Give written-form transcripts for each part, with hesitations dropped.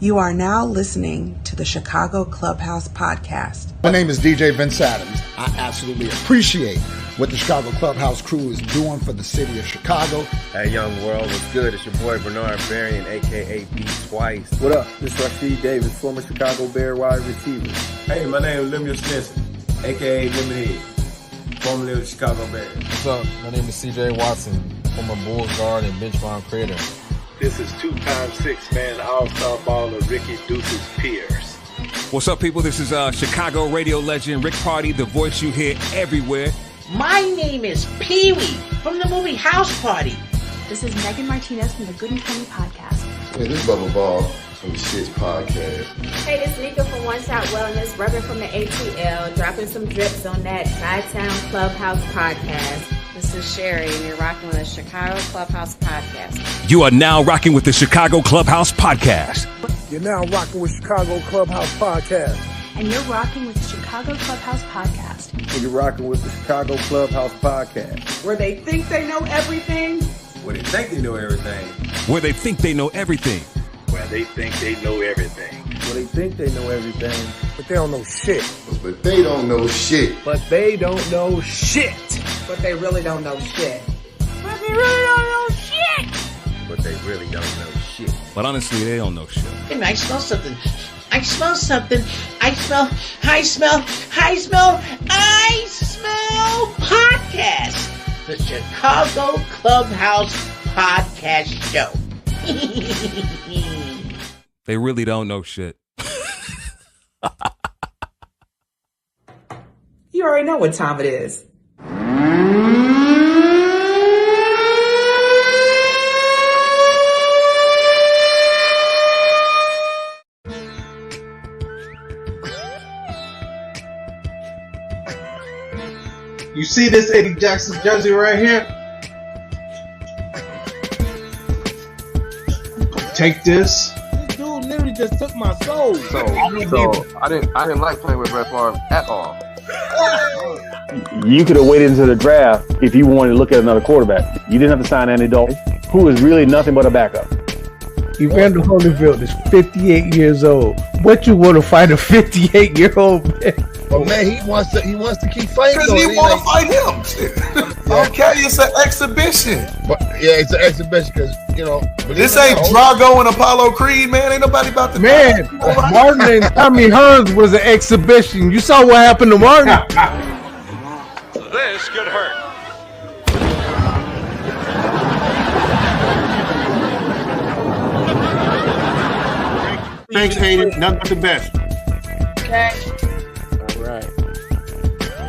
You are now listening to the Chicago Clubhouse Podcast. My name is DJ Vince Adams. I absolutely appreciate what the Chicago Clubhouse crew is doing for the city of Chicago. Hey, young world, what's good? It's your boy Bernard Berrien, a.k.a. B-Twice. What up? This is Rasheed Davis, former Chicago Bear wide receiver. Hey, my name is Lemuel Stinson, a.k.a. Lemonhead, formerly of the Chicago Bears. What's up? My name is C.J. Watson, former Bulls guard and bench bomb creator. This is two-time six-man all-star baller Ricky Deuces Pierce. What's up, people? This is Chicago radio legend Rick Party, the voice you hear everywhere. My name is Pee-wee from the movie House Party. This is Megan Martinez from the Good and Funny podcast. Hey, this is Bubba Ball from the Shits podcast. Hey, this is Nika from One Shot Wellness, repping from the ATL, dropping some drips on that Chi-Town Clubhouse podcast. This is Sherry, and you're rocking with the Chicago Clubhouse Podcast. You are now rocking with the Chicago Clubhouse Podcast. You're now rocking with Chicago Clubhouse Podcast. And you're rocking with the Chicago Clubhouse Podcast. And you're rocking with the Chicago Clubhouse Podcast. Where they think they know everything. Where they think they know everything. Where they think they know everything. Where they think they know everything. Where they think they know everything. But they don't know shit. But they don't know shit. But they don't know shit. But they really don't know shit. But they really don't know shit. But they really don't know shit. But honestly, they don't know shit. Hey, I smell something. I smell podcast. The Chicago Clubhouse Podcast Show. They really don't know shit. You already know what time it is. You see this Eddie Jackson jersey right here? Take this. This dude literally just took my soul. So I didn't like playing with Brett Favre at all. You could have waited until the draft if you wanted to look at another quarterback. You didn't have to sign Andy Dalton, who is really nothing but a backup. Evander Holyfield is 58 years old. What you want to fight a 58-year-old man? But man, he wants to keep fighting. Because he want to fight him. Okay, it's an exhibition. But yeah, it's an exhibition because, you know. This ain't Drago and Apollo Creed, man. Ain't nobody about to. Man, Martin and Tommy Hearns was an exhibition. You saw what happened to Martin. This could hurt. Thanks, Hayden. Nothing but the best. Okay. All right.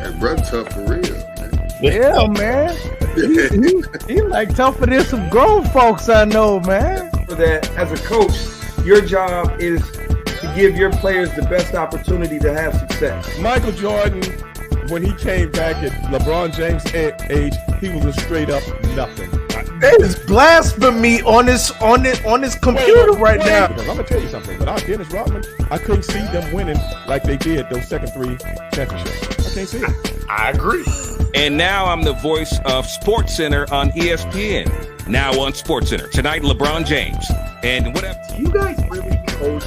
Hey, bro, tough for real, man. Yeah, man. He like tougher than some grown folks I know, man. That as a coach, your job is to give your players the best opportunity to have success. Michael Jordan, when he came back at LeBron James' age, he was a straight up nothing. That is blasphemy on his computer right now. Because I'm gonna tell you something. Without Dennis Rodman, I couldn't see them winning like they did those second three championships. I can't see it. I agree. And now I'm the voice of SportsCenter on ESPN. Now on SportsCenter. Tonight, LeBron James. And whatever. Do you guys really coach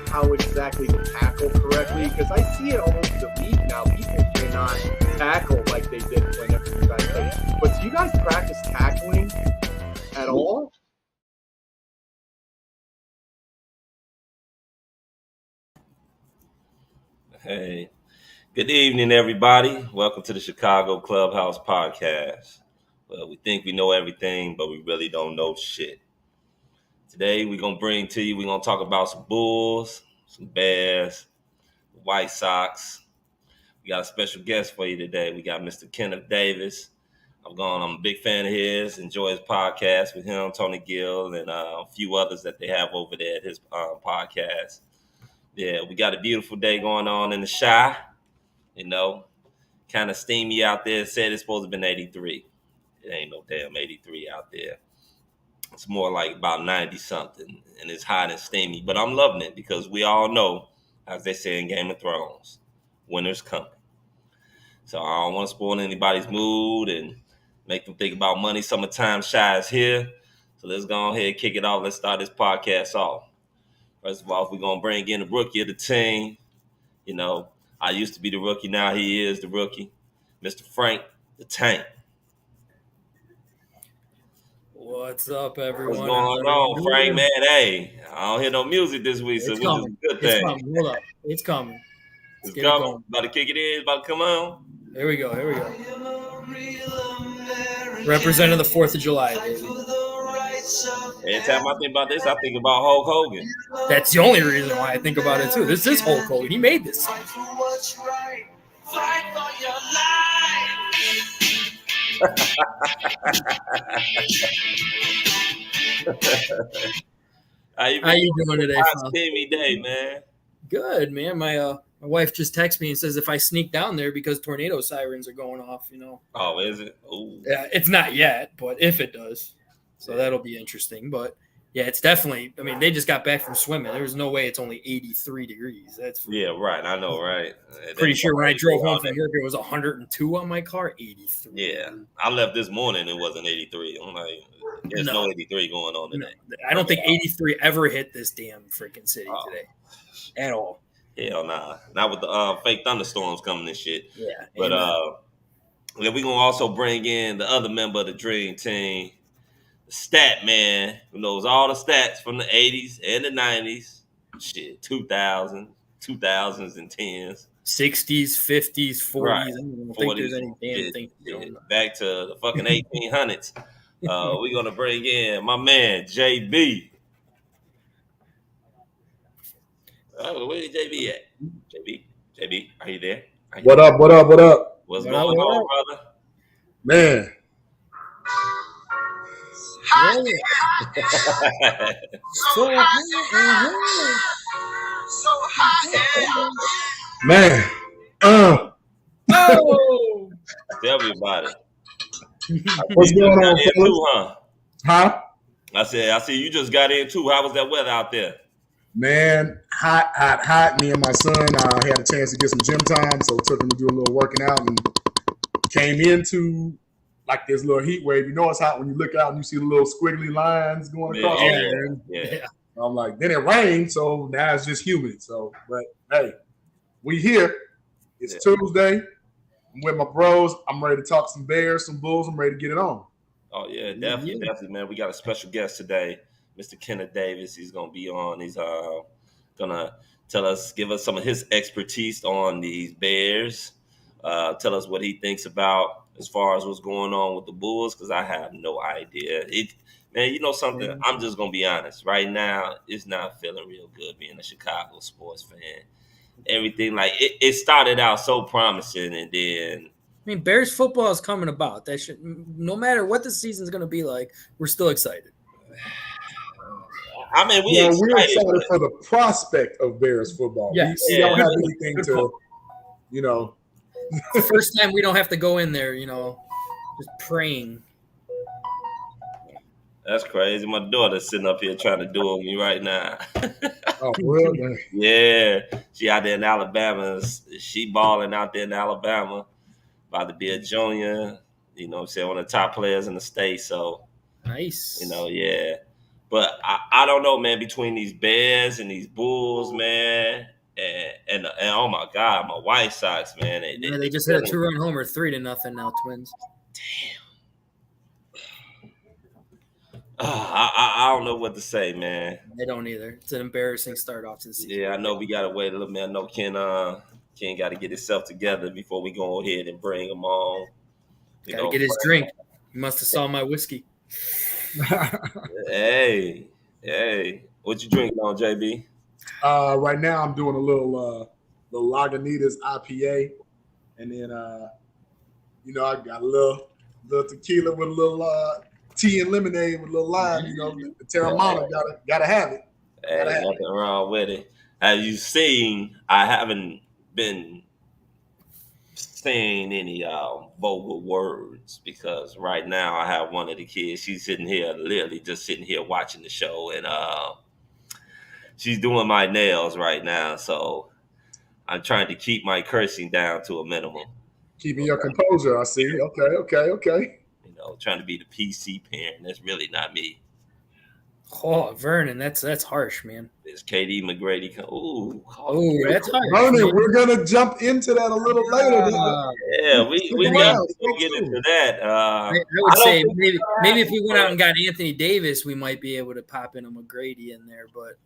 how exactly to tackle correctly? Because I see it all over the league now. People cannot tackle like they did whenever you guys played. But do you guys practice tackling at all? Hey, good evening, everybody. Welcome to the Chicago Clubhouse Podcast. Well, we think we know everything, but we really don't know shit. Today, we're going to talk about some Bulls, some Bears, White Sox. We got a special guest for you today. We got Mr. Kenneth Davis. I'm a big fan of his. Enjoy his podcast with him, Tony Gill, and a few others that they have over there at his podcast. Yeah, we got a beautiful day going on in the Chi. You know, kind of steamy out there. It said it's supposed to have been 83. It ain't no damn 83 out there. It's more like about 90-something, and it's hot and steamy. But I'm loving it because we all know, as they say in Game of Thrones, winter's coming. So I don't want to spoil anybody's mood and make them think about money. Summertime Shy is here. So let's go ahead and kick it off. Let's start this podcast off. First of all, we're going to bring in the rookie of the team. You know, I used to be the rookie. Now he is the rookie. Mr. Frank the Tank. What's up, everyone? What's going on, Frank, man? Hey, I don't hear no music this week, so which is a good thing. It's coming. Hold up. It's coming. It's coming. About to kick it in. About to come on. Here we go. Representing the 4th of July, baby. Every time I think about this, I think about Hulk Hogan. That's the only reason why I think about it, too. This is Hulk Hogan. He made this song. How you doing today? Steamy day, man. Good, man. My wife just texted me and says if I sneak down there because tornado sirens are going off, you know. Oh, is it? Ooh. Yeah, it's not yet, but if it does, so that'll be interesting. But yeah, it's definitely. I mean, they just got back from swimming. There's no way it's only 83 degrees. That's right. I know, right? Pretty sure when I drove home from work, it was 102 on my car. 83. Yeah, I left this morning. It wasn't 83. I'm like, there's no 83 going on today. I don't think 83 ever hit this damn freaking city today at all. Hell nah. Not with the fake thunderstorms coming and shit. Yeah. But we're gonna also bring in the other member of the Dream Team. Stat man who knows all the stats from the 80s and the 90s, shit, 2000s, 2000s and 10s, 60s, 50s, 40s. Right. I don't think there's any damn thing. Back to the fucking 1800s. We're gonna bring in my man JB. Oh, where's JB at? JB, are you there? What up? What's going on, brother? Man. Man. Oh. Tell me about it. What's going on, too, huh? I see you just got in too. How was that weather out there? Man, hot. Me and my son had a chance to get some gym time, so took him to do a little working out and came into like this little heat wave. You know it's hot when you look out and you see the little squiggly lines going across. Yeah. I'm like, then it rained, so now it's just humid. So, but hey, we here. It's Tuesday. I'm with my bros. I'm ready to talk some Bears, some Bulls. I'm ready to get it on. Oh yeah, definitely, man. We got a special guest today, Mr. Kenneth Davis. He's gonna be on. He's gonna give us some of his expertise on these Bears. Tell us what he thinks about as far as what's going on with the Bulls, because I have no idea. Man, you know something? I'm just going to be honest. Right now, it's not feeling real good being a Chicago sports fan. Everything, like, it started out so promising, and then... I mean, Bears football is coming about. No matter what the season's going to be like, we're still excited. I mean, we're excited for the prospect of Bears football. Yes. We don't have anything to, you know... The first time we don't have to go in there, you know, just praying. That's crazy. My daughter's sitting up here trying to duel me right now. Oh, really? Yeah. She out there in Alabama. She balling out there in Alabama. About to be a junior. You know what I'm saying? One of the top players in the state. So, nice. You know, yeah. But I don't know, man, between these Bears and these Bulls, man. And oh my God, my White Sox, man. They just hit a 2-run homer, 3-0 now, Twins. Damn. I don't know what to say, man. They don't either. It's an embarrassing start off to the season. Yeah, I know we gotta wait a little bit. I know Ken got to get himself together before we go ahead and bring him on. Got to get his drink. He must have saw my whiskey. Hey, what you drinking on, JB? Right now I'm doing a little Lagunitas IPA, and then you know, I got a little tequila with a little tea and lemonade with a little lime. You know, the Terramana gotta have it. Hey, nothing wrong with it. As you've seen, I haven't been saying any vulgar words because right now I have one of the kids. She's literally just sitting here watching the show, and she's doing my nails right now. So I'm trying to keep my cursing down to a minimum. Keeping your composure, I see. Okay. You trying to be the PC parent. That's really not me. Oh, Vernon, that's harsh, man. It's KD McGrady. That's harsh. Vernon, man. we're gonna jump into that a little later. Yeah, we got to get into that. I would say maybe if we went out and got Anthony Davis, we might be able to pop in a McGrady in there. But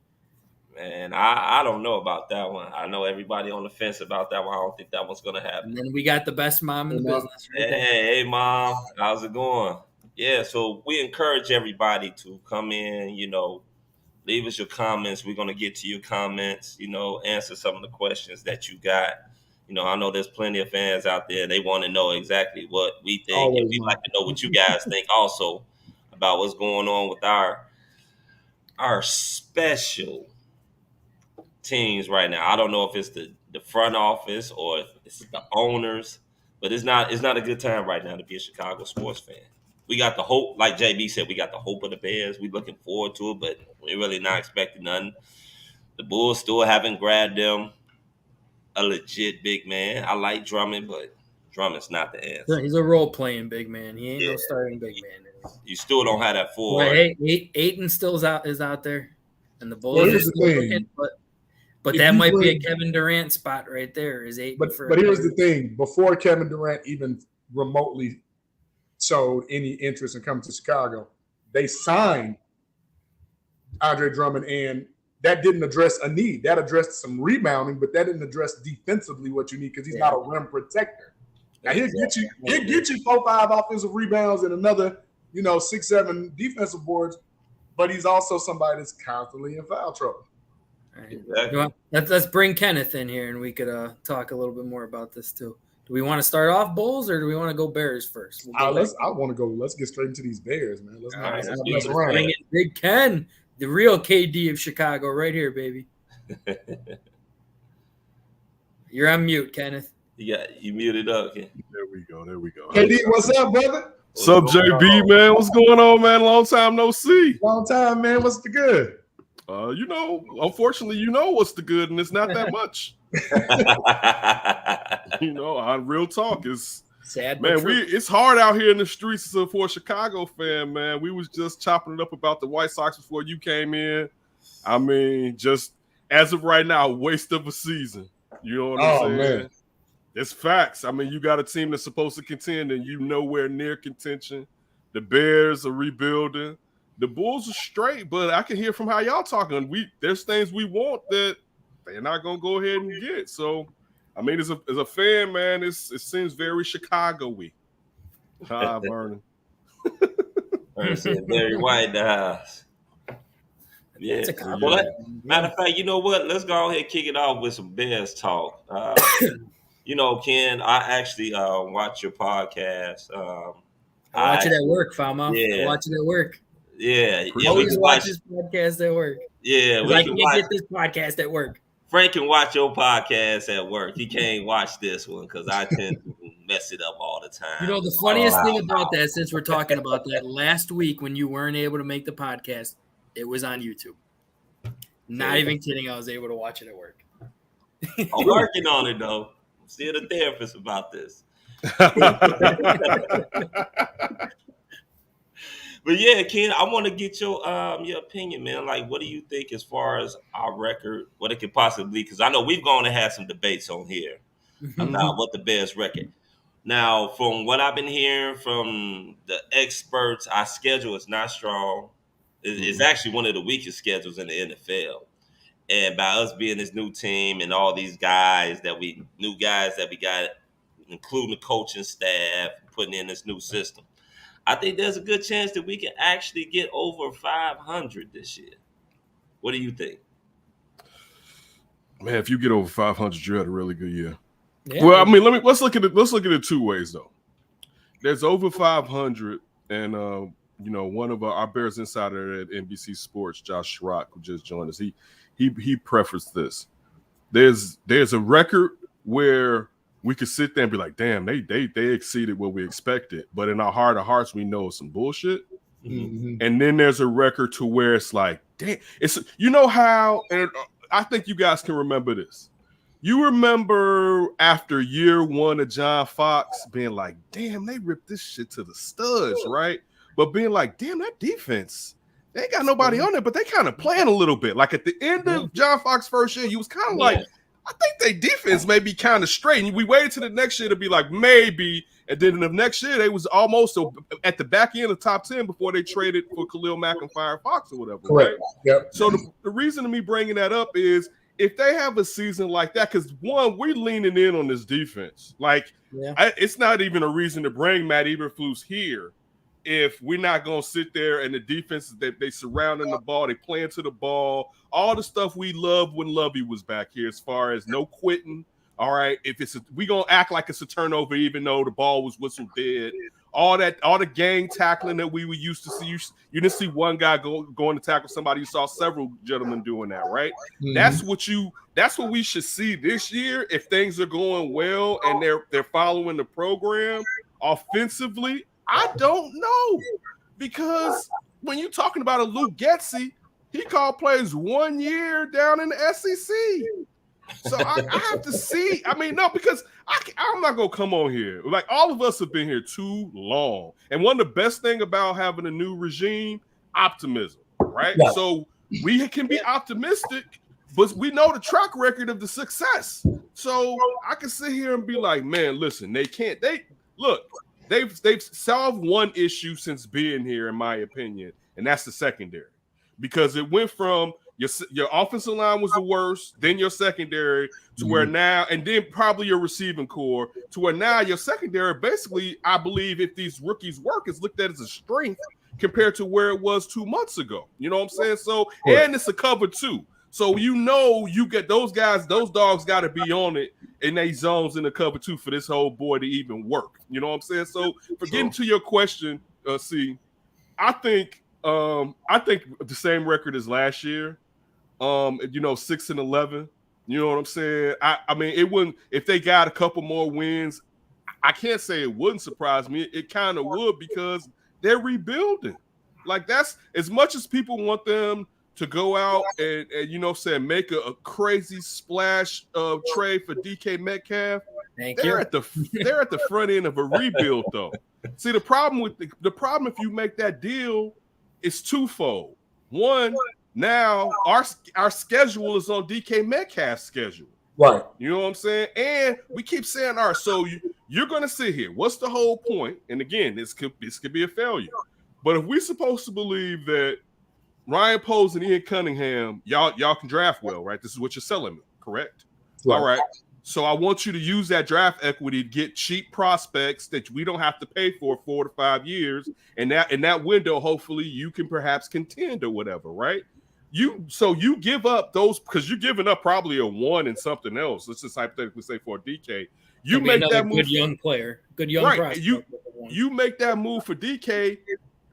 man, I don't know about that one. I know everybody on the fence about that one. I don't think that one's gonna happen. And then we got the best mom in the business. Right hey, mom, how's it going? Yeah, so we encourage everybody to come in. Leave us your comments. We're gonna get to your comments. Answer some of the questions that you got. I know there's plenty of fans out there. They want to know exactly what we think, and we'd like to know what you guys think also about what's going on with our special teams right now. I don't know if it's the front office or if it's the owners, but it's not a good time right now to be a Chicago sports fan. We got the hope, like JB said, we got the hope of the Bears. We're looking forward to it, but we're really not expecting nothing. The Bulls still haven't grabbed them a legit big man. I like Drummond, but Drummond's not the answer. He's a role-playing big man. He ain't no starting big man anymore. You still don't have that full. Well, Ayton still is out there, and the Bulls are still looking, but that might be a Kevin Durant spot right there. Is Ayton? But here's the thing: before Kevin Durant even remotely showed any interest in coming to Chicago, they signed Andre Drummond, and that didn't address a need. That addressed some rebounding, but that didn't address defensively what you need because he's not a rim protector. Now he'll get you 4-5 offensive rebounds and another 6-7 defensive boards, but he's also somebody that's constantly in foul trouble. Right. Exactly. Let's bring Kenneth in here and we could talk a little bit more about this too. Do we want to start off Bulls or do we want to go Bears first? Let's get straight into these Bears, man. Let's bring in Big Ken, the real KD of Chicago, right here, baby. You're on mute, Kenneth. You muted up. Ken. There we go. KD, what's up, brother? What's up, JB, man? What's going on, man? Long time no see. Long time, man. What's the good? Unfortunately, what's the good, and it's not that much. On real talk, is sad. Man, it's hard out here in the streets for a Chicago fan, man. We was just chopping it up about the White Sox before you came in. I mean, just as of right now, waste of a season. You know what I'm saying? Man. It's facts. I mean, you got a team that's supposed to contend, and you nowhere near contention. The Bears are rebuilding. The Bulls are straight, but I can hear from how y'all talking. There's things we want that they're not gonna go ahead and get. So, I mean, as a fan, man, it seems very Chicago-y. Vernon. Vernon said Barry White in the house. Yeah. Matter of fact, you know what? Let's go ahead and kick it off with some Bears talk. Ken, I actually watch your podcast. I watch it at work, Fama. Yeah. I watch it at work. Yeah. We can watch this podcast at work. Yeah. I can't get this podcast at work. Frank can watch your podcast at work. He can't watch this one because I tend to mess it up all the time. The funniest thing about that, since we're talking about that, last week when you weren't able to make the podcast, it was on YouTube. Not even kidding. I was able to watch it at work. I'm working on it, though. I'm seeing a therapist about this. But yeah, Ken, I want to get your opinion, man. Like, what do you think as far as our record, what it could possibly be? Because I know we've gone and had some debates on here about what the Bears record. Now, from what I've been hearing from the experts, our schedule is not strong. It's actually one of the weakest schedules in the NFL. And by us being this new team and all these guys that we got, including the coaching staff, putting in this new system, I think there's a good chance that we can actually get over 500 this year. What do you think? Man, if you get over 500, you had a really good year. Yeah. Well, I mean, let's look at it two ways though. There's over 500, and one of our Bears insider at NBC Sports, Josh Schrock, who just joined us, he prefaced this. There's a record where we could sit there and be like, damn, they exceeded what we expected. But in our heart of hearts, we know it's some bullshit. Mm-hmm. And then there's a record to where it's like, damn, how, and I think you guys can remember this. You remember after year one of John Fox being like, damn, they ripped this shit to the studs, right? But being like, damn, that defense, they ain't got nobody on it, but they kind of playing a little bit. Like at the end of John Fox's first year, you was kind of like, I think they defense may be kind of straight. And we waited to the next year to be like, maybe. And then in the next year, they was almost at the back end of top 10 before they traded for Khalil Mack and Fire Fox or whatever. Correct. Right? Yep. So the reason to me bringing that up is if they have a season like that, because one, we're leaning in on this defense. Like, it's not even a reason to bring Matt Eberflus here if we're not going to sit there and the defense that they surrounding the ball, they playing to the ball, all the stuff we loved when Lovey was back here as far as no quitting. All right, if we gonna act like it's a turnover, even though the ball was whistled dead. All the gang tackling that we were used to see. You didn't see one guy going to tackle somebody. You saw several gentlemen doing that, right? Mm-hmm. That's what we should see this year if things are going well and they're following the program offensively. I don't know, because when you're talking about a Luke Getsy, he called plays 1 year down in the SEC. So I have to see. I mean, no, because I'm not going to come on here. Like, all of us have been here too long. And one of the best things about having a new regime, optimism, right? Yeah. So we can be optimistic, but we know the track record of the success. So I can sit here and be like, man, listen, they've solved one issue since being here, in my opinion, and that's the secondary. Because it went from your offensive line was the worst, then your secondary to where now, and then probably your receiving core to where now your secondary, basically, I believe if these rookies work, is looked at as a strength compared to where it was 2 months ago. You know what I'm saying? So, and it's a cover too. So you get those guys, those dogs got to be on it in these zones in the cover two for this whole boy to even work. You know what I'm saying? So for getting to your question, I think the same record as last year. 6-11. You know what I'm saying? I mean, it wouldn't, if they got a couple more wins, I can't say it wouldn't surprise me. It kind of would, because they're rebuilding. Like, that's as much as people want them to go out and make a crazy splash trade for DK Metcalf. They're at the front end of a rebuild, though. See, the problem if you make that deal is twofold. One, now our schedule is on DK Metcalf's schedule. Right. You know what I'm saying? And we keep saying, all right, so you're going to sit here. What's the whole point? And again, this could be a failure. But if we're supposed to believe that Ryan Poles and Ian Cunningham, y'all can draft well, right? This is what you're selling me, correct? Right. All right. So I want you to use that draft equity to get cheap prospects that we don't have to pay for 4 to 5 years. And that in that window, hopefully you can perhaps contend or whatever, right? You give up those, because you're giving up probably a 1 and something else. Let's just hypothetically say for a DK. You make that move. Good young player. Good young prospect. You make that move for DK.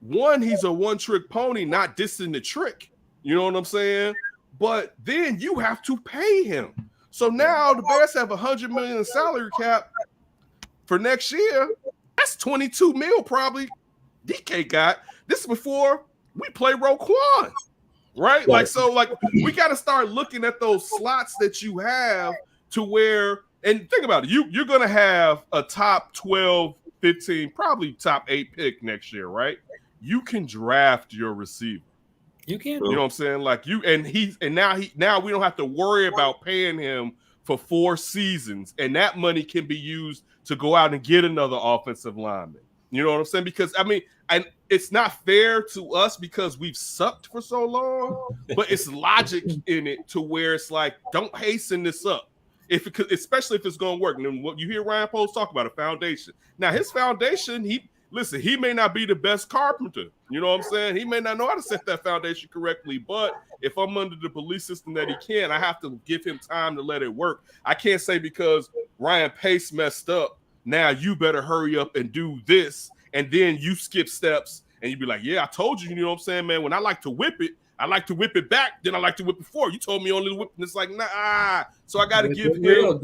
One, he's a one-trick pony, not dissing the trick. You know what I'm saying? But then you have to pay him. So now the Bears have $100 million in salary cap for next year. That's $22 million probably DK got. This is before we play Roquan, right? Like we got to start looking at those slots that you have to where, and think about it, you're going to have a top 12, 15, probably top 8 pick next year, right? You can draft your receiver. You can. You know what I'm saying? Like now we don't have to worry about paying him for 4 seasons, and that money can be used to go out and get another offensive lineman. You know what I'm saying? Because it's not fair to us because we've sucked for so long, but it's logic in it to where it's like, don't hasten this up. Especially if it's going to work. And then what you hear Ryan Poles talk about, a foundation. Now his foundation, he may not be the best carpenter. You know what I'm saying? He may not know how to set that foundation correctly, but if I'm under the belief system that he can, I have to give him time to let it work. I can't say because Ryan Pace messed up, now you better hurry up and do this, and then you skip steps, and you be like, yeah, I told you, you know what I'm saying, man? When I like to whip it, I like to whip it back, then I like to whip it forward. You told me only to whip, and it's like, nah. So I got to give him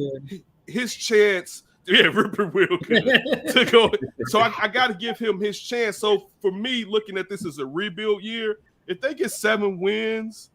his chance. Yeah, Ripper will to go. So I got to give him his chance. So for me, looking at this as a rebuild year, if they get 7 wins,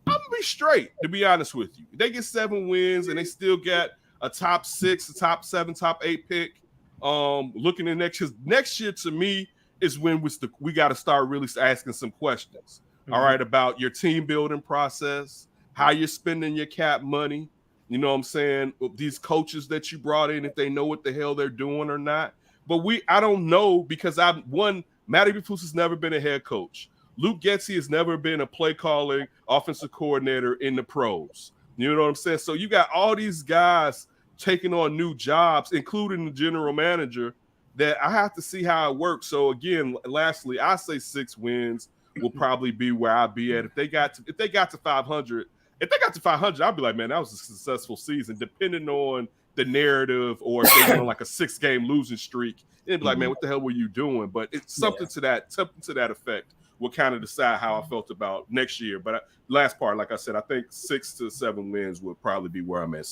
gonna be straight, to be honest with you. They get 7 wins and they still got a top 6, a top 7, top 8 pick. Looking at next year to me is when we got to start really asking some questions. All right, about your team building process, how you're spending your cap money. You know what I'm saying? These coaches that you brought in, if they know what the hell they're doing or not. But I don't know, because Matty Eberflus has never been a head coach. Luke Getsy has never been a play calling offensive coordinator in the pros. You know what I'm saying? So you got all these guys taking on new jobs, including the general manager, that I have to see how it works. So again, lastly, I say 6 wins will probably be where I'll be at. If they got to 500, I'd be like, man, that was a successful season, depending on the narrative, or if they went on like a 6-game losing streak. It'd be like, man, what the hell were you doing? But it's something to that effect will kind of decide how I felt about next year. But last part, like I said, I think 6 to 7 wins would probably be where I'm at.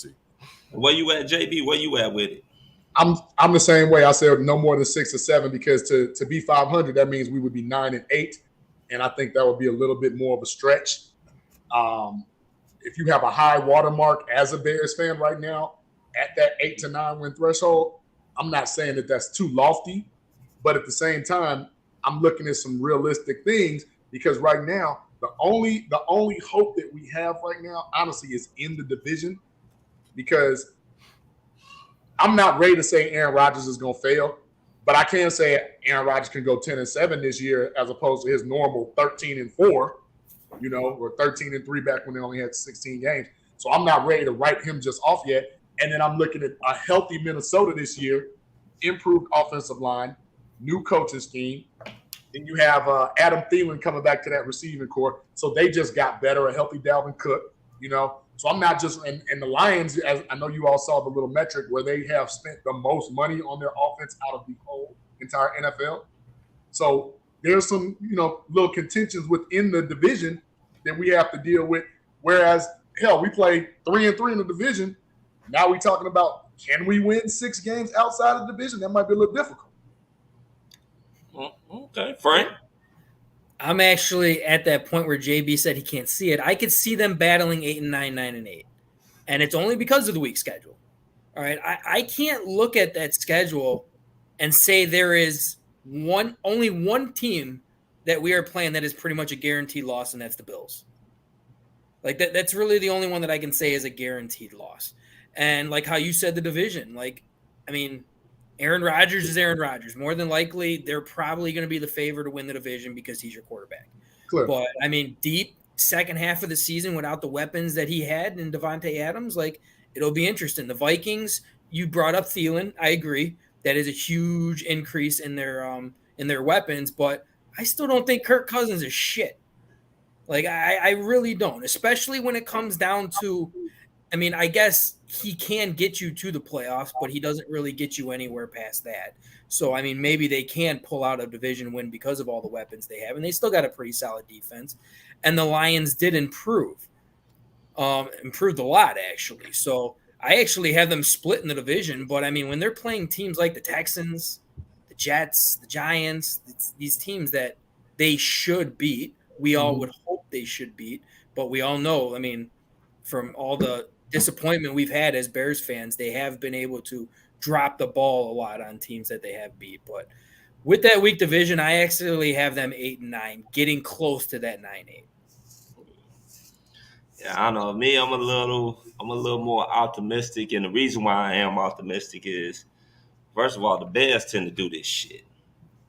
Where you at, JB? Where you at with it? I'm the same way. I said no more than 6 or 7, because to be 500, that means we would be 9-8, and I think that would be a little bit more of a stretch. If you have a high watermark as a Bears fan right now at that 8 to 9 win threshold, I'm not saying that that's too lofty, but at the same time, I'm looking at some realistic things, because right now the only hope that we have right now, honestly, is in the division. Because I'm not ready to say Aaron Rodgers is going to fail, but I can say Aaron Rodgers can go 10-7 this year, as opposed to his normal 13-4, or 13-3 back when they only had 16 games. So I'm not ready to write him just off yet. And then I'm looking at a healthy Minnesota this year, improved offensive line, new coaching scheme. Then you have Adam Thielen coming back to that receiving core. So they just got better, a healthy Dalvin Cook, So I'm not just – and the Lions, as I know you all saw the little metric where they have spent the most money on their offense out of the whole entire NFL. So there's some, little contentions within the division that we have to deal with. Whereas, hell, we played 3-3 in the division. Now we're talking about, can we win 6 games outside of the division? That might be a little difficult. Okay, Frank? I'm actually at that point where JB said he can't see it. I could see them battling 8-9, 9-8. And it's only because of the weak schedule. All right. I can't look at that schedule and say there is only one team that we are playing that is pretty much a guaranteed loss, and that's the Bills. Like that's really the only one that I can say is a guaranteed loss. And like how you said the division, Aaron Rodgers is Aaron Rodgers. More than likely, they're probably going to be the favorite to win the division because he's your quarterback. Clear. But, deep second half of the season without the weapons that he had in Devontae Adams, it'll be interesting. The Vikings, you brought up Thielen. I agree. That is a huge increase in their weapons, but I still don't think Kirk Cousins is shit. I really don't, especially when it comes down to I guess he can get you to the playoffs, but he doesn't really get you anywhere past that. So, maybe they can pull out a division win because of all the weapons they have, and they still got a pretty solid defense. And the Lions did improved a lot, actually. So I actually have them split in the division, but, when they're playing teams like the Texans, the Jets, the Giants, these teams that they should beat, we all would hope they should beat, but we all know, from all the disappointment we've had as Bears fans, they have been able to drop the ball a lot on teams that they have beat. But with that weak division, I actually have them 8-9, getting close to that 9-8. Yeah, I don't know. Me, I'm a little more optimistic, and the reason why I am optimistic is, first of all, the Bears tend to do this shit.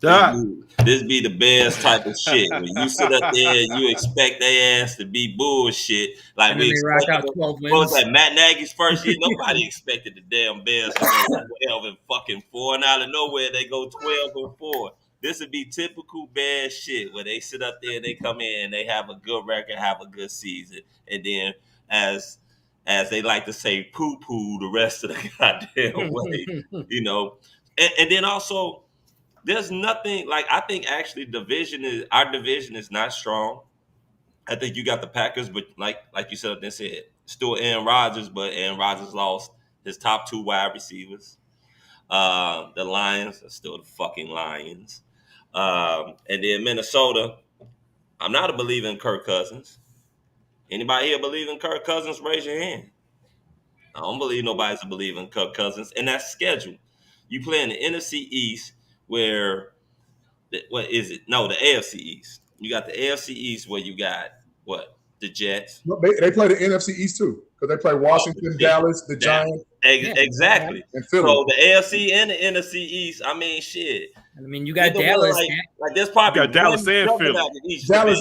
This be the Bears type of shit. When you sit up there and you expect their ass to be bullshit, like and we expect out 12 wins. What was that, Matt Nagy's first year? Nobody expected the damn Bears to go 12-4, and out of nowhere they go 12-4. This would be typical Bears shit where they sit up there and they come in and they have a good record, have a good season, and then as they like to say, poo-poo the rest of the goddamn way, and then also. There's nothing I think actually our division is not strong. I think you got the Packers, but like you said, still Aaron Rodgers, but Aaron Rodgers lost his top 2 wide receivers. The Lions are still the fucking Lions. And then Minnesota, I'm not a believer in Kirk Cousins. Anybody here believe in Kirk Cousins? Raise your hand. I don't believe nobody's a believer in Kirk Cousins, and that's scheduled. You play in the NFC East where, what is it? No, the AFC East. You got the AFC East where you got what? The Jets. No, they play the NFC East too because they play Washington, Dallas, the Giants. Exactly. And Philly. So the AFC and the NFC East. I mean, shit. I mean, you got Dallas. Like there's probably got Dallas and Philly. Dallas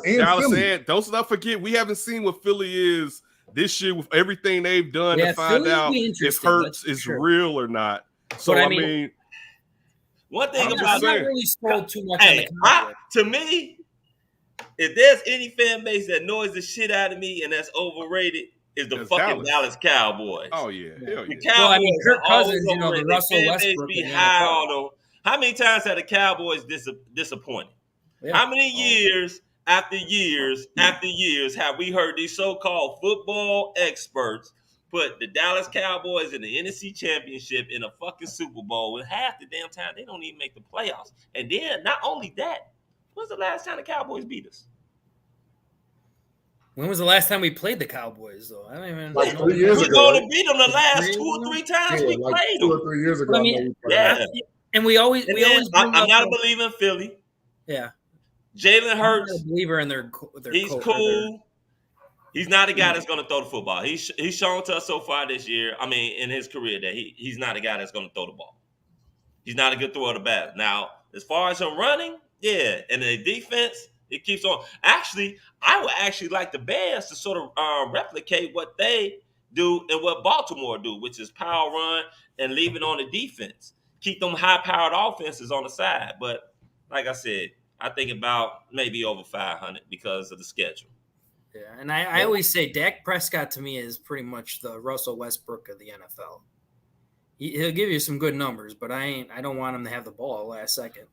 and Philly. And don't not forget, we haven't seen what Philly is this year with everything they've done to find out if Hurts is real or not. So I mean, one thing I'm about not really sold too much on the Cowboys. To me, if there's any fan base that annoys the shit out of me and that's overrated, is the fucking Dallas Cowboys. Oh yeah, hell yeah. The Cowboys, Kirk Cousins, the Russell Westbrook. Be high on them. How many times have the Cowboys disappointed? Yeah. How many years after years after years have we heard these so-called football experts put the Dallas Cowboys in the NFC Championship in a fucking Super Bowl with half the damn time they don't even make the playoffs? And then not only that, when's the last time the Cowboys beat us? When was the last time we played the Cowboys, though? I don't even like 3 years ago. We're going to beat them the last 2 or 3 times we played them. 2 or 3 years ago. I mean, and we always. I'm not a believer in Philly. Yeah. Jalen Hurts. I'm not a believer in their he's cool. He's not a guy that's going to throw the football. He's shown to us so far this year, I mean, in his career, that he's not a guy that's going to throw the ball. He's not a good thrower of the bat. Now, as far as him running, yeah, and the defense, it keeps on. Actually, I would actually like the Bears to sort of replicate what they do and what Baltimore do, which is power run and leave it on the defense. Keep them high-powered offenses on the side. But like I said, I think about maybe over 500 because of the schedule. Yeah, and I always say Dak Prescott to me is pretty much the Russell Westbrook of the NFL. He'll give you some good numbers, but I don't want him to have the ball last second.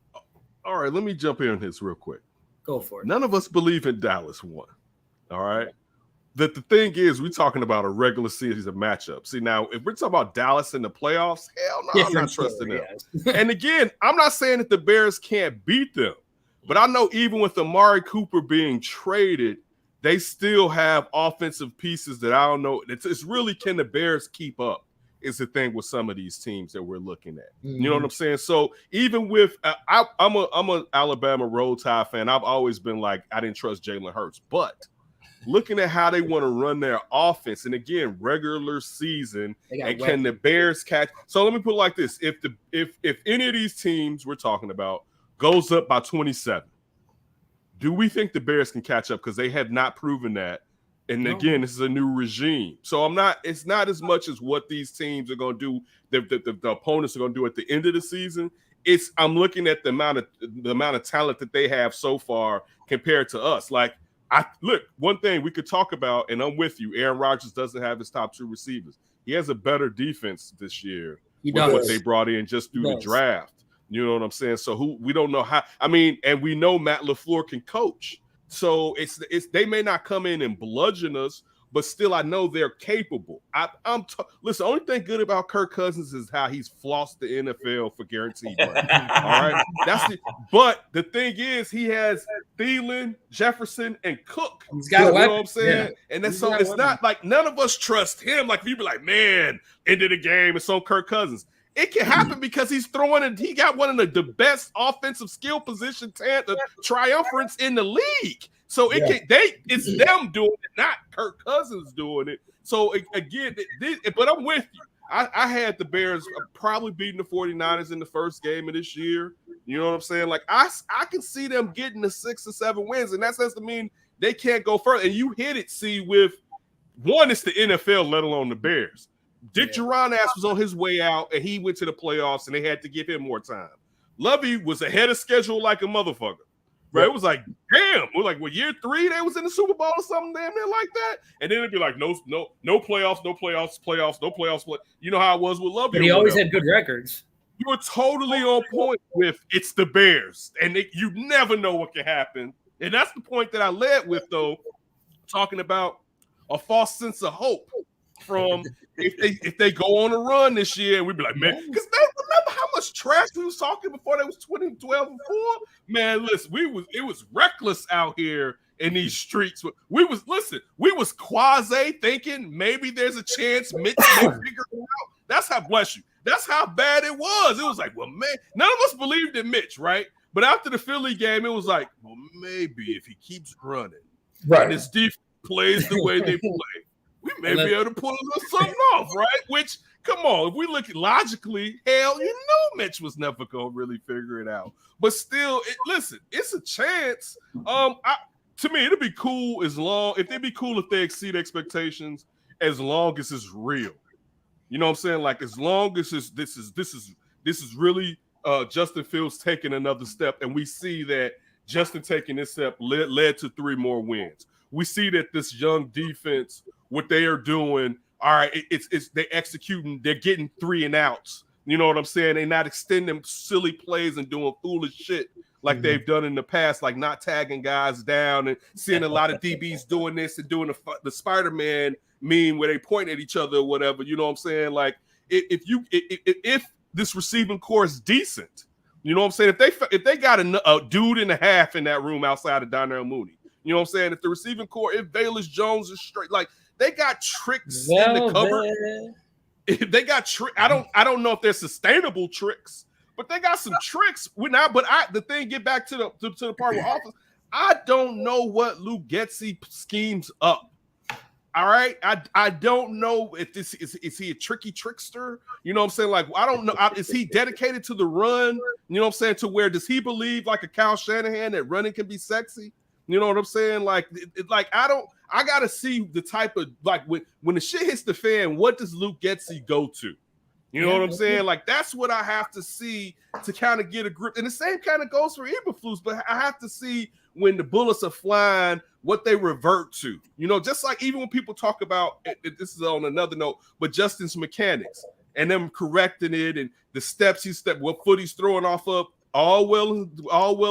All right, let me jump in on this real quick. Go for it. None of us believe in Dallas won. All right. The thing is, we're talking about a regular season matchup. See, now, if we're talking about Dallas in the playoffs, hell no, I'm not trusting them. Yes. And again, I'm not saying that the Bears can't beat them, but I know even with Amari Cooper being traded, they still have offensive pieces that I don't know. It's really, can the Bears keep up is the thing with some of these teams that we're looking at. You know what I'm saying? So even with I'm a Alabama Roll Tide fan. I've always been like, I didn't trust Jalen Hurts, but looking at how they want to run their offense, and again, regular season, and can the Bears catch? So let me put it like this: if any of these teams we're talking about goes up by 27, do we think the Bears can catch up? Because they have not proven that. And again, this is a new regime. So it's not as much as what these teams are going to do, the opponents are going to do at the end of the season. I'm looking at the amount of talent that they have so far compared to us. Like, one thing we could talk about, and I'm with you, Aaron Rodgers doesn't have his top 2 receivers. He has a better defense this year with what they brought in just through the draft. You know what I'm saying? So we don't know how. I mean, and we know Matt LaFleur can coach. So they may not come in and bludgeon us, but still I know they're capable. Listen, the only thing good about Kirk Cousins is how he's flossed the NFL for guaranteed money. All right, but the thing is, he has Thielen, Jefferson, and Cook. He's got you know what I'm saying? Yeah. And that's so it's not like none of us trust him. Like you be like, man, end of the game, it's on Kirk Cousins. It can happen because he's throwing it. He got one of the best offensive skill position triumphants in the league. So it's them doing it, not Kirk Cousins doing it. So again, but I'm with you. I had the Bears probably beating the 49ers in the first game of this year. You know what I'm saying? Like I can see them getting the 6 or 7 wins, and that says to mean they can't go further. And you hit it, see, with one, it's the NFL, let alone the Bears. Dick Geron was on his way out, and he went to the playoffs, and they had to give him more time. Lovey was ahead of schedule like a motherfucker. Right? It was like, damn. We're like, year 3 they was in the Super Bowl or something damn near like that? And then it'd be like, no playoffs. You know how it was with Lovey. But he always had good records. You were totally on point with it's the Bears, and you never know what can happen. And that's the point that I led with, though, talking about a false sense of hope from if they go on a run this year, and we'd be like, man, because remember how much trash we was talking before they was 2012 and 4? Man, listen, it was reckless out here in these streets. We was quasi thinking maybe there's a chance Mitch may figure it out. That's how, bless you. That's how bad it was. It was like, well, man, none of us believed in Mitch, right? But after the Philly game, it was like, well, maybe if he keeps running, right, and his defense plays the way they play, we may be able to pull a little something off, right? Which, come on, if we look logically, hell, you know Mitch was never gonna really figure it out. But still, listen, it's a chance. To me, it'd be cool if they exceed expectations, as long as it's real. You know what I'm saying? Like, as long as this is really Justin Fields taking another step, and we see that Justin taking this step led to 3 more wins. We see that this young defense, what they are doing, all right, it's they executing, they're getting 3 and outs. You know what I'm saying? They're not extending silly plays and doing foolish shit like they've done in the past, like not tagging guys down, and seeing a lot of DBs doing this and doing the Spider-Man meme where they point at each other or whatever. You know what I'm saying? Like, if this receiving core is decent, you know what I'm saying? If they got a dude and a half in that room outside of Darnell Mooney, you know what I'm saying? If the receiving core, if Bayless Jones is straight, like, they got tricks in the cupboard. If they got I don't know if they're sustainable tricks, but they got some tricks. Get back to the part with offense. I don't know what Luke Getsy schemes up. All right, I don't know if this is he a tricky trickster? You know what I'm saying? Like, I don't know. Is he dedicated to the run? You know what I'm saying? To where does he believe, like a Kyle Shanahan, that running can be sexy? You know what I'm saying? Like, I gotta see the type of, like, when the shit hits the fan, what does Luke Getsy go to? You know what I'm saying? Like, that's what I have to see to kind of get a grip. And the same kind of goes for Eberflus, but I have to see when the bullets are flying, what they revert to. You know, just like even when people talk about, this is on another note, but Justin's mechanics and them correcting it and the steps what foot he's throwing off of, all well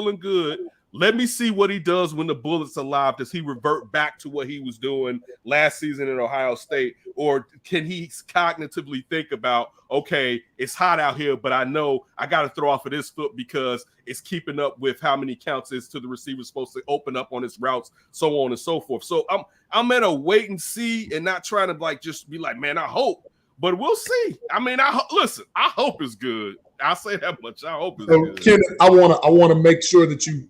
and good. Let me see what he does when the bullets are live. Does he revert back to what he was doing last season in Ohio State? Or can he cognitively think about, okay, it's hot out here, but I know I got to throw off of this foot because it's keeping up with how many counts is to the receiver supposed to open up on his routes, so on and so forth. So I'm at a wait and see and not trying to, like, just be like, man, I hope. But we'll see. I mean, listen, I hope it's good. I'll say that much. I hope it's good. Kenneth, I want to make sure that you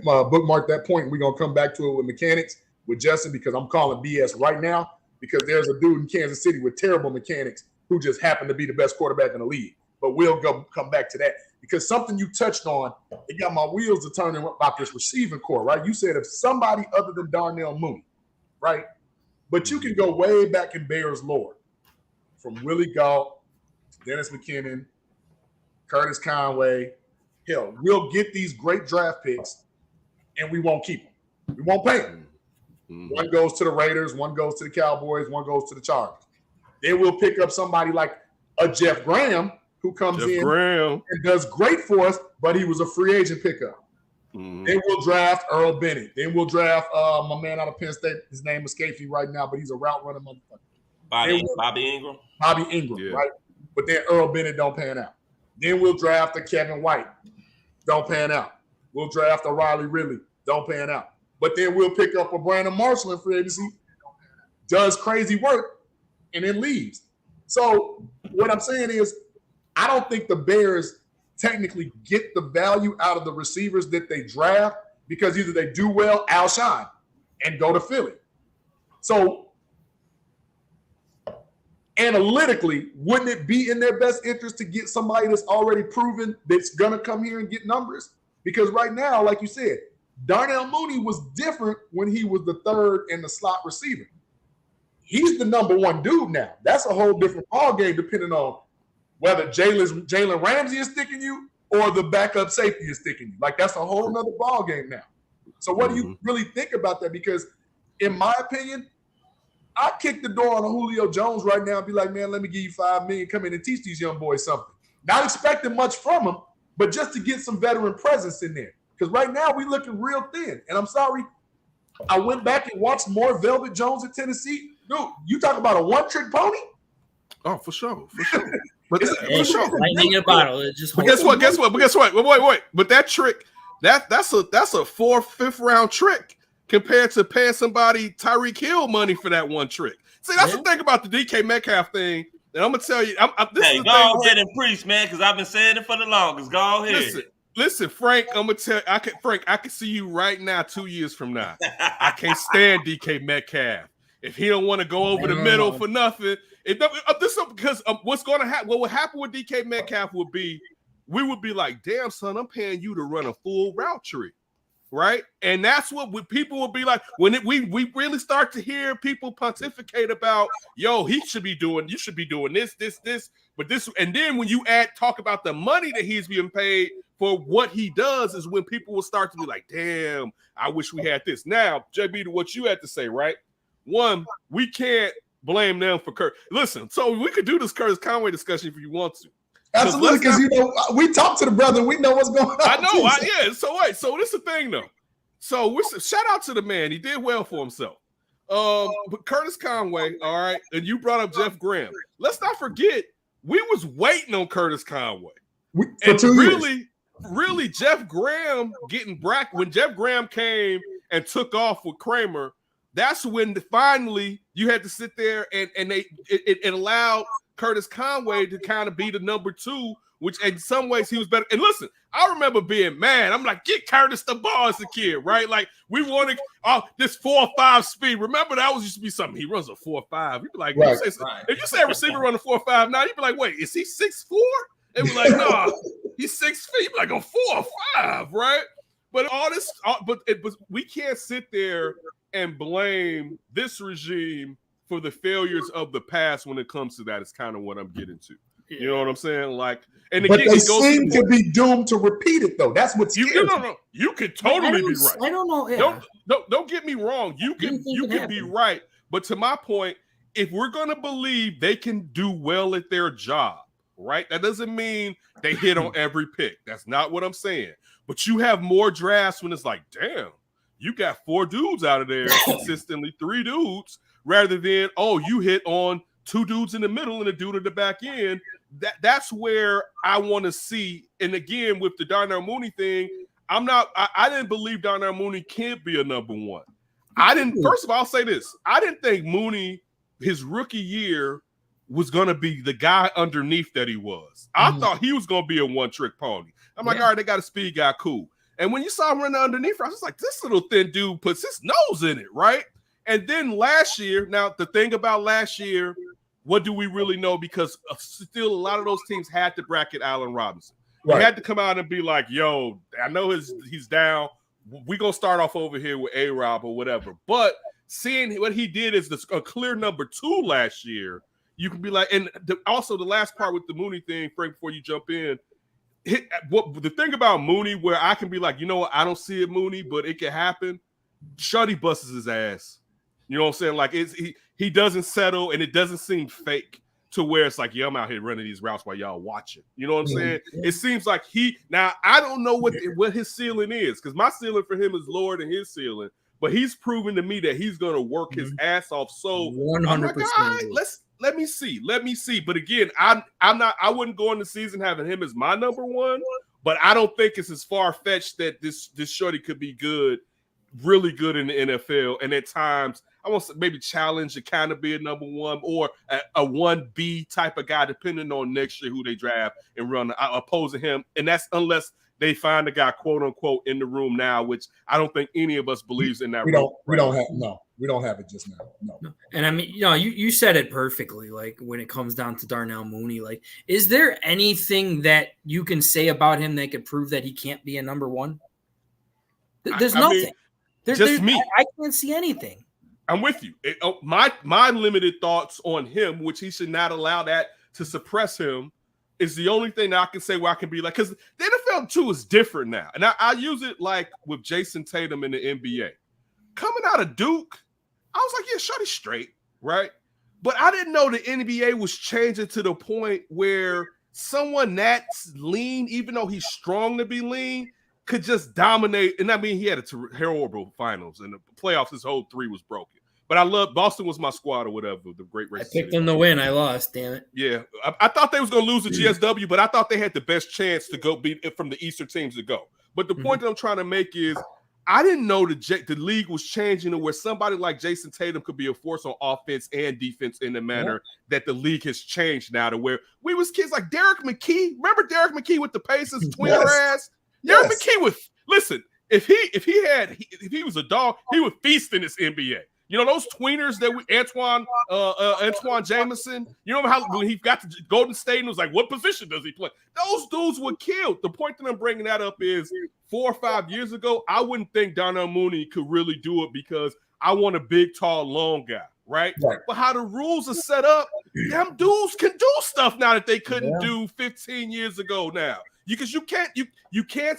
bookmark that point. We're gonna come back to it with mechanics with Justin, because I'm calling BS right now, because there's a dude in Kansas City with terrible mechanics who just happened to be the best quarterback in the league. But we'll come back to that, because something you touched on, it got my wheels to turning about this receiving core, right? You said if somebody other than Darnell Mooney, right? But you can go way back in Bears lore, from Willie Gault, Dennis McKinnon, Curtis Conway. Hell, we'll get these great draft picks and we won't keep them. We won't pay them. Mm-hmm. One goes to the Raiders, one goes to the Cowboys, one goes to the Chargers. Then we'll pick up somebody like a Jeff Graham, who comes in and does great for us, but he was a free agent pickup. Mm-hmm. Then we'll draft Earl Bennett. Then we'll draft my man out of Penn State. His name escapes me right now, but he's a route runner motherfucker. Bobby Ingram. Bobby Ingram, right? But then Earl Bennett don't pan out. Then we'll draft a Kevin White. Don't pan out. We'll draft a Riley Ridley. Don't pan out. But then we'll pick up a Brandon Marshall in free agency, does crazy work, and then leaves. So what I'm saying is, I don't think the Bears technically get the value out of the receivers that they draft, because either they do well, outshine, and go to Philly. So analytically, wouldn't it be in their best interest to get somebody that's already proven that's going to come here and get numbers? Because right now, like you said, Darnell Mooney was different when he was the third and the slot receiver. He's the number one dude now. That's a whole different ballgame, depending on whether Jalen Ramsey is sticking you or the backup safety is sticking you. Like, that's a whole nother ballgame now. So what do you really think about that? Because in my opinion, I kick the door on a Julio Jones right now and be like, man, let me give you $5 million. Come in and teach these young boys something. Not expecting much from them, but just to get some veteran presence in there. Because right now we looking real thin. And I'm sorry, I went back and watched more Velvet Jones at Tennessee. Dude, you talk about a one-trick pony? Oh, for sure. But for sure. Lightning in a bottle. But guess what? Wait. But that trick, that's a 4th, 5th round trick. compared to paying somebody Tyreek Hill money for that one trick. See, that's the thing about the DK Metcalf thing. And I'm gonna tell you, this is the go thing ahead and preach, man, because I've been saying it for the longest. Go ahead. Listen, Frank. I'm gonna tell you, I can see you right now, 2 years from now. I can't stand DK Metcalf. If he don't want to go over the middle for nothing, because what's going to happen? What would happen with DK Metcalf would be, we would be like, damn, son, I'm paying you to run a full route tree. Right, and that's what people will be like when we really start to hear people pontificate about, yo, you should be doing this, but this, and then when you talk about the money that he's being paid for what he does, is when people will start to be like, damn, I wish we had this. Now, JB, to what you had to say, right? One, we can't blame them for Kurt. Listen, so we could do this Curtis Conway discussion if you want to. Absolutely, because we talk to the brother, we know what's going on. I know, yeah. So wait, so this is the thing though. So shout out to the man, he did well for himself. But Curtis Conway, all right, and you brought up Jeff Graham. Let's not forget, we was waiting on Curtis Conway, for 2 years. Really, Jeff Graham when Jeff Graham came and took off with Kramer. That's when finally you had to sit there and it allowed Curtis Conway to kind of be the number 2, which in some ways he was better. And listen, I remember being mad. I'm like, get Curtis the ball as a kid, right? Like, we wanted this 4.5 speed. Remember, that used to be something. He runs a 4.5. You'd be like, right. If you say a receiver run a 4.5 now, you'd be like, wait, is he 6'4"? They be like, no, he's 6 feet. You'd be like a 4.5, right? But we can't sit there and blame this regime for the failures of the past when it comes to that. It's kind of what I'm getting to. Yeah. You know what I'm saying? Like, and but again, they seem to be doomed to repeat it, though. That's what's no. You could totally be right. I don't know. Yeah. Don't get me wrong. You can be right. But to my point, if we're gonna believe they can do well at their job, right? That doesn't mean they hit on every pick. That's not what I'm saying. But you have more drafts when it's like, damn, you got 4 dudes out of there consistently, 3 dudes, rather than, oh, you hit on 2 dudes in the middle and a dude at the back end. That's where I want to see. And again, with the Darnell Mooney thing, I didn't believe Darnell Mooney can't be a number 1. First of all, I'll say this. I didn't think Mooney, his rookie year, was going to be the guy underneath that he was. I thought he was going to be a one-trick pony. I'm like, all right, they got a speed guy, cool. And when you saw him running underneath, I was like, this little thin dude puts his nose in it, right? And then last year, now the thing about last year, what do we really know? Because still a lot of those teams had to bracket Allen Robinson. Right. They had to come out and be like, yo, I know he's down. We're going to start off over here with A-Rob or whatever. But seeing what he did as a clear number 2 last year, you can be like, and also the last part with the Mooney thing, Frank, before you jump in, the thing about Mooney where I can be like, you know what, I don't see it, Mooney, but it can happen. Shorty busts his ass. You know what I'm saying? Like, he doesn't settle, and it doesn't seem fake to where it's like, yeah, I'm out here running these routes while y'all watching. You know what I'm saying? It seems like now I don't know what his ceiling is, because my ceiling for him is lower than his ceiling, but he's proven to me that he's going to work his ass off. So 100%. I'm like, all right, let me see. But again, I wouldn't go in the season having him as my number 1, but I don't think it's as far-fetched that this shorty could be good, really good in the NFL. And at times, I want to maybe challenge to kind of be a number 1 or a 1B type of guy, depending on next year who they draft and run opposing him. And that's unless they find the guy, quote unquote, in the room now, which I don't think any of us believes in that. We don't have it just now. No. And I mean, you said it perfectly. Like, when it comes down to Darnell Mooney, like, is there anything that you can say about him that could prove that he can't be a number 1? There's nothing. Me. I can't see anything. I'm with you. My limited thoughts on him, which he should not allow that to suppress him, is the only thing that I can say where I can be like, because the NFL too is different now. And I use it like with Jason Tatum in the NBA. Coming out of Duke, I was like, yeah, shorty straight, right? But I didn't know the NBA was changing to the point where someone that's lean, even though he's strong to be lean, could just dominate. And I mean, he had a horrible finals, and the playoffs, his whole 3 was broken. But I love Boston was my squad or whatever, the great race. I picked them to win. I lost, damn it. Yeah. I thought they was going to lose to GSW, but I thought they had the best chance to go beat from the Eastern teams to go. But the point that I'm trying to make is I didn't know the league was changing to where somebody like Jason Tatum could be a force on offense and defense in the manner that the league has changed now to where we was kids like Derek McKee. Remember Derek McKee with the Pacers, tweener ass? Derek McKee was, listen, if he was a dog, he would feast in this NBA. You know those tweeners that Antoine Jameson. You know how when he got to Golden State and was like, what position does he play? Those dudes were killed. The point that I'm bringing that up is 4 or 5 years ago, I wouldn't think Darnell Mooney could really do it because I want a big, tall, long guy, right? But how the rules are set up, them dudes can do stuff now that they couldn't do 15 years ago now. Because you can't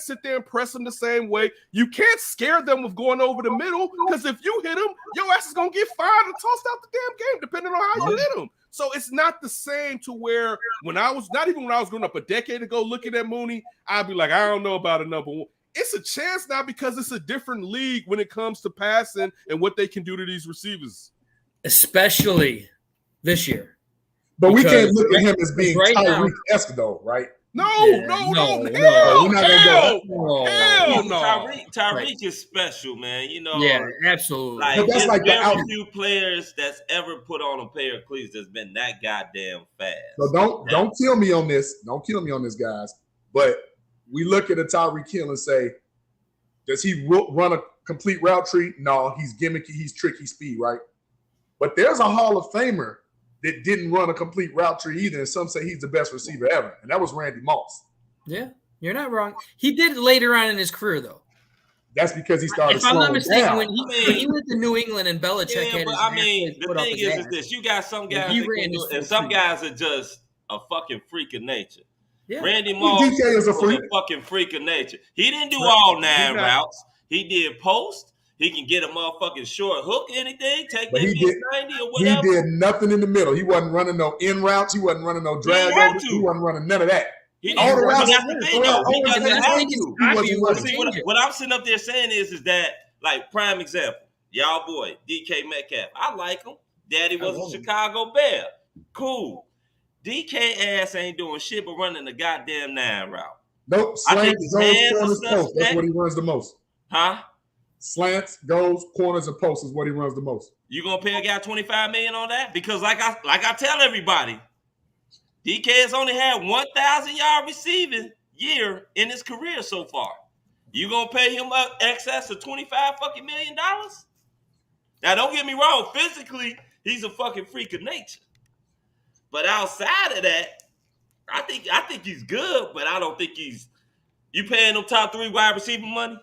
sit there and press them the same way. You can't scare them with going over the middle because if you hit them, your ass is gonna get fired and tossed out the damn game, depending on how you hit them. So it's not the same to where when I was growing up a decade ago looking at Mooney, I'd be like, I don't know about a number one. It's a chance now because it's a different league when it comes to passing and what they can do to these receivers, especially this year. But we can't look at him as being Tyreek-esque though, right? No. Hell no. Tyreek is special, man. You know, absolutely. Like, there's very few players that's ever put on a pair of cleats that's been that goddamn fast. So don't kill me on this. Don't kill me on this, guys. But we look at a Tyreek Hill and say, does he run a complete route tree? No, he's gimmicky, he's tricky speed, right? But there's a Hall of Famer that didn't run a complete route tree either, and some say he's the best receiver ever, and that was Randy Moss. Yeah, you're not wrong. He did it later on in his career, though. That's because he started. If I'm not mistaken, when he went to New England and Belichick had his the thing is this: you got some guys that can do it, and some guys are just a fucking freak of nature. Yeah. Randy Moss is a fucking freak of nature. He didn't do all 9 routes. He did post. He can get a motherfucking short hook, anything, take that 90 or whatever. He did nothing in the middle. He wasn't running no in routes. He wasn't running no drag overs. He wasn't running none of that. All the routes. What I'm sitting up there saying is that, like, prime example, y'all boy, DK Metcalf. I like him. Daddy was a Chicago Bear. Cool. DK ass ain't doing shit but running the goddamn 9 route. Nope. Slants, goes, corners, posts. That's what he runs the most. Huh? Slants, goes, corners, and posts is what he runs the most. You gonna pay a guy $25 million on that? Because like I tell everybody, DK has only had 1,000-yard receiving year in his career so far. You gonna pay him up excess of $25 fucking million? Now don't get me wrong, physically he's a fucking freak of nature. But outside of that, I think he's good, but I don't think he's. You paying them top 3 wide receiver money?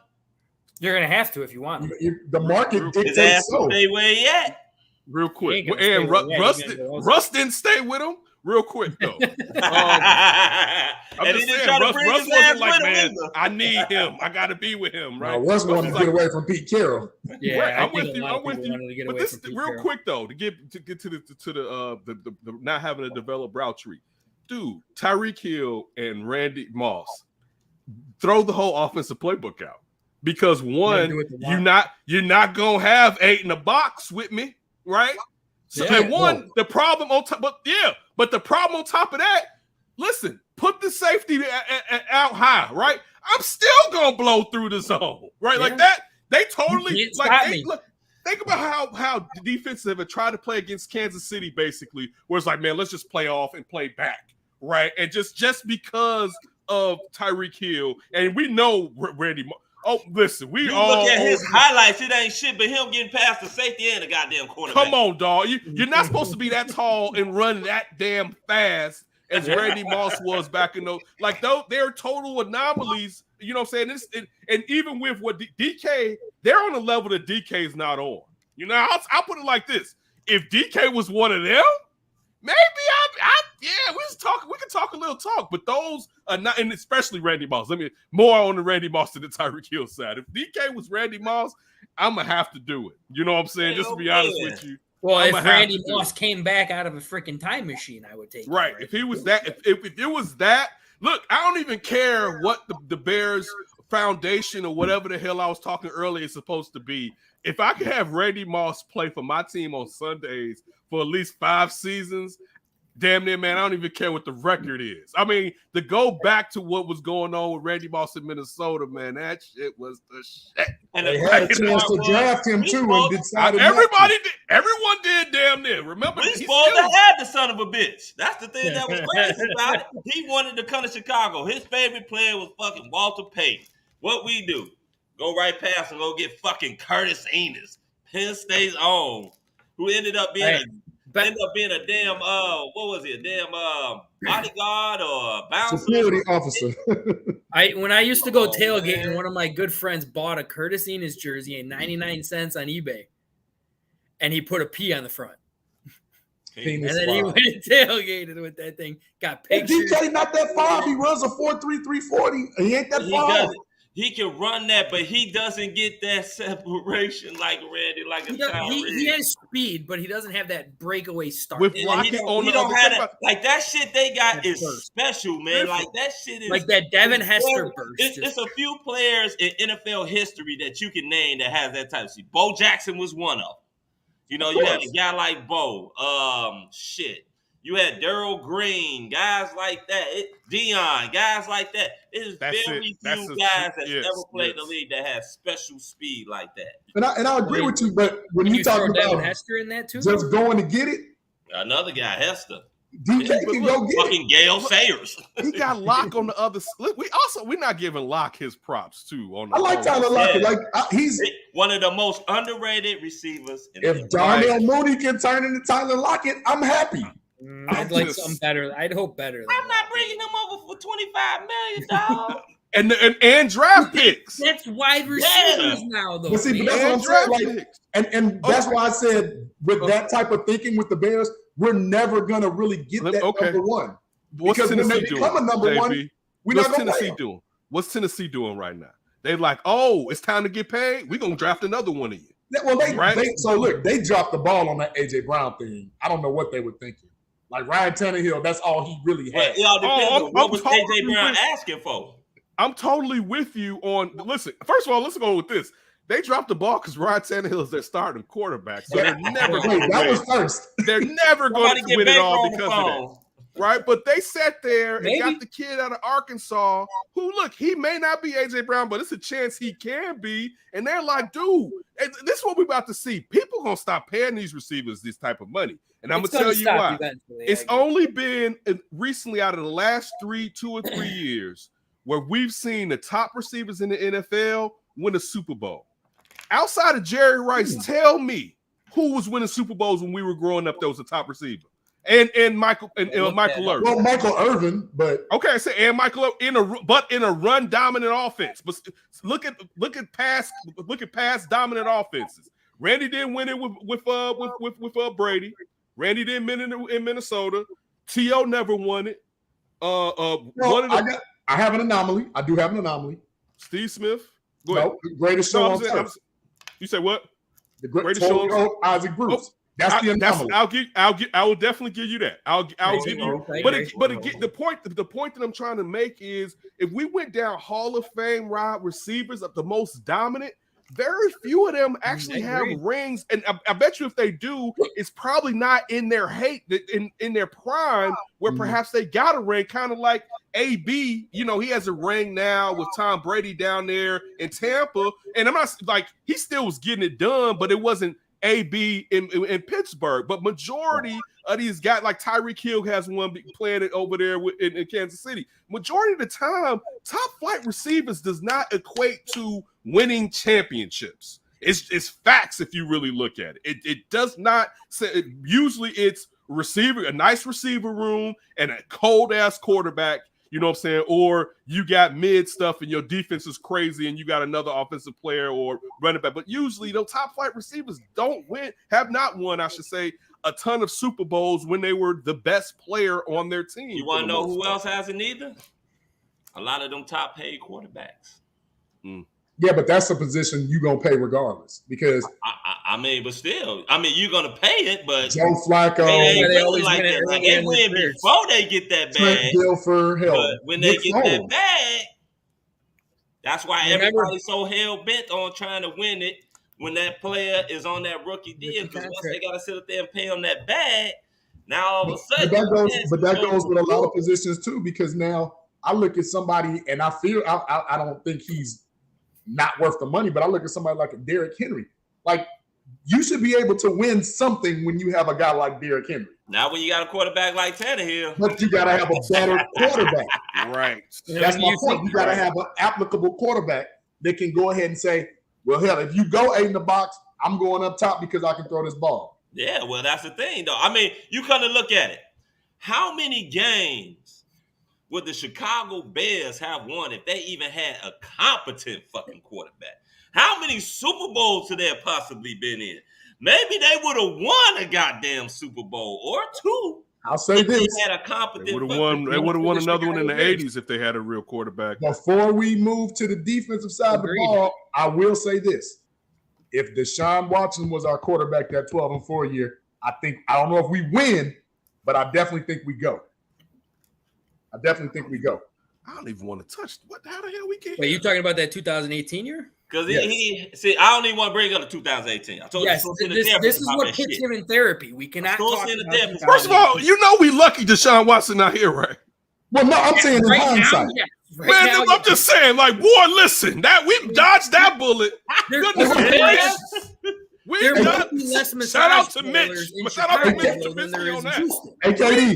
You're gonna have to if you want. The market dictates so. Stay where he at. Real quick, and Russ didn't stay with him. Real quick though. I'm just saying, Russ wasn't like, man, I need him. I got to be with him, right? No, Russ wanted to get away from Pete Carroll. Yeah, right, I'm with you. But this real quick though, to get to the not having a developed route tree, dude. Tyreek Hill and Randy Moss throw the whole offensive playbook out. Because one, you're not gonna have 8 in the box with me, right? So the problem on top, but the problem on top of that, listen, put the safety out high, right? I'm still gonna blow through the zone, right? Like that. They totally think about how the defenses have tried to play against Kansas City, basically, where it's like, man, let's just play off and play back, right? And just because of Tyreek Hill, and we know Randy. Oh, listen, we all look at his highlights. It ain't shit, but him getting past the safety and the goddamn cornerback. Come on, dog. You're not supposed to be that tall and run that damn fast as Randy Moss was back in those. Like, they're total anomalies. You know what I'm saying? And even with what DK, they're on a level that DK is not on. You know, I'll put it like this: if DK was one of them, maybe we can talk a little talk, but those are not, and especially Randy Moss. I mean, more on the Randy Moss than the Tyreek Hill side. If DK was Randy Moss, I'm gonna have to do it. You know what I'm saying? Just to be honest with you. Well, if Randy Moss came back out of a freaking time machine, I would take it. Right. If he was that, if it was that, look, I don't even care what the Bears foundation or whatever the hell I was talking earlier is supposed to be. If I could have Randy Moss play for my team on Sundays for at least 5 seasons, damn near, man, I don't even care what the record is. I mean, to go back to what was going on with Randy Moss in Minnesota, man, that shit was the shit. And they had a chance to draft him too, and decided everyone did damn near. Remember, we supposed to have the son of a bitch. That's the thing that was crazy about it. He wanted to come to Chicago. His favorite player was fucking Walter Payton. What we do? Go right past and go get fucking Curtis Enos, Penn State's own, who ended up being a damn what was he? A damn bodyguard or a bouncer? Security officer. When I used to go tailgating, one of my good friends bought a Curtis Enos jersey at 99 cents on eBay, and he put a P on the front. And then he went and tailgated with that thing. Got pictures. DJ not that far. He runs a 4.3 340. He ain't that far. He can run that, but he doesn't get that separation like Randy, like a Tyree. He has speed, but he doesn't have that breakaway start. With Lockett on the other side. Like that shit they got is special, man. Like that shit is like that Devin Hester burst. It's a few players in NFL history that you can name that has that type of speed. Bo Jackson was one of them. You know, you had a guy like Bo. You had Darryl Green, guys like that. Deion, guys like that. There's very few guys that ever played the league that have special speed like that. And I agree with you, but when you talk about Hester in that too, just going to get it, another guy, Hester. DJ can go get fucking Gale Sayers. He got Locke on the other side. We're not giving Locke his props too. I like Tyler Lockett. Like he's one of the most underrated receivers. If Darnell Mooney can turn into Tyler Lockett, I'm happy. I'd like something better. I'd hope better. I'm not bringing them over for $25 million, dog. and draft picks. That's wide receivers now, though. But see, but that's what I'm saying. Like, and that's why I said with that type of thinking with the Bears, we're never gonna really get that number one. What's because Tennessee when they become a number one, we're not gonna play them. What's Tennessee doing right now? They're like, oh, it's time to get paid. We're gonna draft another one of you. Well, so look, they dropped the ball on that AJ Brown thing. I don't know what they were thinking. Like Ryan Tannehill, that's all he really had. It all depends on what was AJ Brown asking for. I'm totally with you on. Listen, first of all, let's go with this. They dropped the ball because Ryan Tannehill is their starting quarterback, so they're never going to win. Was first. They're never going to win it all because of that. Right? But they sat there and got the kid out of Arkansas who, look, he may not be AJ Brown, but it's a chance he can be. And they're like, dude, this is what we're about to see. People are going to stop paying these receivers this type of money. And I'm going to tell you why. It's only been recently out of the last 2 or 3 years where we've seen the top receivers in the NFL win a Super Bowl. Outside of Jerry Rice, tell me who was winning Super Bowls when we were growing up that was the top receiver. And Michael Irvin. Well, Michael Irvin, but okay, I say and Michael in a run dominant offense. But look at pass dominant offenses. Randy didn't win it with Brady. Randy didn't win it in Minnesota. T.O. never won it. I have an anomaly. I do have an anomaly. Steve Smith. Go ahead. No, greatest show on turf. You say what? The greatest show on Isaac Bruce. That's the anomaly. I will definitely give you that. I'll give you. The point that I'm trying to make is if we went down Hall of Fame wide receivers of the most dominant, very few of them actually have rings, and I bet you if they do, it's probably not in their in their prime, where perhaps they got a ring, kind of like AB. You know, he has a ring now with Tom Brady down there in Tampa, and I'm not like he still was getting it done, but it wasn't AB in Pittsburgh. But majority of these guys, like Tyreek Hill has one playing it over there in Kansas City. Majority of the time, top flight receivers does not equate to winning championships. It's facts if you really look at it. It does not say. Usually it's a nice receiver room and a cold ass quarterback. You know what I'm saying? Or you got mid stuff and your defense is crazy and you got another offensive player or running back. But usually those top flight receivers have not won, I should say, a ton of Super Bowls when they were the best player on their team. You want to know who else hasn't either? A lot of them top paid quarterbacks. Yeah, but that's a position you're going to pay regardless because I mean, but still, I mean, you're going to pay it, but Joe Flacco, they always like that. Like they win before they get that bag. But when they get that bag, that's why everybody's so hell bent on trying to win it when that player is on that rookie deal. Because once they got to sit up there and pay him that bag, Now all of a sudden, but that goes with a lot of positions too, because now I look at somebody and I feel I don't think he's not worth the money, but I look at somebody like a Derrick Henry. Like, you should be able to win something when you have a guy like Derrick Henry. Now when you got a quarterback like Tannehill. But you got to have a better quarterback. Right. That's my point. You got to have an applicable quarterback that can go ahead and say, well, hell, if you go 8 in the box, I'm going up top because I can throw this ball. Yeah, well, that's the thing, though. I mean, you kind of look at it. How many games would the Chicago Bears have won if they even had a competent fucking quarterback? How many Super Bowls could they have possibly been in? Maybe they would have won a goddamn Super Bowl or 2. I'll say this: they had a competent. They would have won another one in the '80s if they had a real quarterback. Before we move to the defensive side of the ball, I will say this: if Deshaun Watson was our quarterback that 12-4 year, I don't know if we win, but I definitely think we go. I don't even want to touch. How the hell we get? Wait, you talking about that 2018 year? Because see, I don't even want to bring up the 2018. I told you this is what puts him in therapy. We cannot talk about First of all, you know we lucky Deshaun Watson not here, right? Well, no, I'm saying in hindsight. I'm just saying, like, boy, listen, that we dodged that bullet. There must be less massage parlors in Chicago than there is in Houston. Hey, KD,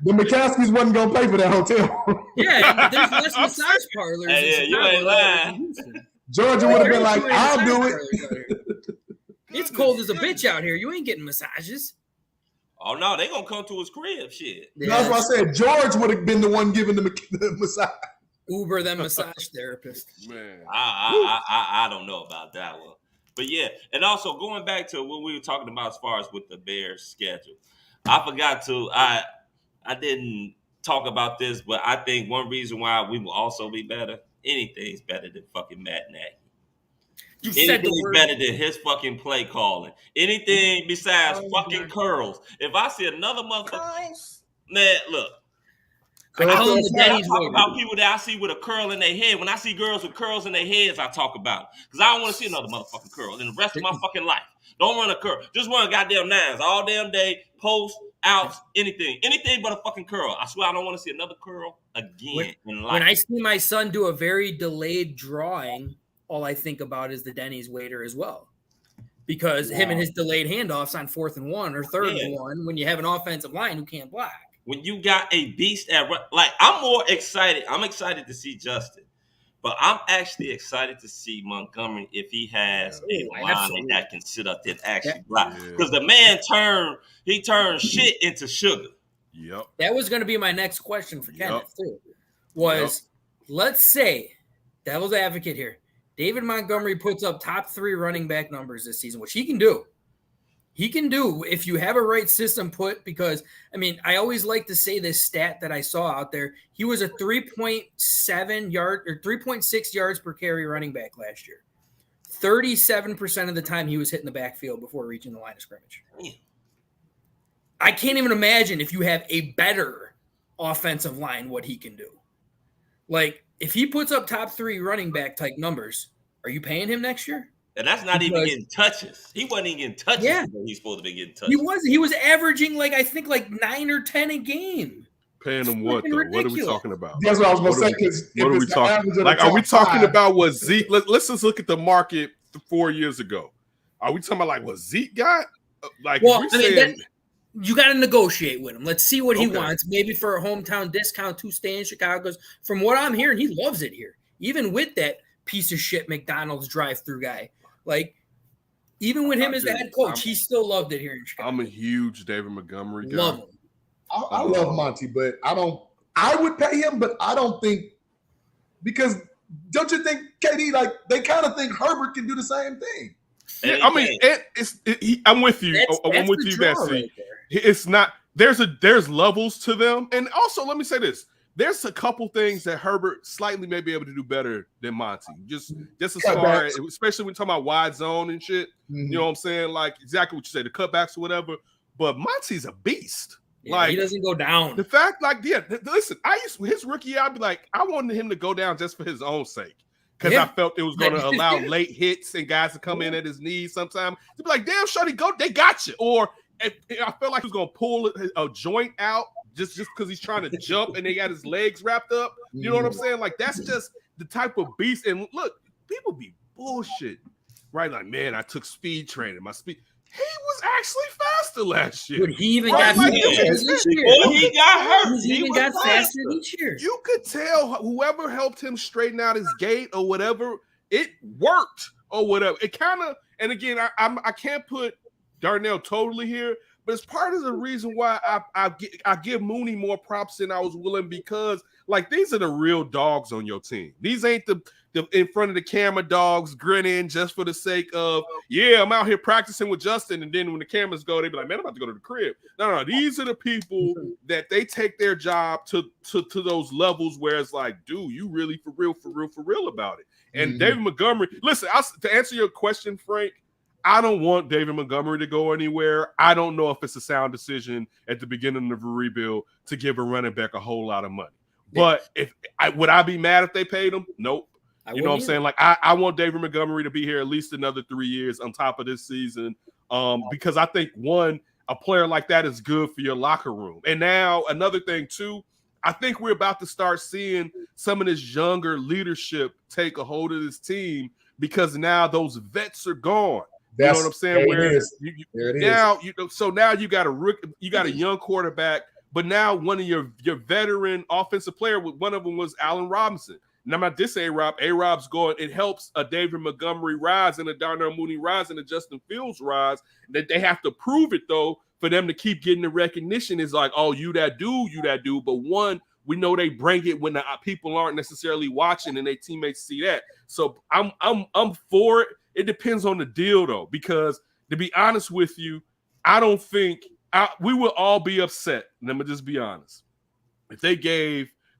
the McCaskies wasn't going to pay for that hotel. Yeah, there's less massage parlors in Chicago you ain't lying. Georgia would have been like, I'll do it. It's cold as a bitch out here. You ain't getting massages. Oh, no, they going to come to his crib, shit. Yeah. That's what I said. George would have been the one giving the massage. Uber them massage therapist. Man. I don't know about that one. But yeah, and also going back to what we were talking about as far as with the Bears schedule, I forgot to, I didn't talk about this, but I think one reason why we will also be better, anything's better than fucking Matt Nagy. Anything's better than his fucking play calling. Anything besides fucking curls. If I see another motherfucker, man, look. I talk about people that I see with a curl in their head. When I see girls with curls in their heads, I talk about it. Because I don't want to see another motherfucking curl in the rest of my fucking life. Don't run a curl. Just run goddamn nines all damn day, post, outs, anything. Anything but a fucking curl. I swear I don't want to see another curl again in life. When I see my son do a very delayed drawing, all I think about is the Denny's waiter as well. Because him and his delayed handoffs on 4th and 1 or 3rd and 1 when you have an offensive line who can't block. When you got a beast at like, I'm more excited. I'm excited to see Justin, but I'm actually excited to see Montgomery if he has a line that can sit up there and actually block. Because the man turned shit into sugar. Yep. That was going to be my next question for Kenneth too. Let's say, devil's advocate here, David Montgomery puts up top 3 running back numbers this season, which he can do. He can do if you have a right system put, because, I mean, I always like to say this stat that I saw out there. He was a 3.7 yard or 3.6 yards per carry running back last year. 37% of the time he was hitting the backfield before reaching the line of scrimmage. I can't even imagine if you have a better offensive line what he can do. Like, if he puts up top 3 running back type numbers, are you paying him next year? And that's not even getting touches. He wasn't even getting touches. Yeah. He's supposed to be getting touches. He was averaging I think 9 or 10 a game. Paying him what though? Ridiculous. What are we talking about? That's what I was going to say. What are we talking? Like, are we talking about what Zeke? Let's just look at the market 4 years ago. Are we talking about like what Zeke got? Like, well, you got to negotiate with him. Let's see what he wants. Maybe for a hometown discount to stay in Chicago. From what I'm hearing, he loves it here, even with that piece of shit McDonald's drive-through guy. Like, even with him as the head coach, he still loved it here in Chicago. I'm a huge David Montgomery guy. Love him. I love Monty, but I would pay him, but I don't think, because don't you think, KD, like, they kind of think Herbert can do the same thing? Yeah, I mean, I'm with you. I'm with you, Betsy. Right, it's not, there's levels to them. And also, let me say this. There's a couple things that Herbert slightly may be able to do better than Monty. Just as far as, especially when talking about wide zone and shit. Mm-hmm. You know what I'm saying? Like, exactly what you say, the cutbacks or whatever. But Monty's a beast. Yeah, like, he doesn't go down. The fact, like, listen, his rookie year, I'd be like, I wanted him to go down just for his own sake. Because I felt it was going to allow late hits and guys to come in at his knees sometimes. To be like, damn, shorty, go, they got you. Or I felt like he was gonna pull a joint out just because he's trying to jump and they got his legs wrapped up. You know what I'm saying? Like that's just the type of beast. And look, people be bullshit, right? Like, man, I took speed training. My speed. He was actually faster last year. But he even got faster this year. Before he got hurt, he even got faster each year. You could tell whoever helped him straighten out his gait or whatever, it worked or whatever. It kind of, and again, I can't put Darnell totally here, but it's part of the reason why I give Mooney more props than I was willing, because like these are the real dogs on your team. These ain't the in front of the camera dogs grinning just for the sake of, yeah, I'm out here practicing with Justin, and then when the cameras go, they be like, man, I'm about to go to the crib. No, these are the people that they take their job to those levels where it's like, dude, you really for real about it. And David Montgomery, listen, to answer your question, Frank, I don't want David Montgomery to go anywhere. I don't know if it's a sound decision at the beginning of a rebuild to give a running back a whole lot of money. But would I be mad if they paid him? Nope. You know what I'm saying? Like I want David Montgomery to be here at least another 3 years on top of this season, because I think a player like that is good for your locker room. And now another thing too, I think we're about to start seeing some of this younger leadership take a hold of this team, because now those vets are gone. You know what I'm saying? So now you got a young quarterback, but now one of your veteran offensive player, one of them was Allen Robinson. Now, I'm not this A-Rob. A-Rob's going. It helps a David Montgomery rise and a Darnell Mooney rise and a Justin Fields rise. That they have to prove it, though, for them to keep getting the recognition. Is like, oh, you that dude. But one, we know they bring it when the people aren't necessarily watching and their teammates see that. So I'm for it. It depends on the deal, though, because to be honest with you, I don't think we will all be upset. Let me just be honest.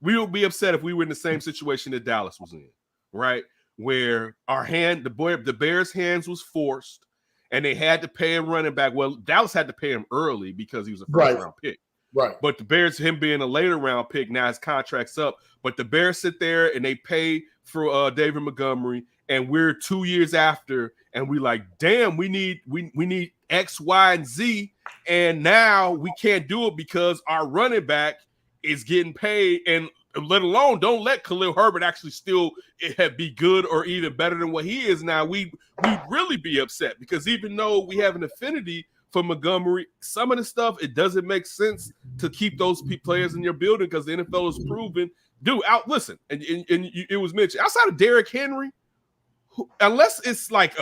We would be upset if we were in the same situation that Dallas was in, right? Where the Bears' hands was forced, and they had to pay a running back. Well, Dallas had to pay him early because he was a first-round pick. Right. But the Bears, him being a later-round pick, now his contract's up. But the Bears sit there, and they pay for David Montgomery, and we're 2 years after, and we like, damn, we need X, Y, and Z, and now we can't do it because our running back is getting paid, and let alone don't let Khalil Herbert actually still be good or even better than what he is now. We'd really be upset, because even though we have an affinity for Montgomery, some of the stuff, it doesn't make sense to keep those players in your building, because the NFL has proven, dude, listen, and it was mentioned, outside of Derrick Henry, unless it's like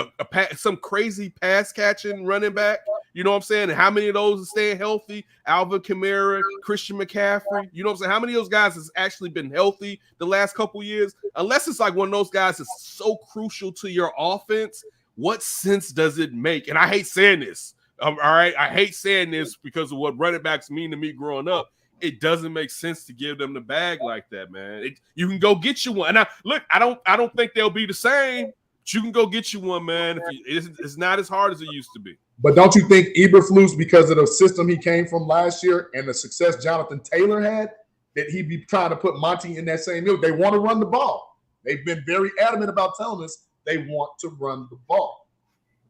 some crazy pass catching running back, you know what I'm saying? And how many of those are staying healthy? Alvin Kamara, Christian McCaffrey, you know what I'm saying? How many of those guys has actually been healthy the last couple years? Unless it's like one of those guys that's so crucial to your offense, what sense does it make? And I hate saying this, all right? I hate saying this because of what running backs mean to me growing up. It doesn't make sense to give them the bag like that, man. You can go get you one. And I don't think they'll be the same. But you can go get you one, man. It's not as hard as it used to be. But don't you think Eberflus, because of the system he came from last year and the success Jonathan Taylor had, that he'd be trying to put Monty in that same middle? They want to run the ball. They've been very adamant about telling us they want to run the ball.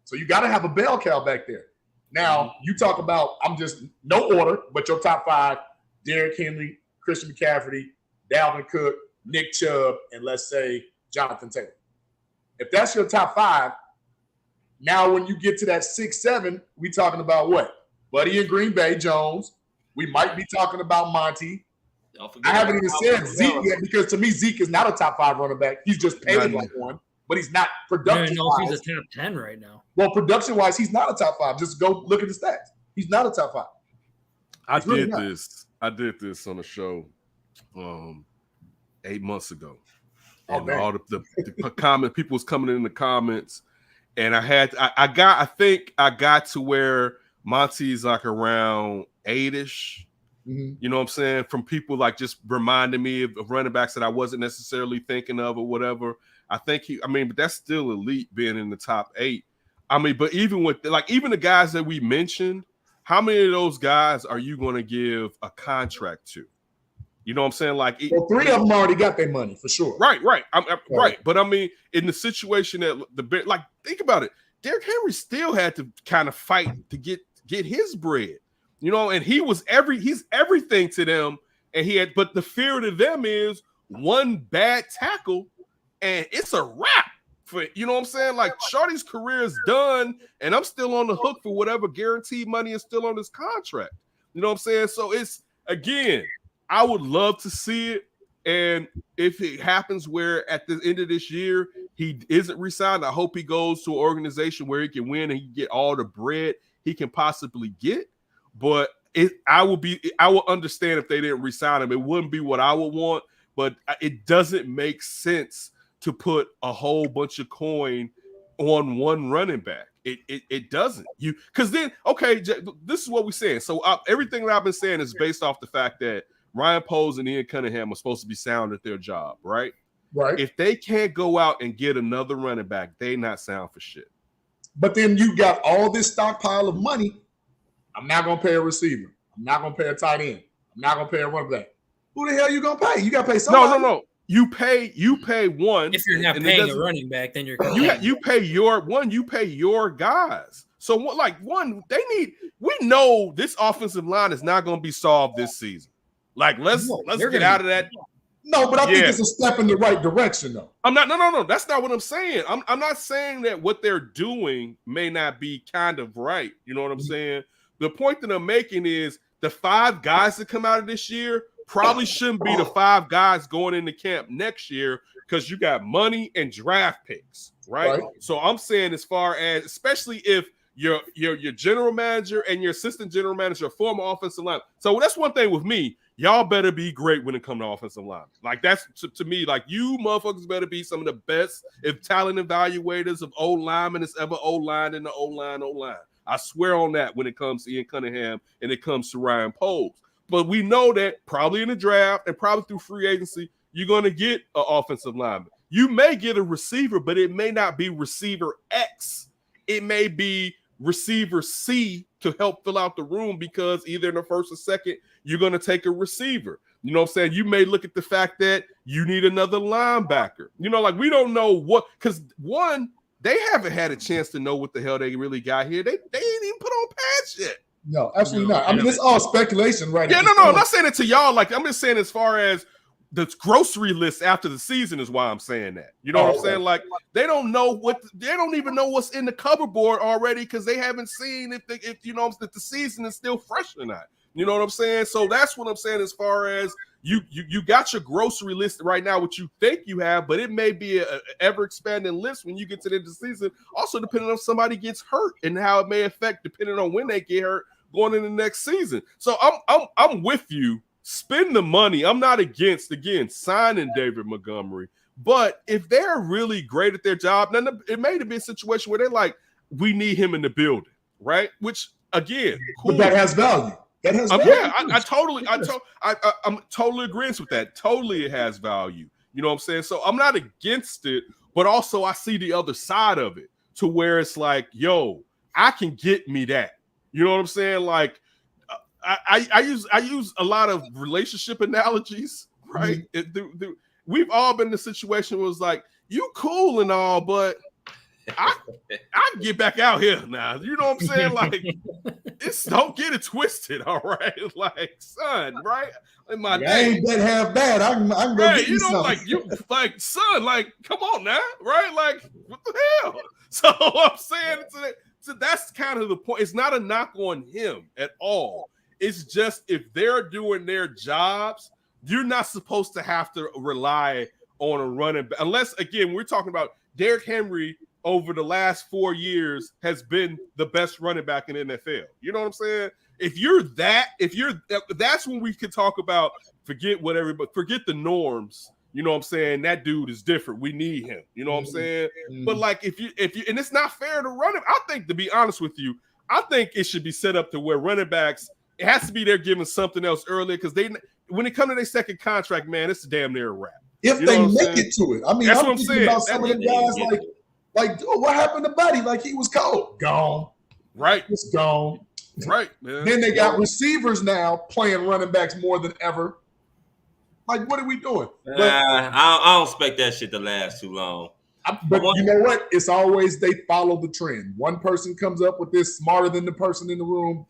So you got to have a bell cow back there. Now, you talk about, I'm just no order, but your top five: Derrick Henry, Christian McCaffrey, Dalvin Cook, Nick Chubb, and let's say Jonathan Taylor. If that's your top five, now when you get to that 6-7, we talking about what? Buddy in Green Bay, Jones. We might be talking about Monty. I haven't even said Zeke yet, because to me, Zeke is not a top 5 running back. He's just paid like one, but he's not production-wise. He's a top 10 right now. Well, production-wise, he's not a top 5. Just go look at the stats. He's not a top 5. I did this on a show 8 months ago. And all the comment people was coming in the comments, and I think I got to where Monty's like around 8-ish. You know what I'm saying? From people like just reminding me of running backs that I wasn't necessarily thinking of or whatever. I think but that's still elite being in the top 8. I mean, but even with even the guys that we mentioned, how many of those guys are you going to give a contract to? You know what I'm saying? Like, well, 3 of them already got their money for sure. Right. Right. But I mean, in the situation that think about it, Derrick Henry still had to kind of fight to get get his bread. You know, and he's everything to them. And but the fear to them is one bad tackle and it's a wrap for, you know what I'm saying? Like Shorty's career is done and I'm still on the hook for whatever guaranteed money is still on his contract. You know what I'm saying? So it's, again, I would love to see it. And if it happens where at the end of this year, he isn't re-signed, I hope he goes to an organization where he can win and he can get all the bread he can possibly get. But I will understand if they didn't re-sign him. It wouldn't be what I would want, but it doesn't make sense to put a whole bunch of coin on one running back. It doesn't. Because then, okay, this is what we're saying. So everything that I've been saying is based off the fact that Ryan Poles and Ian Cunningham are supposed to be sound at their job, right? Right. If they can't go out and get another running back, they not sound for shit. But then you got all this stockpile of money. I'm not going to pay a receiver. I'm not going to pay a tight end. I'm not going to pay a running back. Who the hell you going to pay? You got to pay somebody. No. You pay one. If you're not paying a running back, then you're you pay your guys. So we know this offensive line is not going to be solved this season. Like let's get out of that. No, but I think it's a step in the right direction, though. No. That's not what I'm saying. I'm not saying that what they're doing may not be kind of right. You know what I'm saying? The point that I'm making is the 5 guys that come out of this year probably shouldn't be the 5 guys going into camp next year because you got money and draft picks, right? So I'm saying as far as, especially if your general manager and your assistant general manager are former offensive line. So that's one thing with me. Y'all better be great when it comes to offensive line. Like that's to me, like you motherfuckers better be some of the best talent evaluators of old linemen that's ever O-line in the O-line. I swear on that when it comes to Ian Cunningham and it comes to Ryan Poles. But we know that probably in the draft and probably through free agency, you're going to get an offensive lineman. You may get a receiver, but it may not be receiver X. It may be receiver C to help fill out the room because either in the first or second, you're going to take a receiver. You know what I'm saying? You may look at the fact that you need another linebacker. You know, like we don't know what, because one, they haven't had a chance to know what the hell they really got here. They ain't even put on pads yet. No, absolutely not. I mean, it's all speculation, right? Yeah, no. I'm not saying it to y'all. Like, I'm just saying as far as the grocery list after the season is why I'm saying that. You know what I'm saying? Like, they don't know they don't even know what's in the cover board already because they haven't seen if the season is still fresh or not. You know what I'm saying? So that's what I'm saying as far as you got your grocery list right now, what you think you have, but it may be an ever-expanding list when you get to the end of the season. Also, depending on if somebody gets hurt and how it may affect, depending on when they get hurt, going in the next season. So I'm with you. Spend the money. I'm not against, again, signing David Montgomery. But if they're really great at their job, then it may be a situation where they're like, we need him in the building, right? Which, again, cool. But that has value. That has value. Yeah, I'm totally agreeing with that. Totally it has value. You know what I'm saying? So I'm not against it, but also I see the other side of it to where it's like, yo, I can get me that. You know what I'm saying? Like, I use a lot of relationship analogies, right? Mm-hmm. We've all been in a situation where it's like, you cool and all, but I can get back out here now. You know what I'm saying? Like, don't get it twisted, all right? Like, son, right? In my I ain't that half bad. I can go get you something. Like, son, like, come on now, right? Like, what the hell? So I'm saying so that's kind of the point. It's not a knock on him at all. It's just if they're doing their jobs, you're not supposed to have to rely on a running back. Unless, again, we're talking about Derrick Henry over the last 4 years has been the best running back in the NFL. You know what I'm saying? That's when we could talk about forget the norms. You know what I'm saying? That dude is different. We need him. You know what I'm saying? Mm-hmm. But like if you and it's not fair to run him. I think, to be honest with you, I think it should be set up to where running backs, it has to be they're giving something else earlier because when it comes to their second contract, man, it's damn near a wrap. If they make it to it. I mean, that's I'm what I'm thinking saying. About some of the guys like, dude, what happened to Buddy? Like he was cold. Gone. Right. It's gone. Right, man. Then they got receivers now playing running backs more than ever. Like, what are we doing? I don't expect that shit to last too long. But you know what? It's always they follow the trend. One person comes up with this smarter than the person in the room,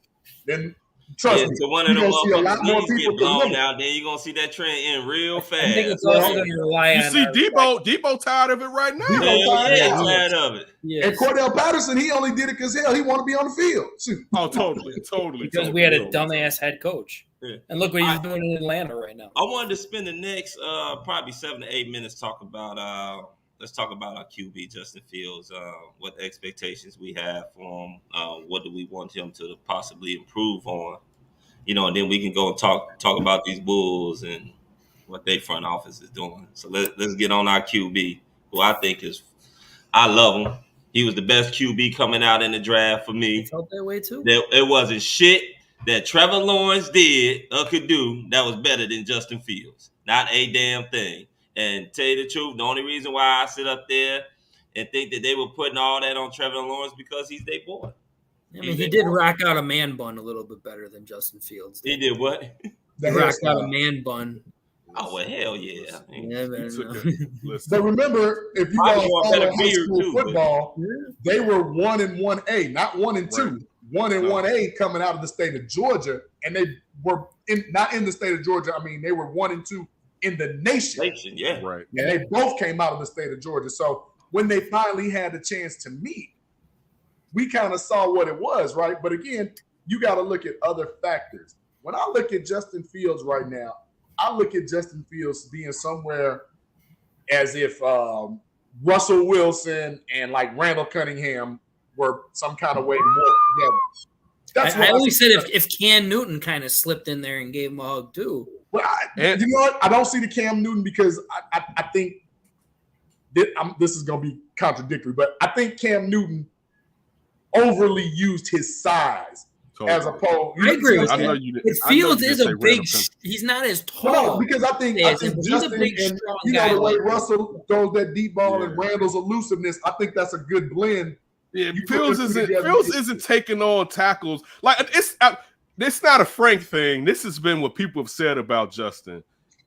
then trust me, so one you're of them gonna see a lot more people get blown out. Then you're gonna see that trend end real fast. I think it's also going to rely on. You see, Debo tired of it right now. Tired of it. Yes. And Cordell Patterson, he only did it because he want to be on the field. Shoot. Oh, totally. Because we had a dumbass head coach. Yeah. And look what he's doing in Atlanta right now. I wanted to spend the next probably 7 to 8 minutes talk about let's talk about our QB, Justin Fields, what expectations we have for him, what do we want him to possibly improve on, and then we can go and talk about these Bulls and what their front office is doing. So let's get on our QB, who I think I love him. He was the best QB coming out in the draft for me. I felt that way too. It wasn't shit that Trevor Lawrence did or could do that was better than Justin Fields. Not a damn thing. And tell you the truth, the only reason why I sit up there and think that they were putting all that on Trevor Lawrence because he's their boy. I mean, he did rock out a man bun a little bit better than Justin Fields did. He did what? He rocked out a man bun. Oh, well, hell yeah. But remember, if you guys follow high school football, they were 1 and 1A, not 1 and 2. Right. 1 and 1A coming out of the state of Georgia, and they were not in the state of Georgia. I mean, they were 1 and 2 in the nation. Yeah, right. And they both came out of the state of Georgia. So when they finally had a chance to meet, we kind of saw what it was, right? But again, you got to look at other factors. When I look at Justin Fields right now, I look at Justin Fields being somewhere as if Russell Wilson and like Randall Cunningham were some kind of way more together. I always said if Cam Newton kind of slipped in there and gave him a hug too. Well, you know what? I don't see the Cam Newton because I think this is going to be contradictory, but I think Cam Newton overly used his size as opposed. I agree with you. Fields is a big. He's not as tall. No, because I think he's a big, and, strong guy. The way Russell throws that deep ball and Randall's elusiveness, I think that's a good blend. Yeah, Fields isn't taking on tackles like it's not a Frank thing. This has been what people have said about Justin.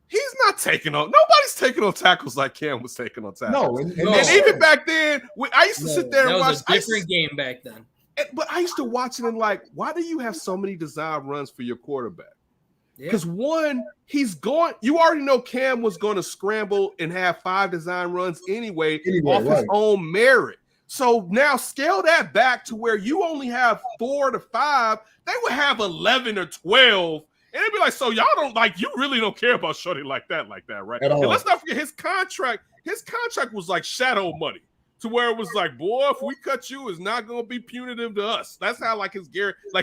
He's not taking on. Nobody's taking on tackles like Cam was taking on tackles. No, and even back then, I used to sit there and watch. That was a different game back then. But I used to watch it and like, why do you have so many design runs for your quarterback? Because one, he's going. You already know Cam was going to scramble and have 5 design runs anyway off his own merit. So now scale that back to where you only have 4 to 5. They would have 11 or 12. And it'd be like, so y'all don't you really don't care about Shorty like that, right? And let's not forget his contract was like shadow money to where it was like, boy, if we cut you, it's not going to be punitive to us. That's how his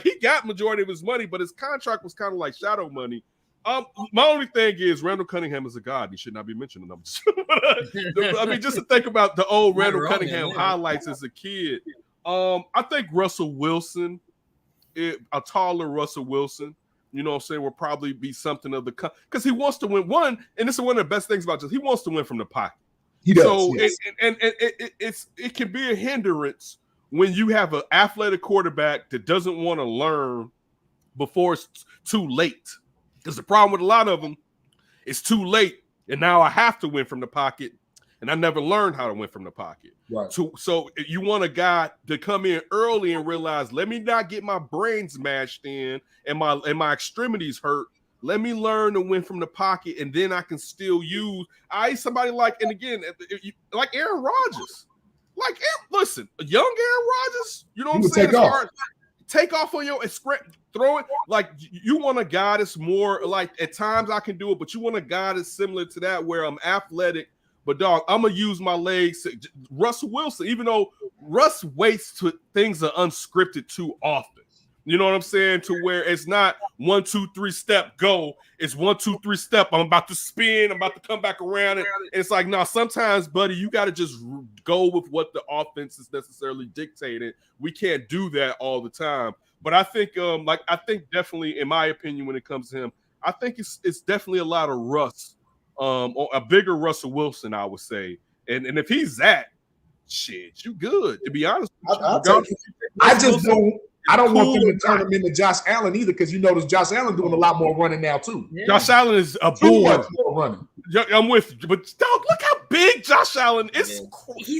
he got majority of his money, but his contract was kind of like shadow money. My only thing is Randall Cunningham is a god. He should not be mentioned. I mean, just to think about the old Randall Cunningham highlights as a kid. I think Russell Wilson, a taller Russell Wilson, you know what I'm saying, will probably be something of the because he wants to win one, and this is one of the best things about this. He wants to win from the pocket. He does. So yes. it can be a hindrance when you have an athletic quarterback that doesn't want to learn before it's too late. Because the problem with a lot of them, it's too late, and now I have to win from the pocket, and I never learned how to win from the pocket. Right. So you want a guy to come in early and realize, let me not get my brains mashed in and my extremities hurt. Let me learn to win from the pocket, and then I can still use somebody like, and again, like Aaron Rodgers. Listen, a young Aaron Rodgers, you know what I'm saying? Take off on your script, throw it. Like, you want a guy that's more like, at times I can do it, but you want a guy that's similar to that where I'm athletic, but dog, I'm going to use my legs. Russell Wilson, even though Russ waits to things are unscripted too often. You know what I'm saying? To where it's not 1, 2, 3 step, go. It's 1, 2, 3 step. I'm about to spin. I'm about to come back around. And it's like, no, sometimes, buddy, you got to just go with what the offense is necessarily dictating. We can't do that all the time. But I think, definitely, in my opinion, when it comes to him, I think it's definitely a lot of Russ, or a bigger Russell Wilson, I would say. And if he's that, shit, you good. To be honest, I don't want them to turn him into Josh Allen either, because you notice Josh Allen doing a lot more running now too. Yeah. Josh Allen is a bull. More running. I'm with you, but dog, look how big Josh Allen is.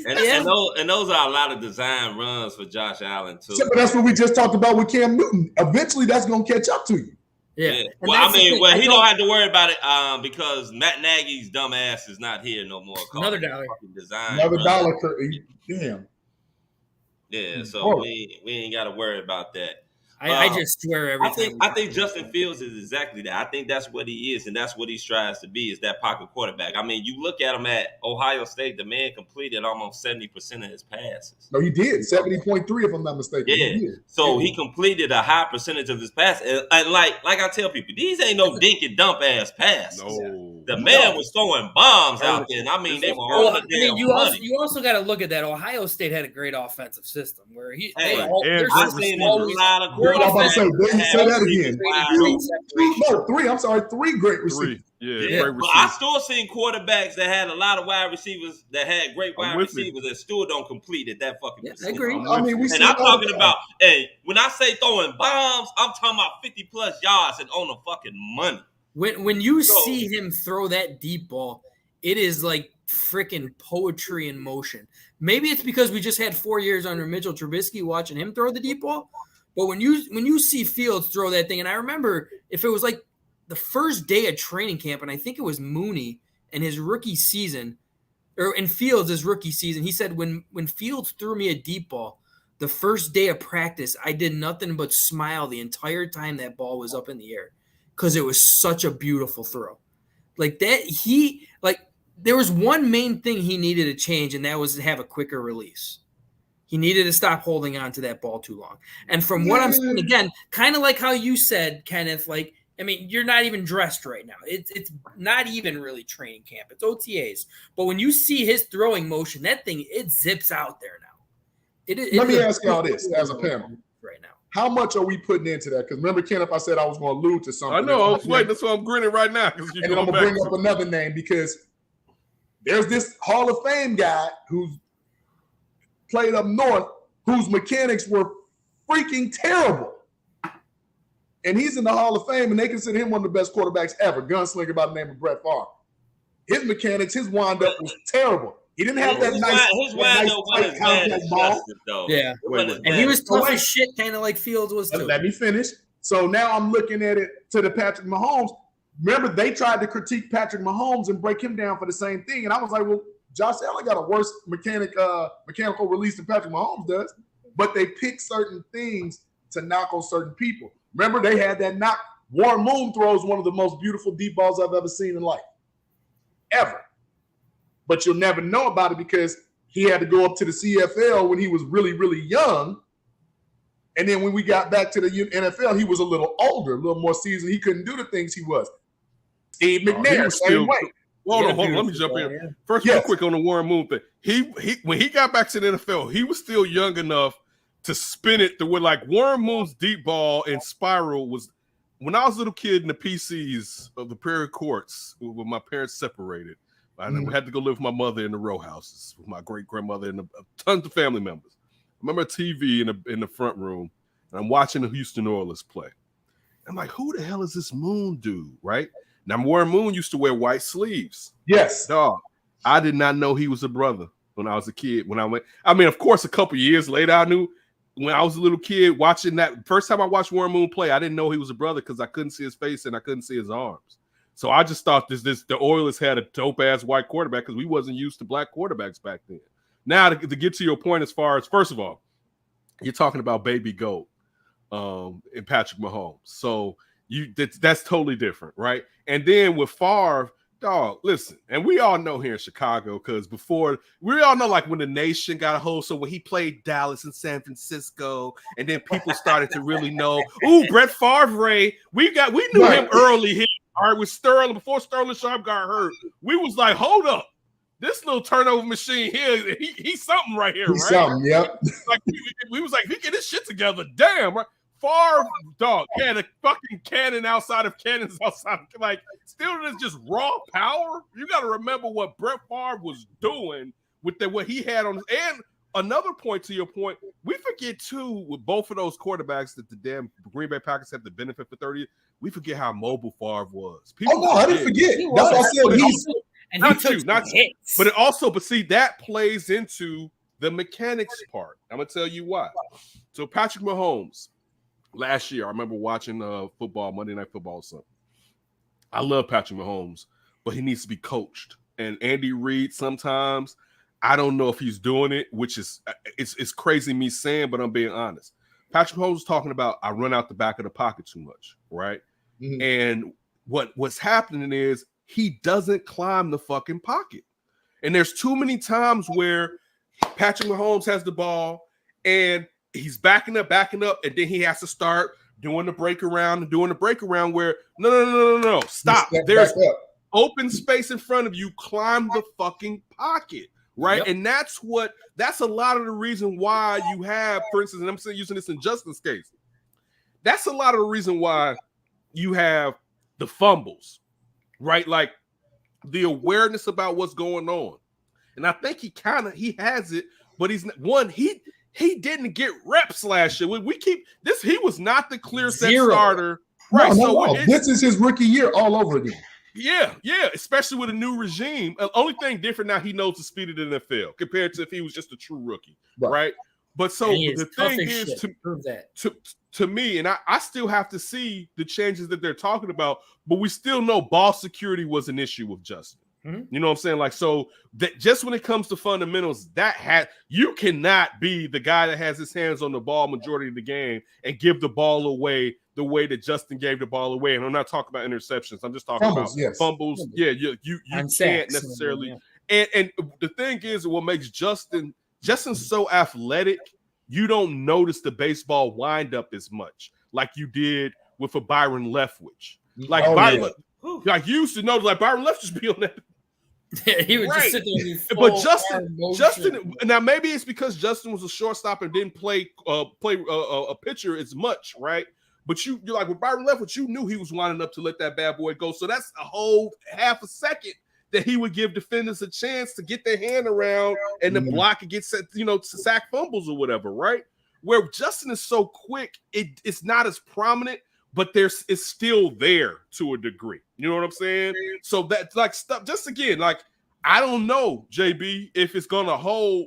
And those are a lot of design runs for Josh Allen too. But that's what we just talked about with Cam Newton. Eventually, that's going to catch up to you. Yeah. Well, I mean, he don't have to worry about it because Matt Nagy's dumb ass is not here no more. Another dollar. Design. Another dollar. Damn. Yeah. So we ain't got to worry about that. I just swear everything. I think Justin Fields is exactly that. I think that's what he is, and that's what he strives to be, is that pocket quarterback. I mean, you look at him at Ohio State, the man completed almost 70% of his passes. No, he did. 70.3, if I'm not mistaken. Yeah. So he completed a high percentage of his passes. And like I tell people, these ain't no dink and dump ass passes. No. The man was throwing bombs out there, and I mean, they were all the damn money. You also got to look at that. Ohio State had a great offensive system where I've seen a lot of great offensive. Say that again. Three. I'm sorry, 3 great receivers. Yeah. Great receivers. I still seen quarterbacks that had a lot of wide receivers that had great wide receivers that still don't complete at that fucking percent. I agree. I'm talking about, when I say throwing bombs, I'm talking about 50+ yards and on the fucking money. When you see him throw that deep ball, it is like freaking poetry in motion. Maybe it's because we just had 4 years under Mitchell Trubisky watching him throw the deep ball. But when you see Fields throw that thing, and I remember if it was like the first day of training camp, and I think it was Mooney in his rookie season, or in Fields' rookie season, he said when Fields threw me a deep ball, the first day of practice, I did nothing but smile the entire time that ball was up in the air because it was such a beautiful throw. Like that, there was one main thing he needed to change, and that was to have a quicker release. He needed to stop holding on to that ball too long. And from what I'm seeing, again, kind of like how you said, Kenneth, like, I mean, you're not even dressed right now. It's not even really training camp. It's OTAs. But when you see his throwing motion, that thing, it zips out there now. Let me ask y'all this as a panel. Right now. How much are we putting into that? Because remember, Kenneth, I said I was going to allude to something. I know. I was waiting. That's why I'm grinning right now. And then I'm going to bring up another name because there's this Hall of Fame guy who's played up north whose mechanics were freaking terrible. And he's in the Hall of Fame, and they consider him one of the best quarterbacks ever, gunslinger by the name of Brett Favre. His mechanics, his wind-up was terrible. He didn't have that nice contact ball. Yeah. And he was tough as shit, kind of like Fields was too. Let me finish. So now I'm looking at it to the Patrick Mahomes. Remember, they tried to critique Patrick Mahomes and break him down for the same thing. And I was like, well, Josh Allen got a worse mechanical release than Patrick Mahomes does. But they pick certain things to knock on certain people. Remember, they had that knock. Warren Moon throws one of the most beautiful deep balls I've ever seen in life. Ever. But you'll never know about it because he had to go up to the CFL when he was really, really young. And then when we got back to the NFL, he was a little older, a little more seasoned. He couldn't do the things he was. Steve McNair, same way. Hold on. Let me jump in. Yeah. First, real quick on the Warren Moon thing. He when he got back to the NFL, he was still young enough to spin it to where, like, Warren Moon's deep ball and spiral was, when I was a little kid in the PCs of the Prairie Courts, when my parents separated, I had to go live with my mother in the row houses with my great grandmother and tons of family members. I remember a TV in the front room, and I'm watching the Houston Oilers play. I'm like, who the hell is this Moon dude, right? Now, Warren Moon used to wear white sleeves. Yes. Dog, I did not know he was a brother when I was a kid. Of course, a couple years later, I knew. When I was a little kid watching that, first time I watched Warren Moon play, I didn't know he was a brother because I couldn't see his face and I couldn't see his arms. So I just thought the Oilers had a dope-ass white quarterback because we wasn't used to black quarterbacks back then. Now, to get to your point as far as, first of all, you're talking about baby GOAT and Patrick Mahomes. So that's totally different, right? And then with Favre, dog, listen, and we all know here in Chicago, because before, we all know, like, when the nation got a hold, so when he played Dallas and San Francisco, and then people started to really know, ooh, Brett Favre, we knew him early here, all right, with Sterling, before Sterling Sharp got hurt, we was like, hold up, this little turnover machine here, he's something right here, right? Something, yep. Like, we was like, he get his shit together, damn, right? Favre, dog, had a fucking cannon outside of cannons outside. Like, still this just raw power. You got to remember what Brett Favre was doing with what he had on his. And another point to your point, we forget too with both of those quarterbacks that the damn Green Bay Packers have the benefit for 30 years. We forget how mobile Favre was. I didn't forget. That's what I said. And not he you, took not you. hits. But see, that plays into the mechanics part. I'm gonna tell you why. So Patrick Mahomes, last year, I remember watching football, Monday Night Football or something. I love Patrick Mahomes, but he needs to be coached. And Andy Reid, sometimes I don't know if he's doing it, which is it's crazy me saying, but I'm being honest. Patrick Mahomes was talking about I run out the back of the pocket too much, right? Mm-hmm. And what's happening is he doesn't climb the fucking pocket. And there's too many times where Patrick Mahomes has the ball and he's backing up, and then he has to start doing the break around where no. Stop. There's open space in front of you. Climb the fucking pocket. Right. Yep. And that's a lot of the reason why you have, for instance, and I'm still using this in Justin's case. That's a lot of the reason why you have the fumbles, right? Like the awareness about what's going on. And I think he has it, but he didn't get reps last year. We keep this. He was not the clear set starter. Right. No. This is his rookie year all over again. Yeah, especially with a new regime. The only thing different now, he knows the speed of the NFL compared to if he was just a true rookie, right? But so the thing is, to me, and I still have to see the changes that they're talking about, but we still know ball security was an issue with Justin. Mm-hmm. You know what I'm saying? Like, so that just when it comes to fundamentals, you cannot be the guy that has his hands on the ball majority of the game and give the ball away the way that Justin gave the ball away. And I'm not talking about interceptions. I'm just talking about fumbles. Yeah, you can't necessarily. Yeah. And the thing is, what makes Justin so athletic, you don't notice the baseball windup as much like you did with a Byron Leftwich. Like like you used to know, like Byron Leftwich be on that. Yeah, he would just sit there. But Justin. Now maybe it's because Justin was a shortstop and didn't play a pitcher as much, right? But you're like with Byron Leftwich, you knew he was winding up to let that bad boy go. So that's a whole half a second that he would give defenders a chance to get their hand around and the block and get set, to sack fumbles or whatever, right? Where Justin is so quick, it's not as prominent, but it's still there to a degree. You know what I'm saying? So that's like stuff. Just again, like I don't know, JB, if it's gonna hold.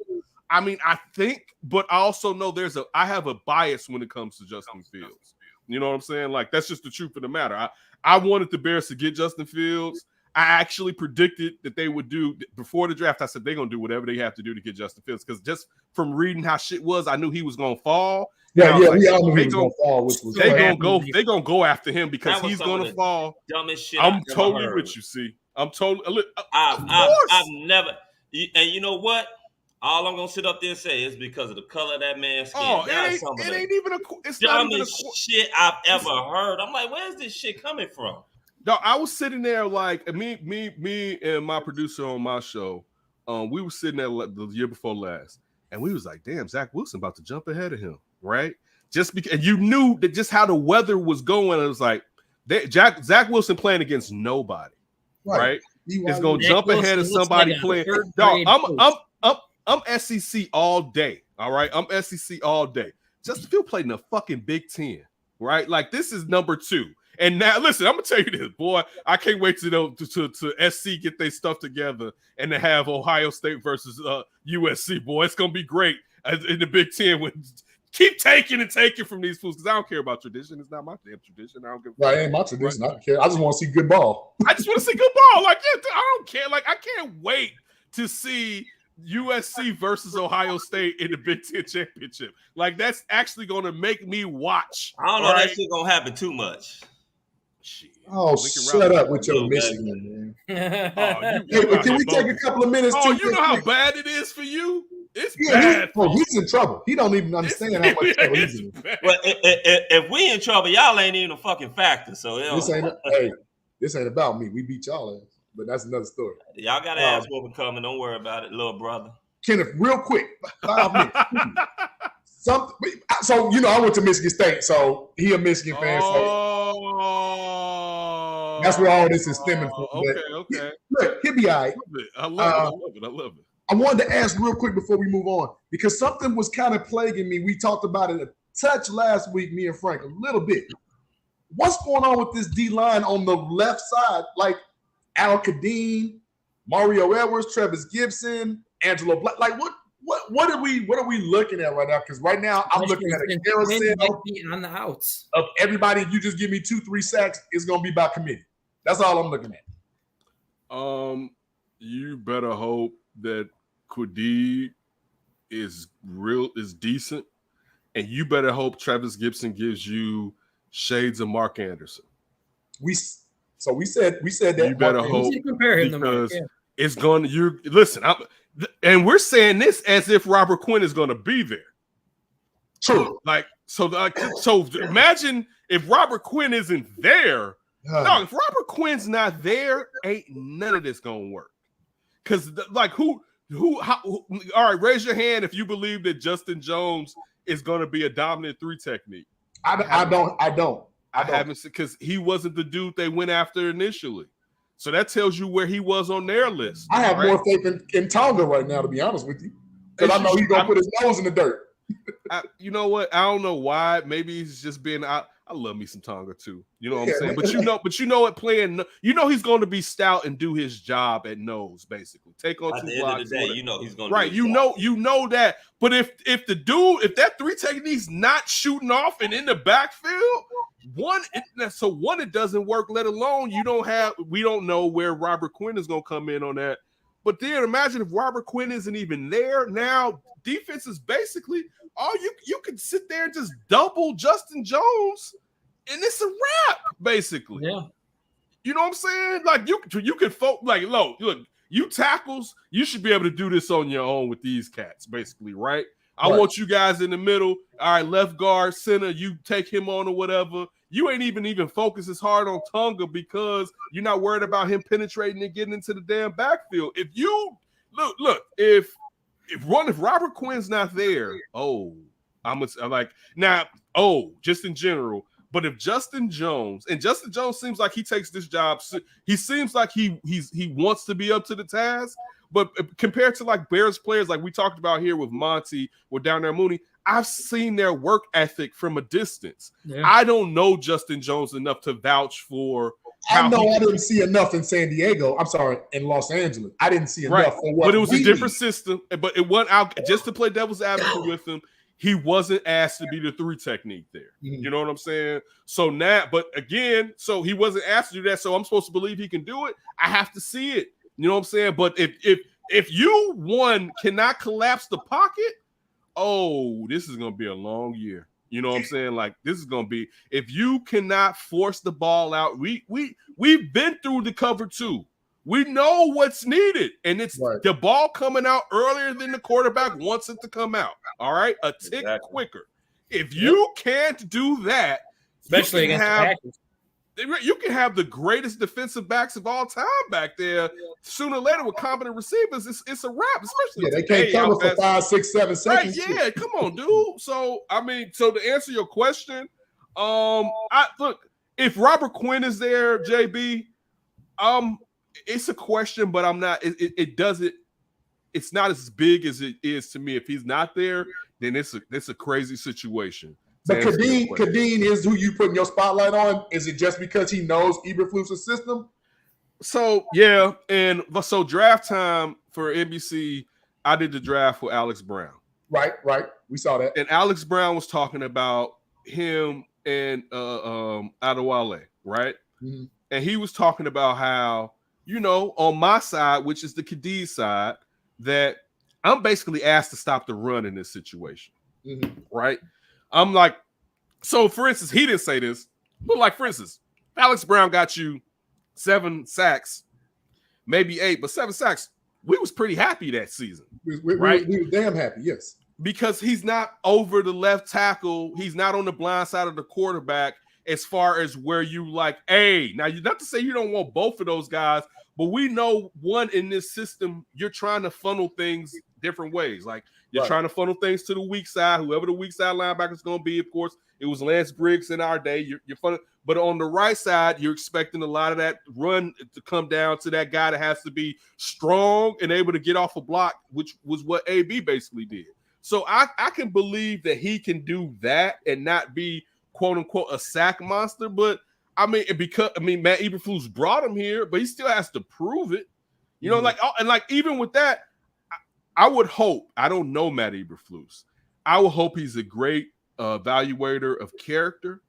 I mean, I think, but I also know I have a bias when it comes to Justin Fields. You know what I'm saying? Like that's just the truth of the matter. I wanted the Bears to get Justin Fields. I actually predicted that they would do before the draft. I said they're gonna do whatever they have to do to get Justin Fields because just from reading how shit was, I knew he was gonna fall. Yeah, we all knew he was gonna fall. They're gonna go after him because he's gonna fall. Dumbest shit. I'm totally with you. See, I'm totally. I've never. And you know what? All I'm gonna sit up there and say is because of the color of that man's skin. Oh, it ain't even a. It's not even a shit I've ever heard. I'm like, where's this shit coming from? No, I was sitting there like me and my producer on my show. We were sitting there the year before last, and we was like, "Damn, Zach Wilson about to jump ahead of him." Right? Just because, and you knew that just how the weather was going, it was like Zach Wilson playing against nobody, right? It's gonna jump ahead of somebody playing. No, I'm SEC all day. All right, I'm SEC all day. Justin Fields played in the fucking Big Ten, right? Like this is number 2. And now, listen, I'm gonna tell you this, boy. I can't wait to SC get their stuff together and to have Ohio State versus USC. Boy, it's gonna be great in the Big Ten. Keep taking from these fools because I don't care about tradition. It's not my damn tradition. I don't give. Right, it ain't my tradition. I don't care. I just want to see good ball. I just want to see good ball. Like, yeah, I don't care. Like, I can't wait to see USC versus Ohio State in the Big Ten championship. Like, that's actually going to make me watch. I don't know that shit gonna happen too much. Shit. Oh, shut up with your Michigan, man. Can we take a couple of minutes? Oh, you know how bad it is for you? It's bad. He's in trouble. He don't even understand how much trouble he's in. Well, if we in trouble, y'all ain't even a fucking factor. So this ain't about me. We beat y'all ass, but that's another story. Y'all got ass whooping coming. Don't worry about it, little brother. Kenneth, real quick, 5 minutes. So I went to Michigan State, so he a Michigan fan. So that's where all this is stemming from. Okay. Look, he'll be all right. I love it. I wanted to ask real quick before we move on, because something was kind of plaguing me. We talked about it a touch last week, me and Frank, a little bit. What's going on with this D-line on the left side? Like Al-Kadim, Mario Edwards, Travis Gibson, Angelo Black. Like what are we looking at right now? Because right now I'm looking at a carousel on the outs of everybody. If you just give me 2-3 sacks, it's gonna be by committee. That's all I'm looking at. You better hope that Quiddy is decent, and you better hope Travis Gibson gives you shades of Mark Anderson. We said that. You better hope compare him because to Mark, it's going to you listen. And we're saying this as if Robert Quinn is going to be there. True. So imagine if Robert Quinn isn't there. No, if Robert Quinn's not there, ain't none of this gonna work. Because who? All right, raise your hand if you believe that Justin Jones is going to be a dominant 3 technique. I don't. I haven't, because he wasn't the dude they went after initially. So that tells you where he was on their list. I have more faith in Tonga right now, to be honest with you, because I know he's gonna put his nose in the dirt. You know what? I don't know why. Maybe he's just being. I love me some Tonga too. You know what I'm saying? But you know what? Playing, he's going to be stout and do his job at nose, basically. Take on 2 blocks. At the end of the day, he's going to right. You know that. But if that 3 technique's not shooting off and in the backfield, it doesn't work. Let alone we don't know where Robert Quinn is going to come in on that. But then imagine if Robert Quinn isn't even there. Now defense is basically you can sit there and just double Justin Jones, and it's a wrap, basically. Yeah. You know what I'm saying? Like you can look, you tackles, you should be able to do this on your own with these cats, basically, right? I want you guys in the middle. All right, left guard, center, you take him on or whatever. You ain't even focus as hard on Tonga because you're not worried about him penetrating and getting into the damn backfield. If you look, if Robert Quinn's not there, just in general. But if Justin Jones seems like he takes this job, he seems like he wants to be up to the task. But compared to like Bears players, like we talked about here with Monty or down there Mooney, I've seen their work ethic from a distance. Yeah. I don't know Justin Jones enough to vouch for. I didn't see enough in San Diego. I'm sorry, in Los Angeles. I didn't see enough for what. But it was a different system. But it went out just to play devil's advocate with him. He wasn't asked to be the 3 technique there. Mm-hmm. You know what I'm saying? So now, but again, so he wasn't asked to do that. So I'm supposed to believe he can do it. I have to see it. You know what I'm saying? But if you cannot collapse the pocket, this is gonna be a long year. You know what I'm saying? Like this is gonna be, if you cannot force the ball out. We've been through the cover 2. We know what's needed, and it's the ball coming out earlier than the quarterback wants it to come out. All right, a tick quicker. If you can't do that, especially against the Packers, you can have the greatest defensive backs of all time back there. Sooner or later, with competent receivers, it's a wrap. Especially they can't cover for 5, 6, 7 seconds. Right? Yeah, come on, dude. So to answer your question, if Robert Quinn is there, JB, it's a question, but I'm not. It doesn't. It's not as big as it is to me. If he's not there, then it's a crazy situation. But Kadeen is who you putting your spotlight on. Is it just because he knows Eberflus's system? So yeah, and so draft time for NBC, I did the draft for Alex Brown. Right. We saw that. And Alex Brown was talking about him and Adewale, right? Mm-hmm. And he was talking about how, on my side, which is the Khadid side, that I'm basically asked to stop the run in this situation, right? I'm like, so for instance, he didn't say this, but like, for instance, Alex Brown got you 7 sacks, maybe 8, but 7 sacks. We was pretty happy that season, right? We were damn happy, yes. Because he's not over the left tackle. He's not on the blind side of the quarterback as far as where you like, now you not to say you don't want both of those guys, but we know one in this system, you're trying to funnel things different ways. Like you're trying to funnel things to the weak side, whoever the weak side linebacker is going to be. Of course, it was Lance Briggs in our day. You're funneling, but on the right side, you're expecting a lot of that run to come down to that guy that has to be strong and able to get off a block, which was what AB basically did. So I can believe that he can do that and not be quote unquote a sack monster, but Matt Eberflus brought him here, but he still has to prove it. You know, like even with that, I would hope. I don't know Matt Eberflus. I would hope he's a great evaluator of character.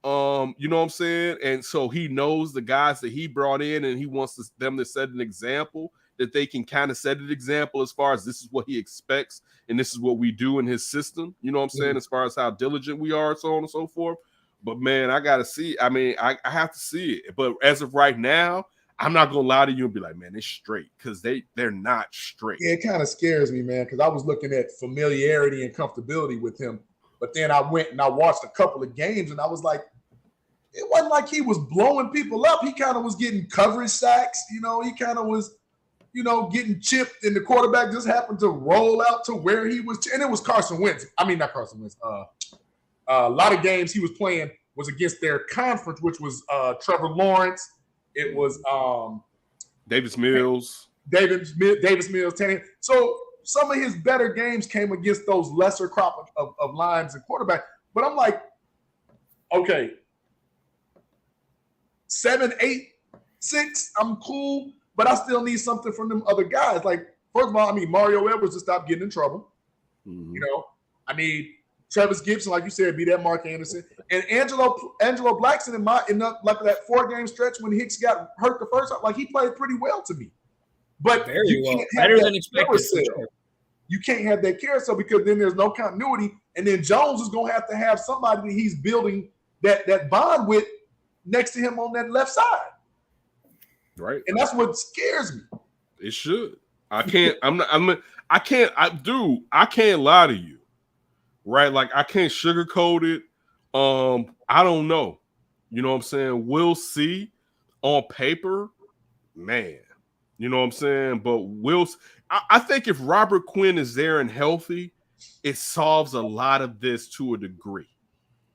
You know what I'm saying? And so he knows the guys that he brought in, and he wants them to set an example that they can kind of set an example as far as this is what he expects and this is what we do in his system. You know what I'm saying? As far as how diligent we are, so on and so forth. But man, I got to see. I mean, I have to see it. But as of right now, I'm not gonna lie to you and be like, man, they're straight, because they're not straight. Yeah, it kind of scares me, man, because I was looking at familiarity and comfortability with him, but then I went and I watched a couple of games, and I was like, it wasn't like he was blowing people up. He kind of was getting coverage sacks, you know. He kind of was, you know, getting chipped, and the quarterback just happened to roll out to where he was, and it was Carson Wentz. I mean, not Carson Wentz. A lot of games he was playing was against their conference, which was Trevor Lawrence. It was Davis Mills. Davis Mills. So some of his better games came against those lesser crop of lines and quarterback. But I'm like, okay, 7, 8, 6, I'm cool, but I still need something from them other guys. Like, first of all, I mean, Mario Edwards to stop getting in trouble. You know, I need Travis Gibson, like you said, be that Mark Anderson, and Angelo Blackson in like that 4-game stretch when Hicks got hurt the first time, like he played pretty well to me. But very well, better than expected. You can't have that carousel because then there's no continuity, and then Jones is going to have somebody that he's building that bond with next to him on that left side. Right, and that's what scares me. It should. I can't lie to you. Right, like I can't sugarcoat it. I don't know. You know what I'm saying? We'll see. On paper, man. You know what I'm saying? But I think if Robert Quinn is there and healthy, it solves a lot of this to a degree.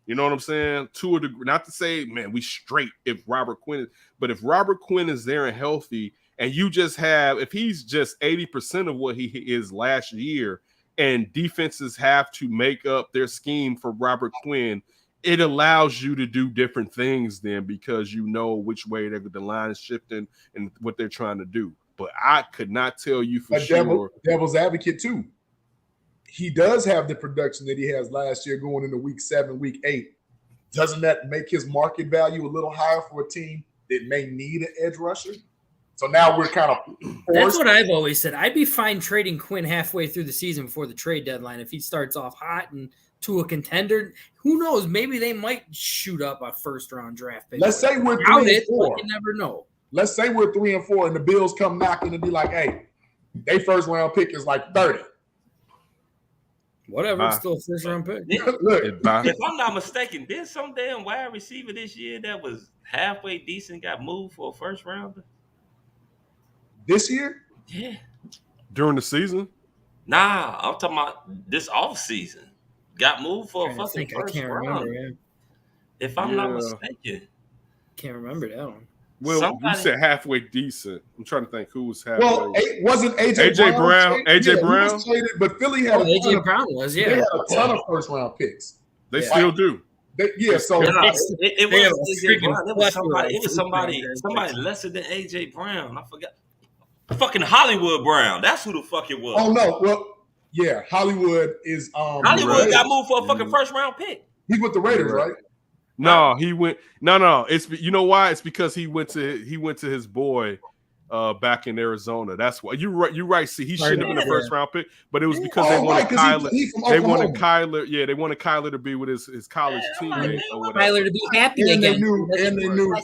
You know what I'm saying? To a degree. Not to say, man, we straight if Robert Quinn is, but if Robert Quinn is there and healthy, and you just have, if he's just 80% of what he is last year, and defenses have to make up their scheme for Robert Quinn, it allows you to do different things then, because you know which way the line is shifting and what they're trying to do. But I could not tell you for sure. Devil's advocate too. He does have the production that he has last year going into week 7, week 8. Doesn't that make his market value a little higher for a team that may need an edge rusher? So now we're kind of forced. That's what I've always said. I'd be fine trading Quinn halfway through the season before the trade deadline if he starts off hot and to a contender. Who knows? Maybe they might shoot up a first-round draft pick. Let's say we're 3 and 4. You never know. Let's say we're 3 and 4, and the Bills come knocking and be like, "Hey, their first-round pick is like 30." Whatever, it's still a first-round pick. Look, if I'm not mistaken, there's some damn wide receiver this year that was halfway decent got moved for a first rounder. This year? Yeah. During the season? Nah, I'm talking about this off season. Got moved for a fucking first round. If I'm not mistaken. Can't remember that one. Well, you said halfway decent. I'm trying to think who was halfway. Well, wasn't AJ Brown? AJ Brown? Was traded, but Philly had AJ Brown was, They had a ton of first-round picks. They still do. It was somebody lesser than AJ Brown. I forgot. Fucking Hollywood Brown. That's who the fuck it was. Oh no, well, yeah, Hollywood is Hollywood got moved for a fucking first round pick. He's with the Raiders, right? No, he went. No. It's, you know why? It's because he went to his boy back in Arizona. That's why you're right. See, he shouldn't have been a first round pick, but it was because they wanted Kyler. They wanted Kyler. Yeah, they wanted Kyler to be with his college teammate or whatever. Kyler to be happy and again. They knew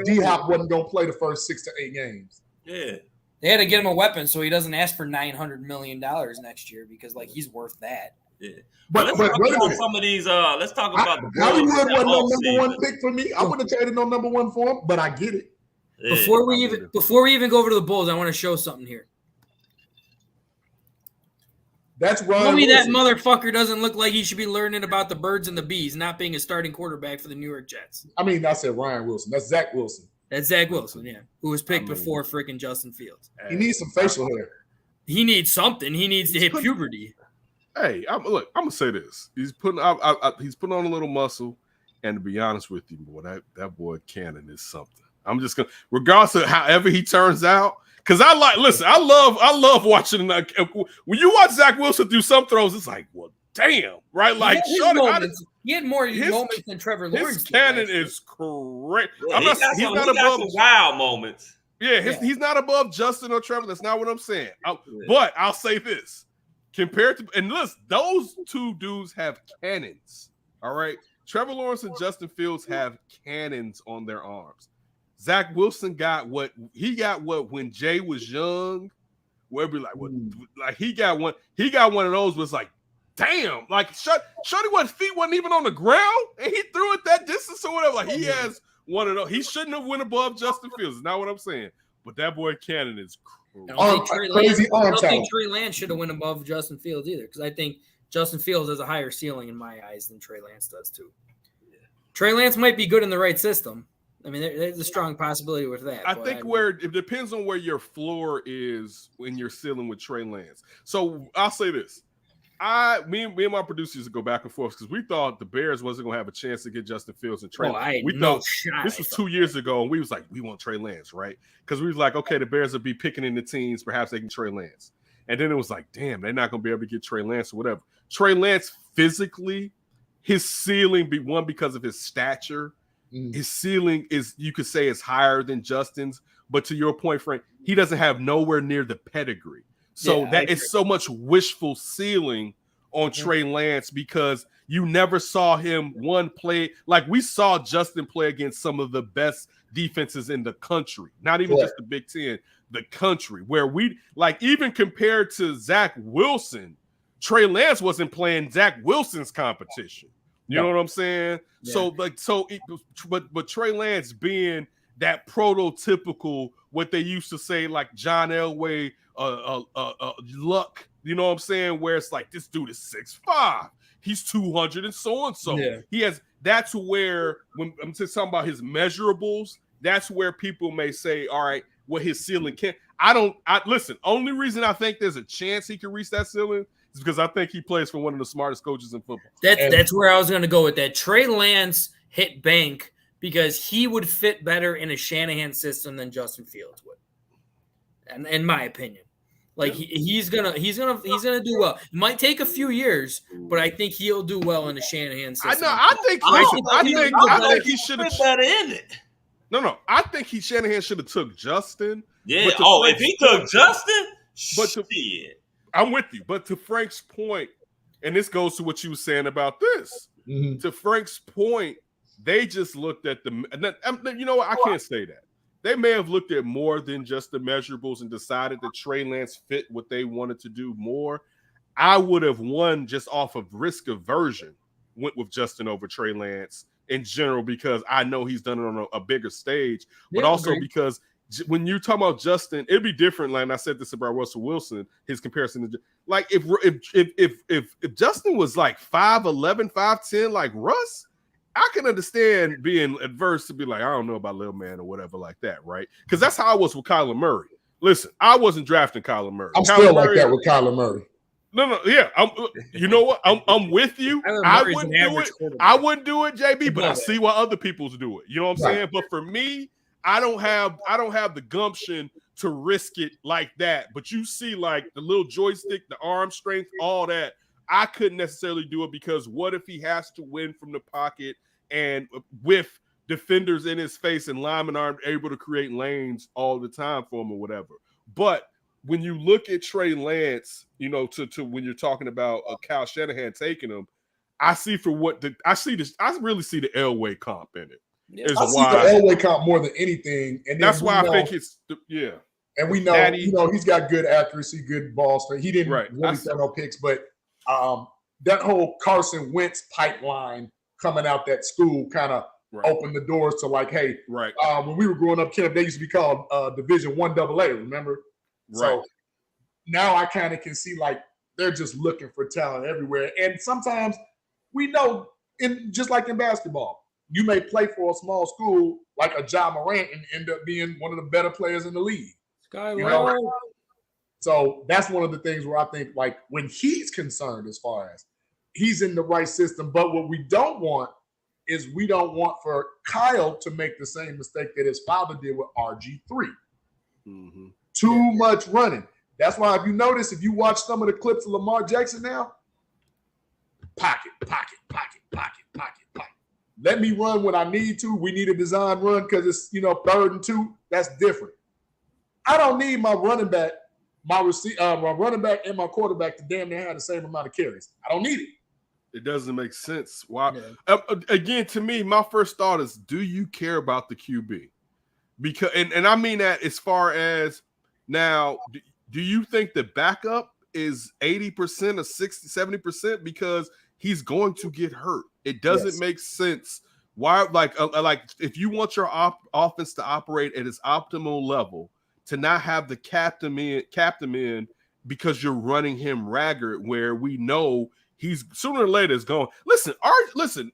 D-Hop wasn't going to play the first 6 to 8 games. Yeah. They had to get him a weapon so he doesn't ask for $900 million next year because he's worth that. Yeah. But let's talk about some of these. Let's talk about the Hollywood wasn't no number 1 pick for me. I wouldn't have traded no number 1 for him, but I get it. Yeah. Before we even go over to the Bulls, I want to show something here. That's Ryan. Tell me that motherfucker doesn't look like he should be learning about the birds and the bees, not being a starting quarterback for the New York Jets. I mean, I said Ryan Wilson. That's Zach Wilson. That's Zach Wilson, yeah, who was picked before freaking Justin Fields. He needs some facial hair. He needs something. He needs to hit puberty. Hey, I'm gonna say this. He's putting on a little muscle, and to be honest with you, boy, that boy Cannon is something. I'm just gonna, regardless of however he turns out, Because I love watching. When you watch Zach Wilson do some throws, it's like, well, damn, right? Like, he had more moments than Trevor Lawrence. His cannon is correct. Yeah, he's not above some wild moments. Yeah, he's not above Justin or Trevor. That's not what I'm saying. But I'll say this: compared to, and listen, those two dudes have cannons. All right, Trevor Lawrence and Justin Fields have cannons on their arms. Zach Wilson got what when Jay was young, where be like, what, like he got one of those was like, damn, like Shorty feet wasn't even on the ground, and he threw it that distance or whatever. Like he has one of those. He shouldn't have went above Justin Fields. Is not what I'm saying. But that boy Cannon is crazy. I don't think Trey Lance should have went above Justin Fields either, because I think Justin Fields has a higher ceiling in my eyes than Trey Lance does too. Yeah. Trey Lance might be good in the right system. I mean, there's a strong possibility with that. I think it depends on where your floor is when you're ceiling with Trey Lance. So I'll say this. Me and my producers used to go back and forth because we thought the Bears wasn't going to have a chance to get Justin Fields and Trey Lance. We thought this was 2 years ago, and we was like, we want Trey Lance, right? Because we was like, okay, the Bears will be picking in the teens. Perhaps they can Trey Lance. And then it was like, damn, they're not going to be able to get Trey Lance or whatever. Trey Lance physically, his ceiling, because of his stature, his ceiling is, you could say, is higher than Justin's. But to your point, Frank, he doesn't have nowhere near the pedigree. So that is so much wishful ceiling on Trey Lance because you never saw him play. Like we saw Justin play against some of the best defenses in the country, not even just the Big Ten, the country, where we like even compared to Zach Wilson, Trey Lance wasn't playing Zach Wilson's competition. You know what I'm saying? Yeah. But Trey Lance being that prototypical, what they used to say, like John Elway, luck, you know what I'm saying? Where it's like, this dude is 6'5", he's 200 and so. Yeah. That's where, when I'm just talking about his measurables, that's where people may say, all right, what his ceiling can. Listen, only reason I think there's a chance he can reach that ceiling is because I think he plays for one of the smartest coaches in football. That's where I was going to go with that. Trey Lance hit bank because he would fit better in a Shanahan system than Justin Fields would, and in my opinion, like he's gonna do well. It might take a few years, but I think he'll do well in the Shanahan system. I think he should have better in it. No, I think Shanahan should have took Justin. Yeah. If he took Justin, I'm with you. But to Frank's point, and this goes to what you were saying about this. Mm-hmm. To Frank's point, they just looked at you know what? I can't say that. They may have looked at more than just the measurables and decided that Trey Lance fit what they wanted to do more. I would have won just off of risk aversion, went with Justin over Trey Lance in general, because I know he's done it on a bigger stage, but also because when you talk about Justin, it'd be different. Like, and I said this about Russell Wilson, his comparison to, like, if Justin was like 5'11", 5'10", like Russ, I can understand being adverse to be like, I don't know about little man or whatever like that, right? Because that's how I was with Kyler Murray. Listen, I wasn't drafting Kyler Murray. I'm still like that with Kyler Murray. No, yeah. You know what? I'm with you. I wouldn't do it. I wouldn't do it, JB, but I see why other people's do it. You know what I'm saying? But for me, I don't have the gumption to risk it like that. But you see, like, the little joystick, the arm strength, all that. I couldn't necessarily do it because what if he has to win from the pocket and with defenders in his face and linemen aren't able to create lanes all the time for him or whatever. But when you look at Trey Lance, you know, to when you're talking about Kyle Shanahan taking him, I really see the Elway comp in it. Yeah, I see the Elway comp more than anything, and that's why I think it's And we know, he's got good accuracy, good balls. He didn't really throw no picks, but that whole Carson Wentz pipeline coming out that school kind of opened the doors to, like, hey, when we were growing up, Kenneth, they used to be called Division I AA, remember? So now I kind of can see, like, they're just looking for talent everywhere. And sometimes we know, just like in basketball, you may play for a small school like a Ja Morant and end up being one of the better players in the league. So that's one of the things where I think, like, when he's concerned, as far as he's in the right system. But what we don't want is we don't want for Kyle to make the same mistake that his father did with RG3. Mm-hmm. Too much running. That's why if you notice, if you watch some of the clips of Lamar Jackson now, pocket. Let me run when I need to. We need a design run because it's 3rd and 2. That's different. I don't need my running back, my running back and my quarterback to damn near have the same amount of carries. I don't need it. It doesn't make sense. Why? Again, to me, my first thought is, do you care about the QB? Because and I mean that as far as now, do you think the backup is 80% or 60, 70%? Because he's going to get hurt. It doesn't make sense. Why? Like if you want your offense to operate at its optimal level, to not have the captain in because you're running him ragged, where we know he's sooner or later is going. Listen,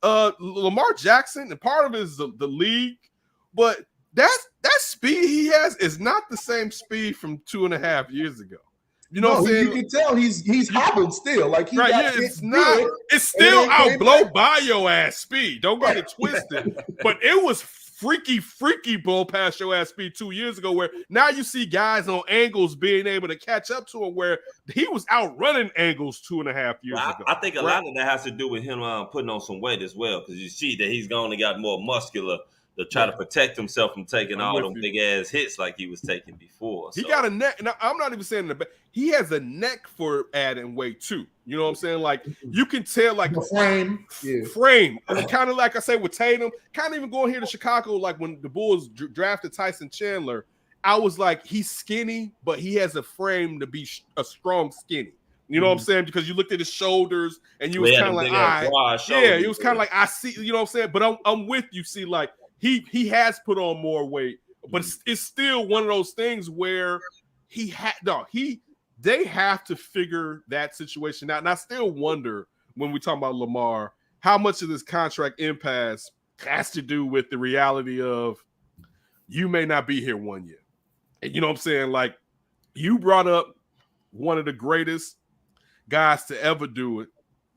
Lamar Jackson, and part of it is the league, but that speed he has is not the same speed from 2.5 years ago. You know what I'm saying? You can tell he's hobbled still. Like it's still out blow by your ass speed. Don't get it twisted. But it was freaky blow past your ass speed 2 years ago, where now you see guys on angles being able to catch up to him, where he was outrunning angles 2.5 years ago. I think a lot of that has to do with him putting on some weight as well, because you see that he's only got more muscular to try to protect himself from taking all them big ass hits like he was taking before. He got a neck. Now, I'm not even saying that, but he has a neck for adding weight too. You know what I'm saying? Like you can tell, like the frame. Kind of like I say with Tatum. Kind of even going here to Chicago, like when the Bulls drafted Tyson Chandler, I was like, he's skinny, but he has a frame to be a strong skinny. You know what I'm saying? Because you looked at his shoulders and you was kind of like, it was kind of like, I see. You know what I'm saying? But I'm with you. See, like. He has put on more weight, but it's still one of those things where they have to figure that situation out. And I still wonder, when we talk about Lamar, how much of this contract impasse has to do with the reality of you may not be here 1 year. And you know what I'm saying? Like, you brought up one of the greatest guys to ever do it,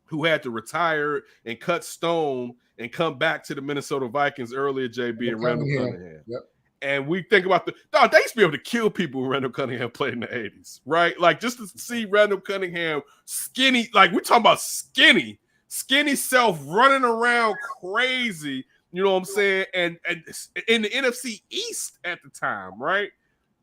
who had to retire and cut stone and come back to the Minnesota Vikings earlier, JB, and Randall Cunningham. Yep. And we think about they used to be able to kill people when Randall Cunningham played in the 80s, right? Like, just to see Randall Cunningham skinny, like we're talking about skinny self running around crazy, you know what I'm saying? And in the NFC East at the time, right?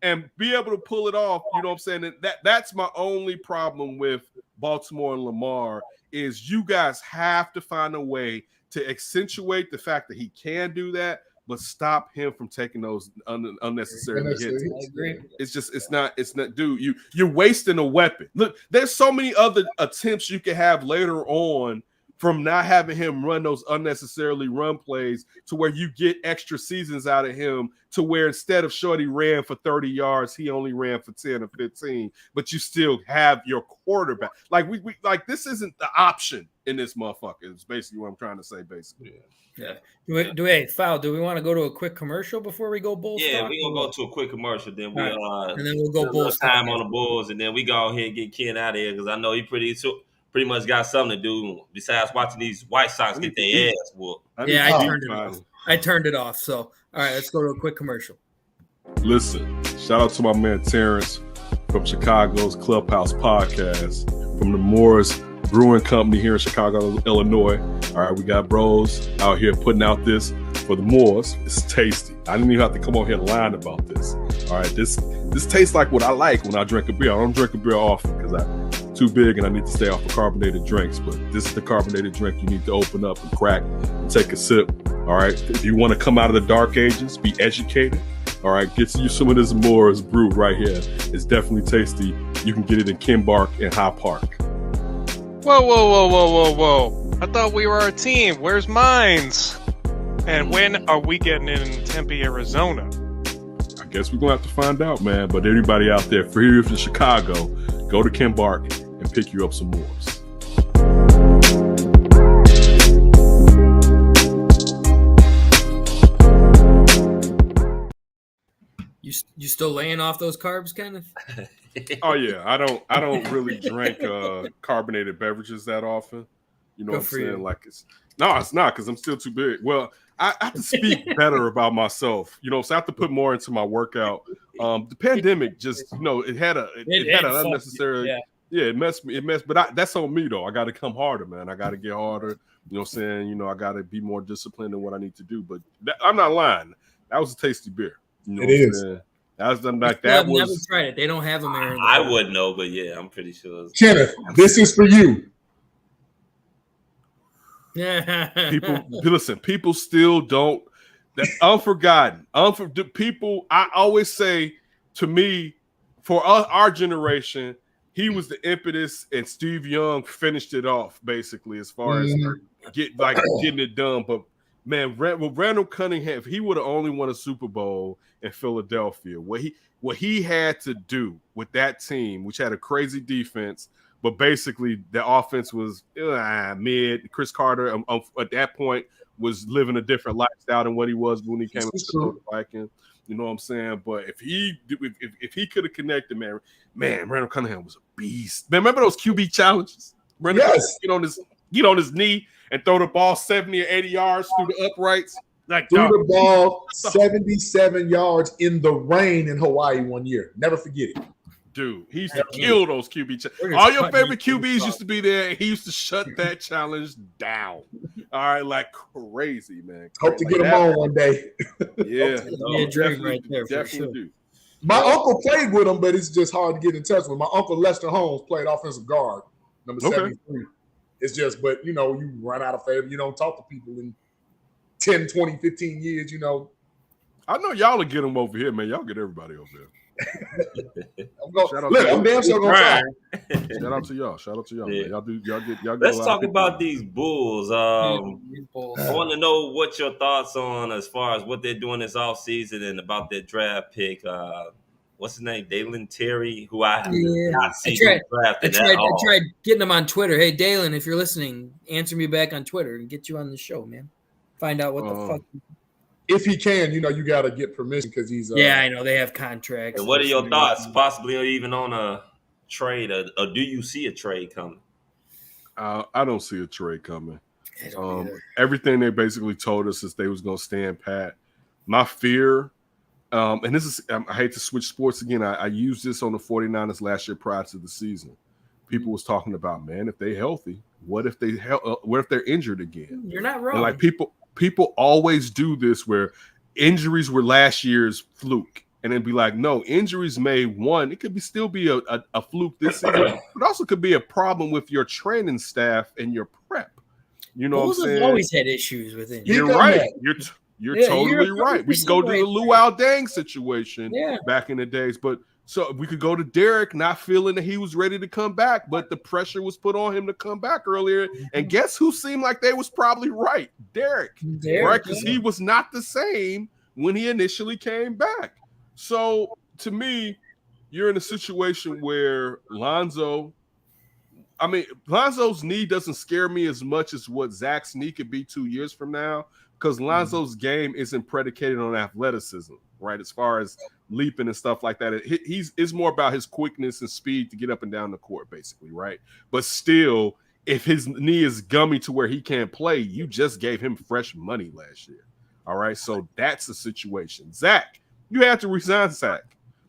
And be able to pull it off, you know what I'm saying? And that's my only problem with Baltimore and Lamar, is you guys have to find a way to accentuate the fact that he can do that, but stop him from taking those unnecessary hits. I agree. It's not, dude, you're wasting a weapon. Look, there's so many other attempts you can have later on from not having him run those unnecessarily run plays, to where you get extra seasons out of him, to where instead of Shorty ran for 30 yards, he only ran for 10 or 15, but you still have your quarterback. Like we like, this isn't the option in this motherfucker. It's basically what I'm trying to say, basically. Yeah. Do we want to go to a quick commercial before we go Bulls? Yeah, we're going to go to a quick commercial, then we'll go Bulls time on the Bulls, and then we go ahead and get Ken out of here, because I know he pretty much got something to do besides watching these White Sox get their ass whooped. Yeah, I turned it off. So, all right, let's go to a quick commercial. Listen, shout out to my man Terrence from Chicago's Clubhouse podcast, from the Moores Brewing Company here in Chicago, Illinois. All right, we got bros out here putting out this for the Moores. It's tasty. I didn't even have to come on here lying about this. All right, this tastes like what I like when I drink a beer. I don't drink a beer often because I'm too big and I need to stay off of carbonated drinks, but this is the carbonated drink you need to open up and crack and take a sip. All right, if you want to come out of the dark ages, be educated. All right, get you some of this Moore's brew right here. It's definitely tasty. You can get it in Kimbark and High Park. Whoa. I thought we were a team. Where's Mines? And when are we getting in Tempe, Arizona? I guess we're going to have to find out, man. But everybody out there, for here from Chicago, go to Kimbark and pick you up some Moores. You still laying off those carbs, Kenneth? Oh yeah, I don't really drink carbonated beverages that often. You know what I'm saying? Like, No, it's not because I'm still too big. Well, I have to speak better about myself, so I have to put more into my workout. The pandemic just, it had an unnecessary, it messed, but that's on me though. I got to come harder, man. I got to get harder. You know what I'm saying? I got to be more disciplined in what I need to do. But I'm not lying. That was a tasty beer. It is. That was like I've that never was. tried it. They don't have them here. I wouldn't know, but yeah, I'm pretty sure. Kenneth, this is for you. People listen. People still don't. That unforgotten. People. I always say to me, for our generation, he was the impetus, and Steve Young finished it off basically as far as getting it done. But man, Randall Cunningham, if he would have only won a Super Bowl in Philadelphia, what he had to do with that team, which had a crazy defense. But basically, the offense was mid. Chris Carter, at that point, was living a different lifestyle than what he was when he came to the Vikings. You know what I'm saying? But if he could have connected, man, Randall Cunningham was a beast. Man, remember those QB challenges? Yes. Get on his knee and throw the ball 70 or 80 yards through the uprights. Threw the ball 77 yards in the rain in Hawaii one year. Never forget it. Dude, he used to kill those QB. All your favorite QBs used to be there, and he used to shut that challenge down. All right, like crazy, man. Hope to get him on one day. Yeah, definitely do. My uncle played with him, but it's just hard to get in touch with. My uncle Lester Holmes played offensive guard, number 73. It's just, but you run out of favor. You don't talk to people in 10, 20, 15 years, I know y'all will get them over here, man. Y'all get everybody over there. I'm damn sure gonna try. Shout out to y'all, man. Y'all get. Let's talk about these Bulls. I want to know what your thoughts on as far as what they're doing this offseason and about their draft pick. What's his name? Dalen Terry, who I have not seen drafted at all. I tried getting him on Twitter. Hey, Dalen, if you're listening, answer me back on Twitter and get you on the show, man. Find out what the fuck. If he can, you got to get permission because he's. I know they have contracts. And what are your thoughts, possibly even on a trade, or do you see a trade coming? I don't see a trade coming. Everything they basically told us is they was going to stand pat. My fear, and this is, I hate to switch sports again. I used this on the 49ers last year prior to the season. People was talking about, man, if they healthy, what if they're injured again? You're not wrong. And like people always do this where injuries were last year's fluke. And then be like, no, injuries it could still be a fluke this season, but also could be a problem with your training staff and your prep. You know what I'm saying? Have always had issues with it. You're right. You're totally right. We could go to the Luau Dang situation back in the days, but so we could go to Derek not feeling that he was ready to come back, but the pressure was put on him to come back earlier. And guess who seemed like they was probably right? Derek, right? Because he was not the same when he initially came back. So to me, you're in a situation where Lonzo's knee doesn't scare me as much as what Zach's knee could be 2 years from now, because Lonzo's game isn't predicated on athleticism, right? As far as leaping and stuff like that, it's more about his quickness and speed to get up and down the court, basically, right? But still, if his knee is gummy to where he can't play, you just gave him fresh money last year. All right, so that's the situation. Zach, you have to resign Zach.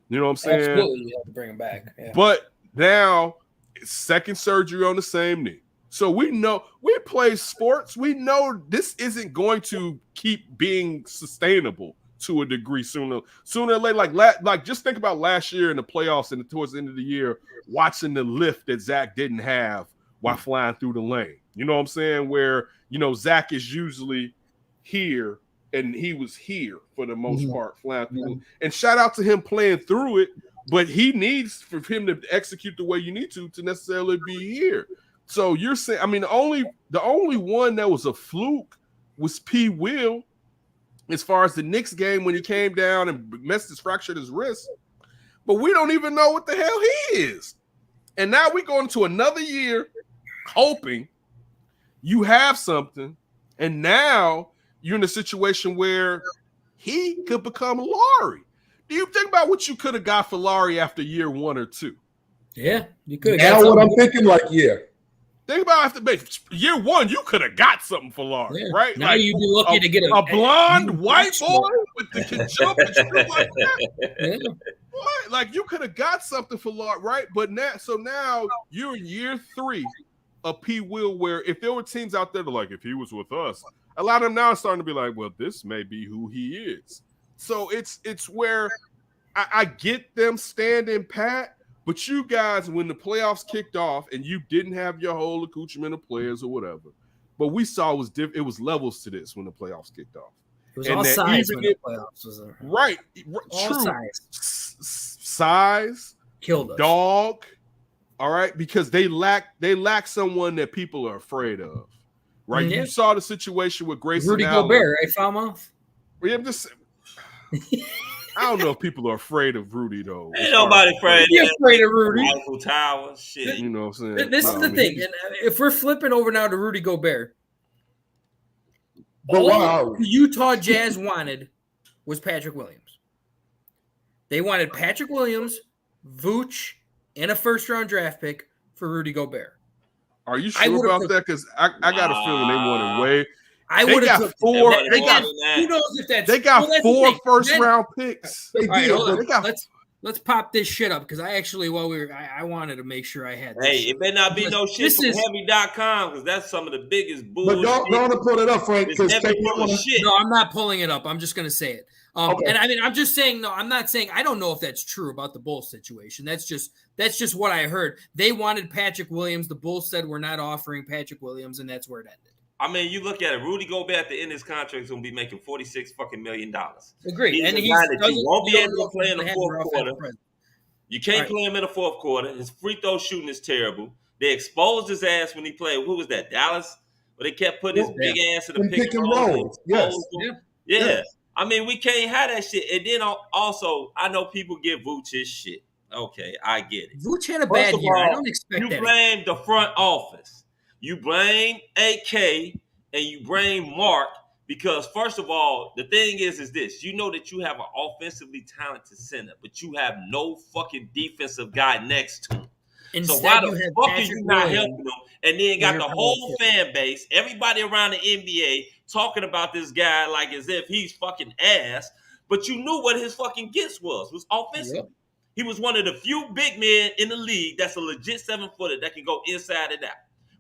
You know what I'm saying? Absolutely, you have to bring him back. Yeah. But now, second surgery on the same knee. So we know, we play sports. We know this isn't going to keep being sustainable to a degree sooner or later. Like just think about last year in the playoffs and towards the end of the year, watching the lift that Zach didn't have while flying through the lane. You know what I'm saying? Where, Zach is usually here and he was here for the most part flying through. And shout out to him playing through it, but he needs for him to execute the way you need to necessarily be here. So you're saying, the only one that was a fluke was P. Will, as far as the Knicks game when he came down and fractured his wrist. But we don't even know what the hell he is. And now we're going to another year hoping you have something, and now you're in a situation where he could become Laurie. Do you think about what you could have got for Laurie after year 1 or 2? Yeah, you could. Now what I'm thinking, Think about after year one, you could have got something for Laurie, right? Now you'd be lucky to get a blonde white boy with the can jump and shoot like that. Yeah. What? Like you could have got something for Laurie, right? But now you're in year 3 of P. Will, where if there were teams out there that like, if he was with us, a lot of them now are starting to be like, well, this may be who he is. So it's where I get them standing pat. But you guys, when the playoffs kicked off and you didn't have your whole accoutrement of players or whatever, but we saw it was levels to this when the playoffs kicked off. It was all size when the playoffs was there. Right. All true. Size killed us. Dog. All right. Because they lack someone that people are afraid of. Right. Yeah. You saw the situation with Grayson Rudy Allen. Gobert, right, Falmouth? Yeah, I'm just I don't know if people are afraid of Rudy though. Ain't nobody afraid. You're afraid of Rudy. Eiffel Tower, shit. You know what I'm saying? This is the thing. And if we're flipping over now to Rudy Gobert, all the Utah Jazz wanted was Patrick Williams. They wanted Patrick Williams, Vooch, and a first-round draft pick for Rudy Gobert. Are you sure about that? Because I got a feeling they wanted way. I would have took 4. They got who knows if that's they got 4 first-round picks. All right, let's pop this shit up because I actually I wanted to make sure I had this. Hey, it better not be no shit from heavy.com because that's some of the biggest bullshit. But don't pull it up, Frank. Shit. No, I'm not pulling it up. I'm just gonna say it. Okay. And I mean, I'm just saying. No, I'm not saying. I don't know if that's true about the Bulls situation. That's just what I heard. They wanted Patrick Williams. The Bulls said we're not offering Patrick Williams, and that's where it ended. I mean, you look at it. Rudy Gobert at the end of his contract is going to be making $46 million. Agreed. He's and a he guy that you won't be able to play in the fourth quarter. You can't Right. play him in the fourth quarter. His free throw shooting is terrible. They exposed his ass when he played. Who was that? Dallas? Where they kept putting his big ass in the pick and roll. Yes. Yeah. I mean, we can't have that shit. And then also, I know people give Vooch his shit. Okay, I get it. Vooch had a bad year. I don't expect you that. You blame the front office. You blame AK and you blame Mark because, first of all, the thing is this. You know that you have an offensively talented center, but you have no fucking defensive guy next to him. Instead, so why the you have fuck are Patrick you not Williams. helping him? And then got the whole fan base, everybody around the NBA talking about this guy like as if he's fucking ass. But you knew what his fucking gifts was offensive. Yep. He was one of the few big men in the league that's a legit 7-footer that can go inside and out.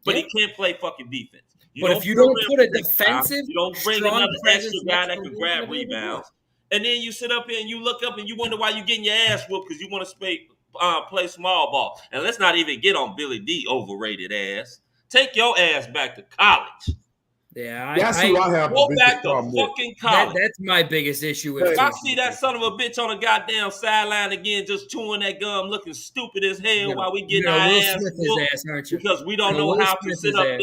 But he can't play fucking defense. But if you don't put a defensive, you don't bring another extra guy that can next grab rebounds. And then you sit up here and you look up and you wonder why you're getting your ass whooped because you want to play small ball. And let's not even get on Billy D overrated ass. Take your ass back to college. Yeah, that's who I have. Go back to fucking college. That's my biggest issue. If I see that son of a bitch on a goddamn sideline again, just chewing that gum, looking stupid as hell while we getting our Will ass Smith whooped his ass, aren't you? because we don't know Will how Smith to sit his up ass.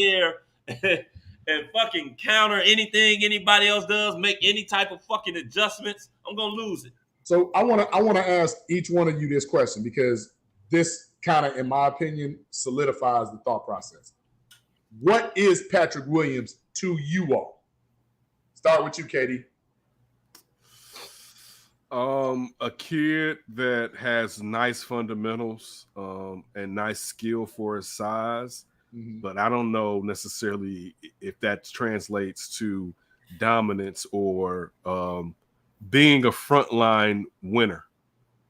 there and fucking counter anything anybody else does, make any type of fucking adjustments. I'm gonna lose it. So I want to ask each one of you this question because this kind of, in my opinion, solidifies the thought process. What is Patrick Williams to you all? Start with you, Katie. A kid that has nice fundamentals and nice skill for his size, but I don't know necessarily if that translates to dominance or being a frontline winner.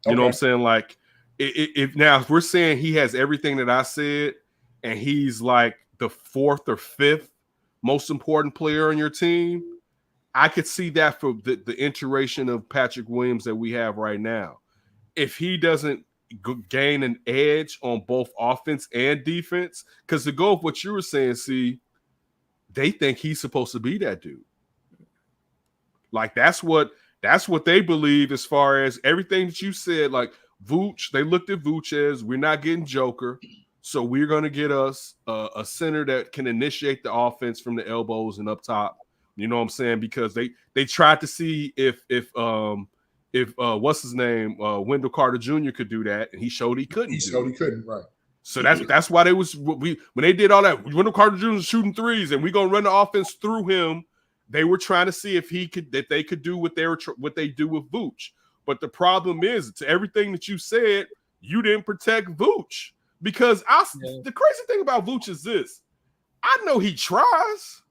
You know what I'm saying? Like, if we're saying he has everything that I said, and he's like the 4th or 5th most important player on your team, I could see that for the iteration of Patrick Williams that we have right now. If he doesn't gain an edge on both offense and defense, because to go with what you were saying, see, they think he's supposed to be that dude. Like that's what they believe as far as everything that you said. Like Vooch, they looked at Vooch as we're not getting Joker, so we're going to get us a center that can initiate the offense from the elbows and up top. You know what I'm saying? Because they tried to see if what's his name, Wendell Carter Jr. could do that, and he showed he couldn't. He showed he couldn't, right? So that's why when they did all that, Wendell Carter Jr. was shooting threes, and we gonna run the offense through him. They were trying to see if they could do what they do with Vooch. But the problem is, to everything that you said, you didn't protect Vooch because the crazy thing about Vooch is this. I know he tries.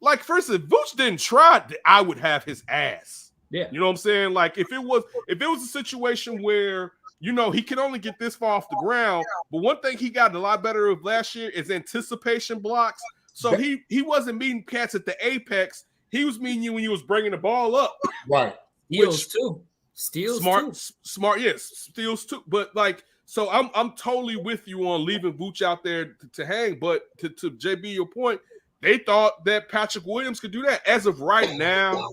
Like, for instance, if Vooch didn't try, I would have his ass. Yeah. You know what I'm saying? Like, if it was a situation where, you know, he can only get this far off the ground, but one thing he got a lot better of last year is anticipation blocks. So he wasn't meeting cats at the apex. He was meeting you when you was bringing the ball up. Right. Steals too. Steals smart, yes, steals too. But like, so I'm totally with you on leaving Vooch out there to hang. But to JB, your point, they thought that Patrick Williams could do that. As of right now,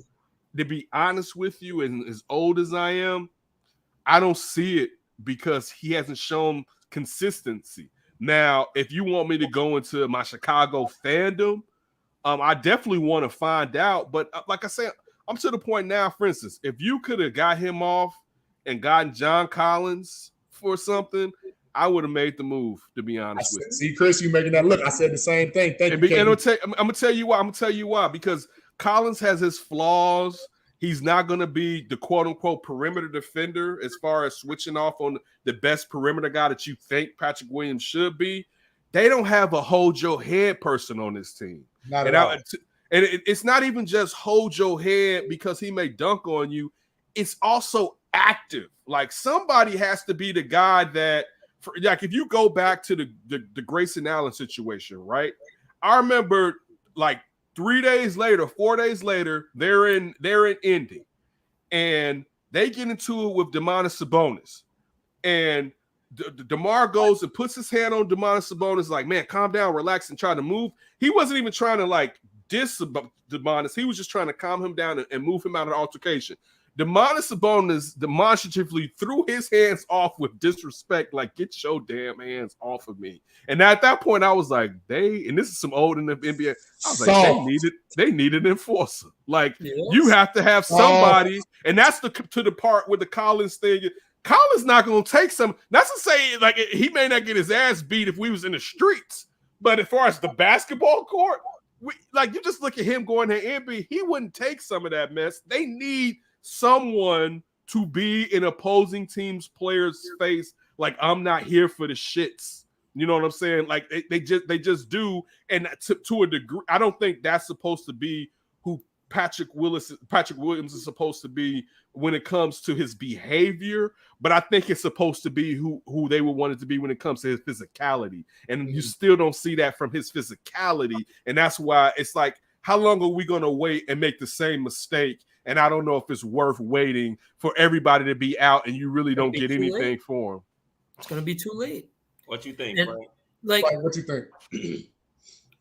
to be honest with you, and as old as I am, I don't see it because he hasn't shown consistency. Now, if you want me to go into my Chicago fandom, I definitely want to find out. But like I said, I'm to the point now, for instance, if you could have got him off and gotten John Collins for something, I would have made the move, to be honest with you. See, Chris, you making that look. I said the same thing. Thank you. I'm gonna tell you why. I'm gonna tell you why. Because Collins has his flaws. He's not gonna be the quote unquote perimeter defender as far as switching off on the best perimeter guy that you think Patrick Williams should be. They don't have a hold your head person on this team. Not at all. And it's not even just hold your head because he may dunk on you. It's also active. Like, somebody has to be the guy that, like, if you go back to the Grayson Allen situation, right? I remember like 4 days later, they're in Indy, and they get into it with Domantas Sabonis, and DeMar goes and puts his hand on Domantas Sabonis, like, man, calm down, relax, and try to move. He wasn't even trying to like diss Domantas. He was just trying to calm him down and move him out of the altercation. Domantas Sabonis demonstratively threw his hands off with disrespect, like, get your damn hands off of me. And at that point, I was like, and this is some old in the NBA. I was like, they needed an enforcer. Like, you have to have somebody, and that's to the part with the Collins thing. Collins not going to take some. That's to say, like, he may not get his ass beat if we was in the streets, but as far as the basketball court, like, you just look at him going to NBA, he wouldn't take some of that mess. They need someone to be in opposing teams' players' face, like, I'm not here for the shits. You know what I'm saying? Like, they just do. And to a degree, I don't think that's supposed to be who Patrick Williams is supposed to be when it comes to his behavior, but I think it's supposed to be who they would want it to be when it comes to his physicality. And you still don't see that from his physicality. And that's why it's like, how long are we going to wait and make the same mistake? And I don't know if it's worth waiting for everybody to be out and you really don't get anything for them. It's going to be too late. What you think, and, Frank? Like, what you think?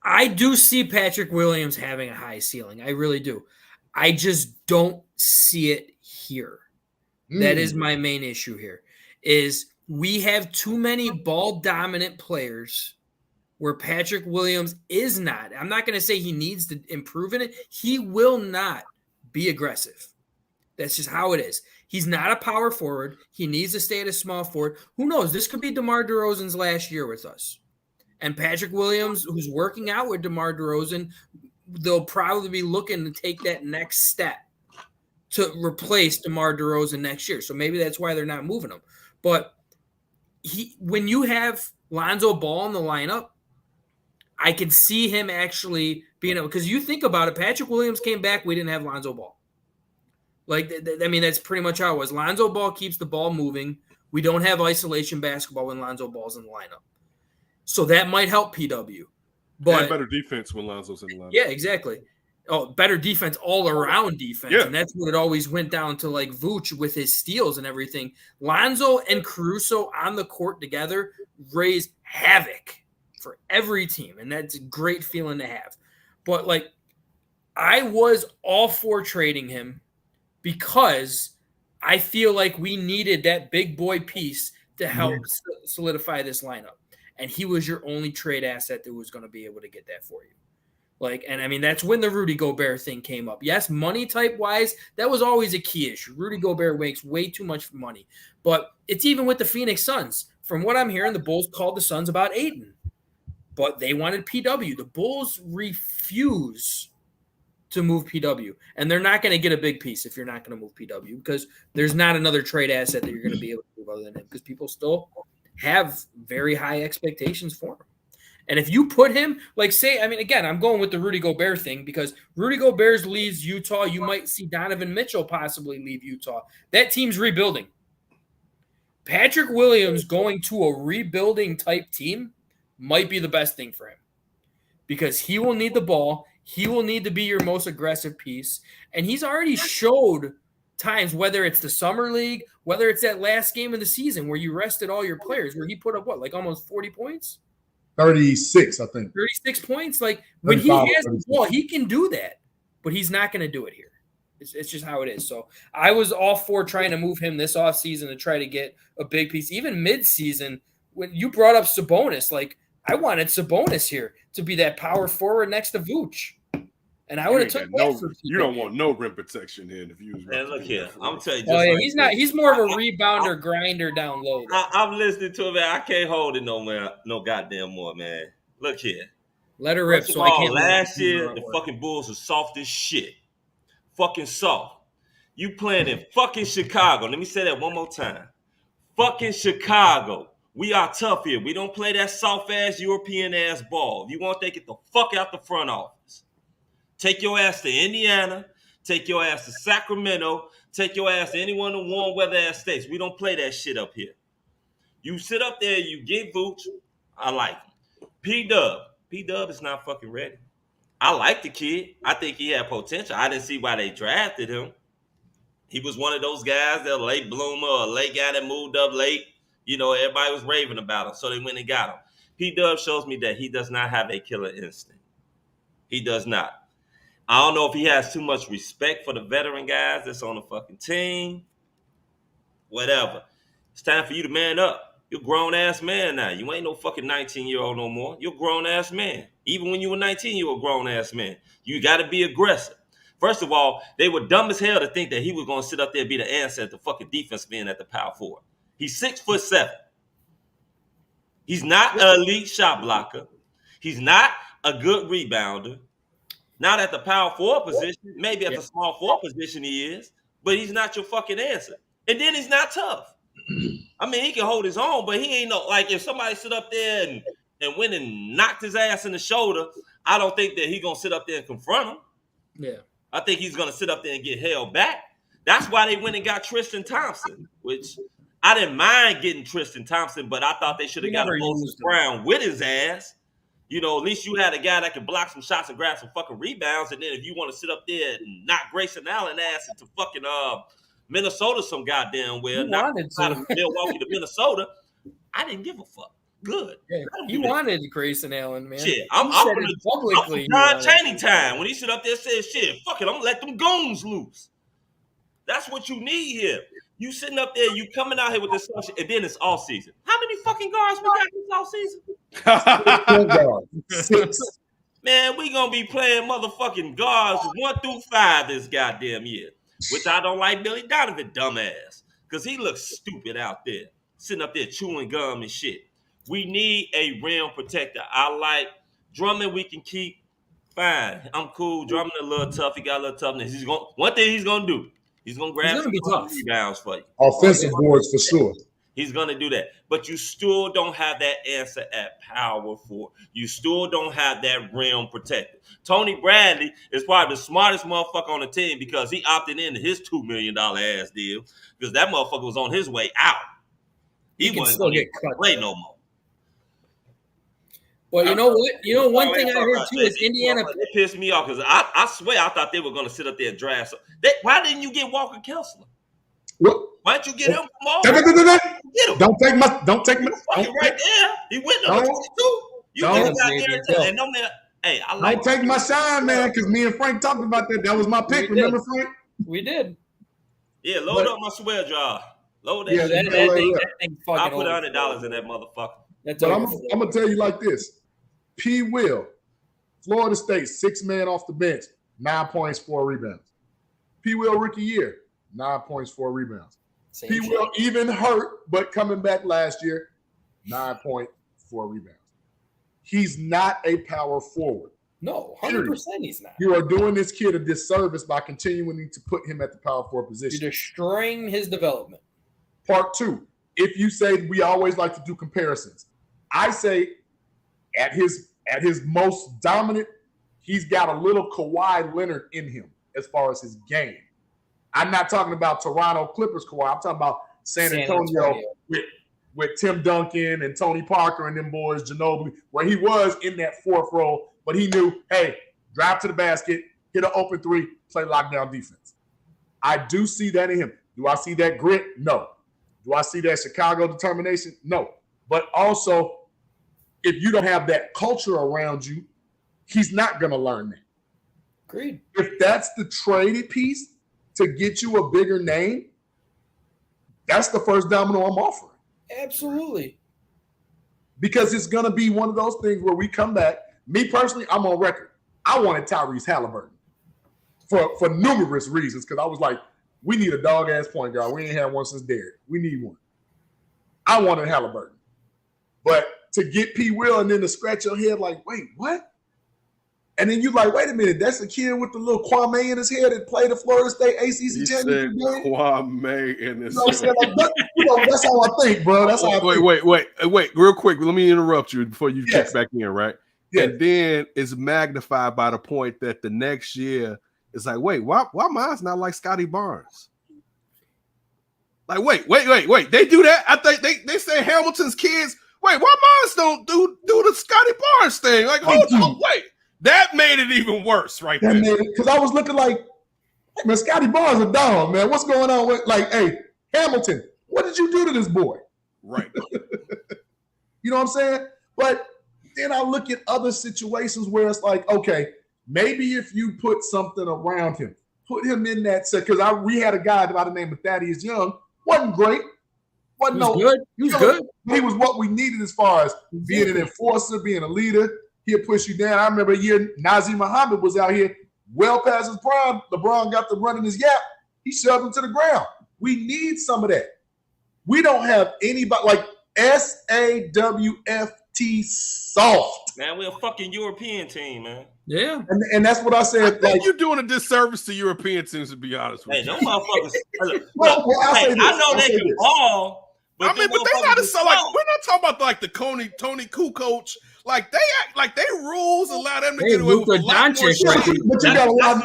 I do see Patrick Williams having a high ceiling. I really do. I just don't see it here. That is my main issue here, is we have too many ball-dominant players where Patrick Williams is not. I'm not going to say he needs to improve in it. He will not be aggressive. That's just how it is. He's not a power forward. He needs to stay at a small forward. Who knows? This could be DeMar DeRozan's last year with us. And Patrick Williams, who's working out with DeMar DeRozan, they'll probably be looking to take that next step to replace DeMar DeRozan next year. So maybe that's why they're not moving him. But when you have Lonzo Ball in the lineup, I can see him actually being able – because you think about it, Patrick Williams came back, we didn't have Lonzo Ball. Like, I mean, that's pretty much how it was. Lonzo Ball keeps the ball moving. We don't have isolation basketball when Lonzo Ball's in the lineup. So that might help PW. But and better defense when Lonzo's in the lineup. Yeah, exactly. Oh, better defense, all around defense. Yeah. And that's what it always went down to, like Vooch with his steals and everything. Lonzo and Caruso on the court together raise havoc for every team. And that's a great feeling to have. But, like, I was all for trading him because I feel like we needed that big boy piece to help solidify this lineup. And he was your only trade asset that was going to be able to get that for you. Like, and I mean, that's when the Rudy Gobert thing came up. Yes, money type wise, that was always a key issue. Rudy Gobert makes way too much money. But it's even with the Phoenix Suns. From what I'm hearing, the Bulls called the Suns about Ayton. But they wanted PW. The Bulls refuse to move PW. And they're not going to get a big piece if you're not going to move PW because there's not another trade asset that you're going to be able to move other than him because people still have very high expectations for him. And if you put him, like say, I mean, again, I'm going with the Rudy Gobert thing because Rudy Gobert leaves Utah. You might see Donovan Mitchell possibly leave Utah. That team's rebuilding. Patrick Williams going to a rebuilding type team might be the best thing for him because he will need the ball. He will need to be your most aggressive piece. And he's already showed times, whether it's the summer league, whether it's that last game of the season where you rested all your players, where he put up like almost 40 points? 36, I think. 36 points. Like when he has the ball, he can do that, but he's not going to do it here. It's just how it is. So I was all for trying to move him this offseason to try to get a big piece. Even mid-season, when you brought up Sabonis, like I wanted Sabonis here to be that power forward next to Vooch. And I would have took that for you don't want no rim protection here if you was. Man, look here. I'm telling you. Oh, yeah, he's not. He's more of a rebounder, grinder down low. I'm listening to it, man. I can't hold it no goddamn more, man. Look here. Let her rip. First So of I all, can't. last year the fucking Bulls were soft as shit. Fucking soft. You playing in fucking Chicago. Let me say that one more time. Fucking Chicago. We are tough here. We don't play that soft ass European ass ball. If you want to get the fuck out the front office. Take your ass to Indiana. Take your ass to Sacramento. Take your ass to any one of the warm weather ass states. We don't play that shit up here. You sit up there, you get Vooch. I like him. P-Dub. P-Dub is not fucking ready. I like the kid. I think he had potential. I didn't see why they drafted him. He was one of those guys that a late bloomer or a late guy that moved up late. You know, everybody was raving about him, so they went and got him. P-Dub shows me that he does not have a killer instinct. He does not. I don't know if he has too much respect for the veteran guys that's on the fucking team. Whatever. It's time for you to man up. You're a grown-ass man now. You ain't no fucking 19-year-old no more. You're a grown-ass man. Even when you were 19, you were a grown-ass man. You got to be aggressive. First of all, they were dumb as hell to think that he was going to sit up there and be the answer at the fucking defensive end at the power forward. He's 6'7". He's not an elite shot blocker. He's not a good rebounder. Not at the power forward position. Maybe at the small forward position he is. But he's not your fucking answer. And then he's not tough. I mean, he can hold his own, but he ain't no, like, if somebody sit up there and went and knocked his ass in the shoulder, I don't think that he's going to sit up there and confront him. Yeah. I think he's going to sit up there and get held back. That's why they went and got Tristan Thompson, which I didn't mind getting Tristan Thompson, but I thought they should have got a Moses Brown with his ass. You know, at least you had a guy that could block some shots and grab some fucking rebounds. And then if you want to sit up there and knock Grayson Allen ass into fucking Minnesota some goddamn well, not out of Milwaukee to Minnesota, I didn't give a fuck. Good. Yeah, he wanted Grayson Allen, man. Shit, I'm publicly John Chaney time when he sit up there and said, shit, fuck it, I'm gonna let them goons loose. That's what you need here. You sitting up there, you coming out here with this shit, and then it's all season. How many fucking guards we got this all season? 6. Man, we gonna be playing motherfucking guards 1 through 5 this goddamn year. Which I don't like Billy Donovan, dumbass. Because he looks stupid out there. Sitting up there chewing gum and shit. We need a rim protector. I like Drummond we can keep. Fine. I'm cool. Drummond a little tough. He got a little toughness. One thing he's gonna do. He's gonna grab some rebounds for you. Offensive boards for sure. He's going to do that. But you still don't have that answer at power forward. You still don't have that rim protector. Tony Bradley is probably the smartest motherfucker on the team because he opted into his $2 million ass deal because that motherfucker was on his way out. He wasn't going to play no more. Well, you know what? You know, one thing I heard too is Indiana. It pissed me off because I swear I thought they were going to sit up there and draft. Why didn't you get Walker Kessler? What? Why don't you get him from all? Don't take my. Fucking right there. He went number 22. You get him out there and no man. Hey, I like. Don't take my shine, man, because me and Frank talked about that. That was my pick. Remember, Frank? We did. Yeah, load up my swear jar. Load that. Yeah, shit. that thing I put $100 in that motherfucker. But I'm gonna tell you like this: P. Will, Florida State, 6-man off the bench, 9 points, 4 rebounds. P. Will rookie year, 9 points, 4 rebounds. P. Will even hurt, but coming back last year, 9.4 rebounds. He's not a power forward. No, 100% he's not. You are doing this kid a disservice by continuing to put him at the power forward position. You're destroying his development. Part 2, if you say we always like to do comparisons, I say at his most dominant, he's got a little Kawhi Leonard in him as far as his game. I'm not talking about Toronto Clippers Kawhi. I'm talking about San Antonio. With Tim Duncan and Tony Parker and them boys, Ginobili, where he was in that fourth row, but he knew, hey, drive to the basket, hit an open three, play lockdown defense. I do see that in him. Do I see that grit? No. Do I see that Chicago determination? No. But also, if you don't have that culture around you, he's not going to learn that. Agreed. If that's the traded piece to get you a bigger name, that's the first domino I'm offering. Absolutely. Because it's going to be one of those things where we come back. Me personally, I'm on record. I wanted Tyrese Halliburton for numerous reasons because I was like, we need a dog-ass point guard. We ain't had one since Derrick. We need one. I wanted Halliburton. But to get P. Will and then to scratch your head like, wait, what? And then you like, wait a minute, that's the kid with the little Kwame in his head that played the Florida State ACC championship game? Kwame in his head. That's how I think, bro. That's how I think. Wait, real quick. Let me interrupt you before you kick back in, right? Yes. And then it's magnified by the point that the next year it's like, wait, why mine's not like Scotty Barnes? Like, wait. They do that? I think they say Hamilton's kids. Wait, why mine's don't do the Scotty Barnes thing? Like, wait. That made it even worse, right there. Because I was looking like, hey, man, Scotty Barnes a dog, man. What's going on with, like, hey, Hamilton, what did you do to this boy? Right. You know what I'm saying? But then I look at other situations where it's like, okay, maybe if you put something around him, put him in that set. Because we had a guy by the name of Thaddeus Young, wasn't great. He was good. He was what we needed as far as being an enforcer, being a leader. He'll push you down. I remember a year Nazir Muhammad was out here well past his prime. LeBron got the run in his yap. He shoved him to the ground. We need some of that. We don't have anybody like SAWFT soft. Man, we're a fucking European team, man. Yeah. And that's what I said. I think you're doing a disservice to European teams, to be honest with you. Hey, no motherfuckers. I know they can ball. But they're not so like we're not talking about like the Tony Kukoc. Like they act like they rules allow them to get away with a lot more shit. But you got a lot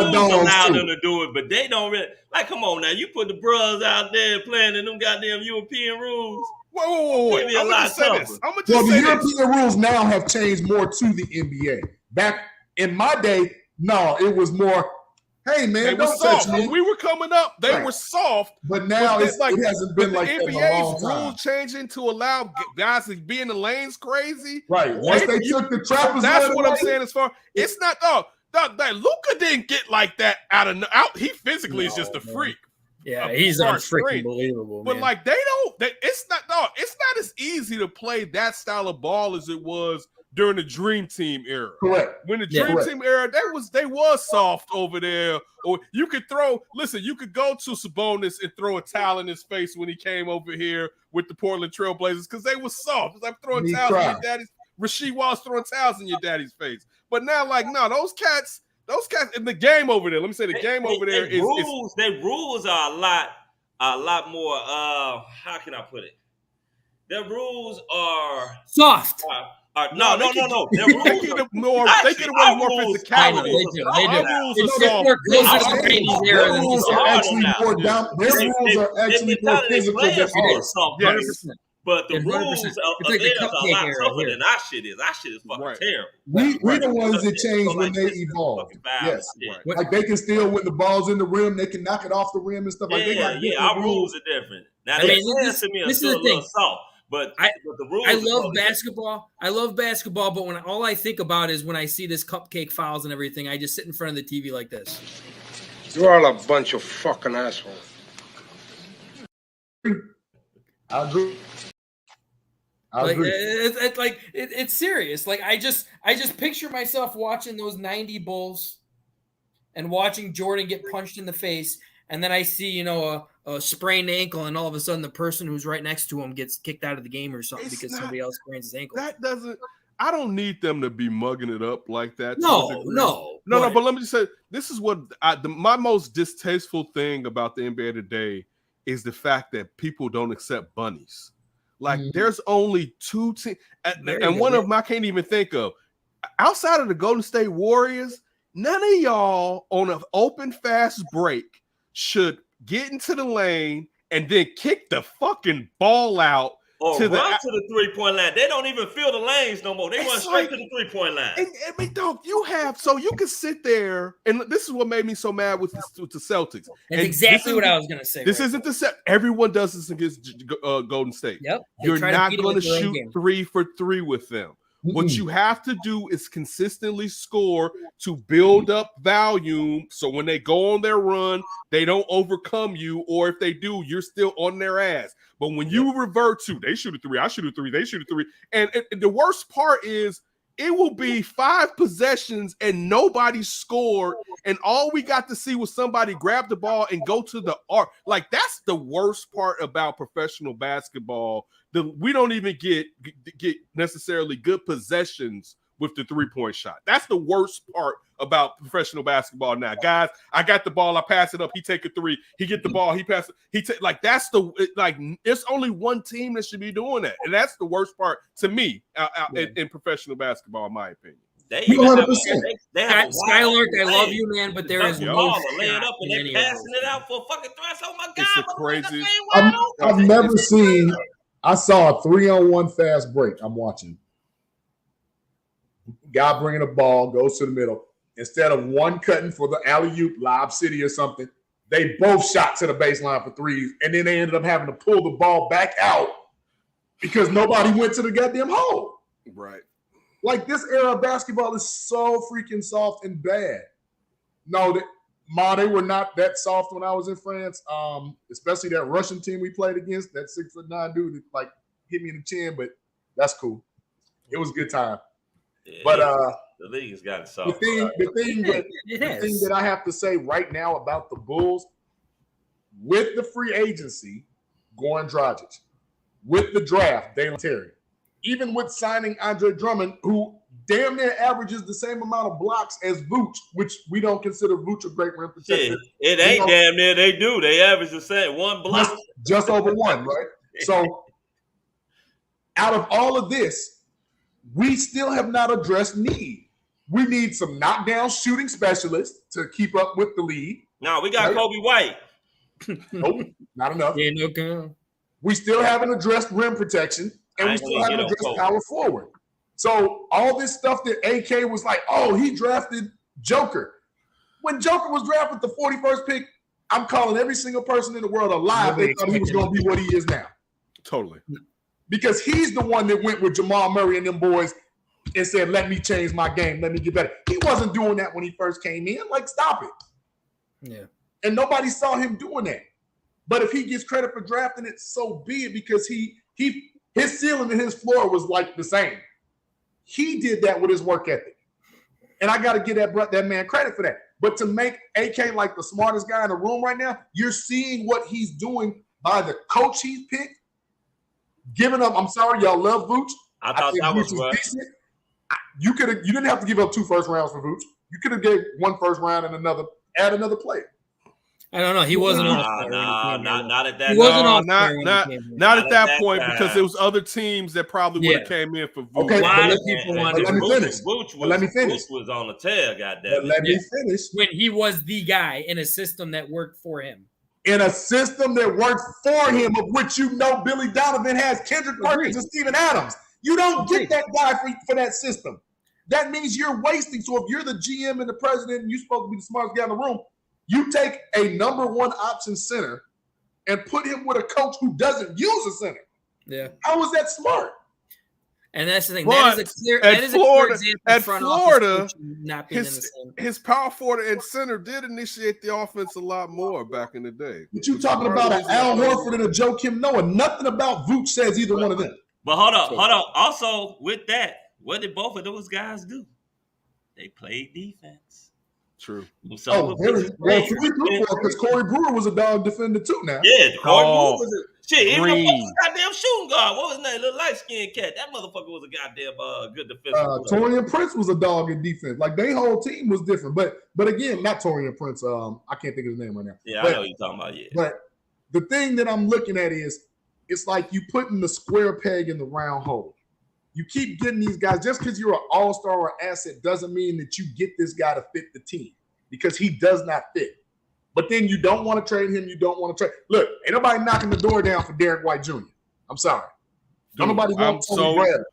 of dogs allow too. them to do it, but they don't really like. Come on now, you put the bros out there playing in them goddamn European rules. Wait. I'm gonna just say this. The European rules now have changed more to the NBA. Back in my day, no, it was more. Hey man, don't touch me. When we were coming up, they were soft. But now it hasn't been like that in a long NBA's time. rule changing to allow guys to be in the lanes crazy. Right. Once they took the trappers, that's what I'm saying. As far it's not that Luka didn't get like that out. He physically is just a freak. Yeah, he's unfreaking believable. But like it's not as easy to play that style of ball as it was during the Dream Team era. Correct. When the Dream Team era, they was soft over there. Or you could go to Sabonis and throw a towel in his face when he came over here with the Portland Trailblazers because they were soft. It's like throwing towels in your daddy's. Rasheed Wallace throwing towels in your daddy's face. But now, like, no, those cats in the game over there. Let me say the game over there is rules. Their rules are a lot more. How can I put it? Their rules are soft. No. Their rules they get away more physicality. They rules are soft. Their rules are actually more physical than ours. Yes. But the rules of theirs are a lot tougher than our shit is. Our shit is fucking terrible. We're the ones that change when they evolve. Yes. Like they can still, when the ball's in the rim, they can knock it off the rim and stuff like that. Yeah, our rules are different. Now, this is the thing. Soft. But the rules. I love basketball. I love basketball, but when all I think about is when I see this cupcake fouls and everything, I just sit in front of the TV like this. You're all a bunch of fucking assholes. I agree. It's serious. Like I just picture myself watching those 90 Bulls and watching Jordan get punched in the face, and then I see a sprained ankle, and all of a sudden the person who's right next to him gets kicked out of the game or something because somebody else sprains his ankle. I don't need them to be mugging it up like that. No. But let me just say, this is what my most distasteful thing about the NBA today is the fact that people don't accept bunnies. Like there's only 2 teams, and one of them I can't even think of. Outside of the Golden State Warriors, none of y'all on an open fast break should get into the lane and then kick the fucking ball out or to run to the 3-point line. They don't even fill the lanes no more. They run straight to the 3-point line. And dog, you can sit there, and this is what made me so mad with the Celtics. That's exactly what I was gonna say. This isn't the set. Everyone does this against Golden State. Yep. You're not going to shoot 3 for 3 with them. What you have to do is consistently score to build up volume, so when they go on their run, they don't overcome you, or if they do, you're still on their ass. But when you revert to, they shoot a 3, I shoot a 3, they shoot a 3, and the worst part is it will be 5 possessions and nobody scored, and all we got to see was somebody grab the ball and go to the arc. Like, that's the worst part about professional basketball. We don't even get necessarily good possessions with the 3-point shot. That's the worst part about professional basketball now. Guys, I got the ball, I pass it up, he take a 3, he get the ball, he pass it, that's it's only one team that should be doing that. And that's the worst part to me in professional basketball, in my opinion. Skylark, I love you, man, but there is no lay it up and they're passing it out for a fucking thrust. Oh my God. It's the craziest. I've never seen. I saw a 3-on-1 fast break. I'm watching. Guy bringing a ball, goes to the middle. Instead of one cutting for the alley-oop, Lob City or something, they both shot to the baseline for 3s, and then they ended up having to pull the ball back out because nobody went to the goddamn hole. Right. Like, this era of basketball is so freaking soft and bad. No, they were not that soft when I was in France. Especially that Russian team we played against, that 6'9" dude that hit me in the chin, but that's cool. It was a good time. Yeah, but the league has gotten soft. The thing that I have to say right now about the Bulls, with the free agency, Goran Dragic, with the draft, Dalen Terry, even with signing Andre Drummond, who damn near averages the same amount of blocks as Vooch, which we don't consider Vooch a great rim protector. It ain't damn near. They do. They average the same 1 block. Just over 1, right? So out of all of this, we still have not addressed need. We need some knockdown shooting specialists to keep up with the lead. No, we got Kobe White. Nope, not enough. Yeah, no go. We still haven't addressed rim protection, and we still haven't addressed power forward. So all this stuff that AK was like, oh, he drafted Joker. When Joker was drafted the 41st pick, I'm calling every single person in the world alive. They thought he was going to be what he is now. Totally. Because he's the one that went with Jamal Murray and them boys and said, let me change my game. Let me get better. He wasn't doing that when he first came in. Like, stop it. Yeah. And nobody saw him doing that. But if he gets credit for drafting it, so be it, because his ceiling and his floor was like the same. He did that with his work ethic. And I got to give that man credit for that. But to make AK like the smartest guy in the room right now, you're seeing what he's doing by the coach he's picked. Giving up, I'm sorry, y'all love Vooch. I thought that was decent. You didn't have to give up 2 first rounds for Vooch. You could have gave 1 first round and add another player. I don't know. He wasn't not at that. He wasn't not at that point, because there was other teams that probably would have came in for Vooch. Okay, a lot of people wanted. Let me finish. Vooch was on the tail. Goddamn. Let me finish. When he was the guy in a system that worked for him. In a system that worked for him, of which Billy Donovan has Kendrick Perkins and Steven Adams. You don't get that guy for that system. That means you're wasting. So if you're the GM and the president and you're supposed to be the smartest guy in the room, you take a number 1 option center and put him with a coach who doesn't use a center. Yeah. How is that smart? And that's the thing. But that is a clear Florida, not being in the same. his power forward and center did initiate the offense a lot more back in the day. But you talking about an Al Horford and a Joakim Noah. Nothing about Vooch says either one of them. But hold on. Also, with that, what did both of those guys do? They played defense. True. So because Corey Brewer was a dog defender too now. Yeah, Corey Brewer was a even a goddamn shooting guard. What was his name? Little light-skinned cat. That motherfucker was a goddamn good defender. Torian Prince was a dog in defense. Like, their whole team was different. But again, not Torian Prince. I can't think of his name right now. Yeah, I know what you're talking about. Yeah. But the thing that I'm looking at is it's like you putting the square peg in the round hole. You keep getting these guys. Just because you're an all-star or asset doesn't mean that you get this guy to fit the team, because he does not fit. But then you don't want to trade him. You don't want to trade. Look, ain't nobody knocking the door down for Derek White Jr. I'm sorry. Dude, Nobody wants Tony Bradley.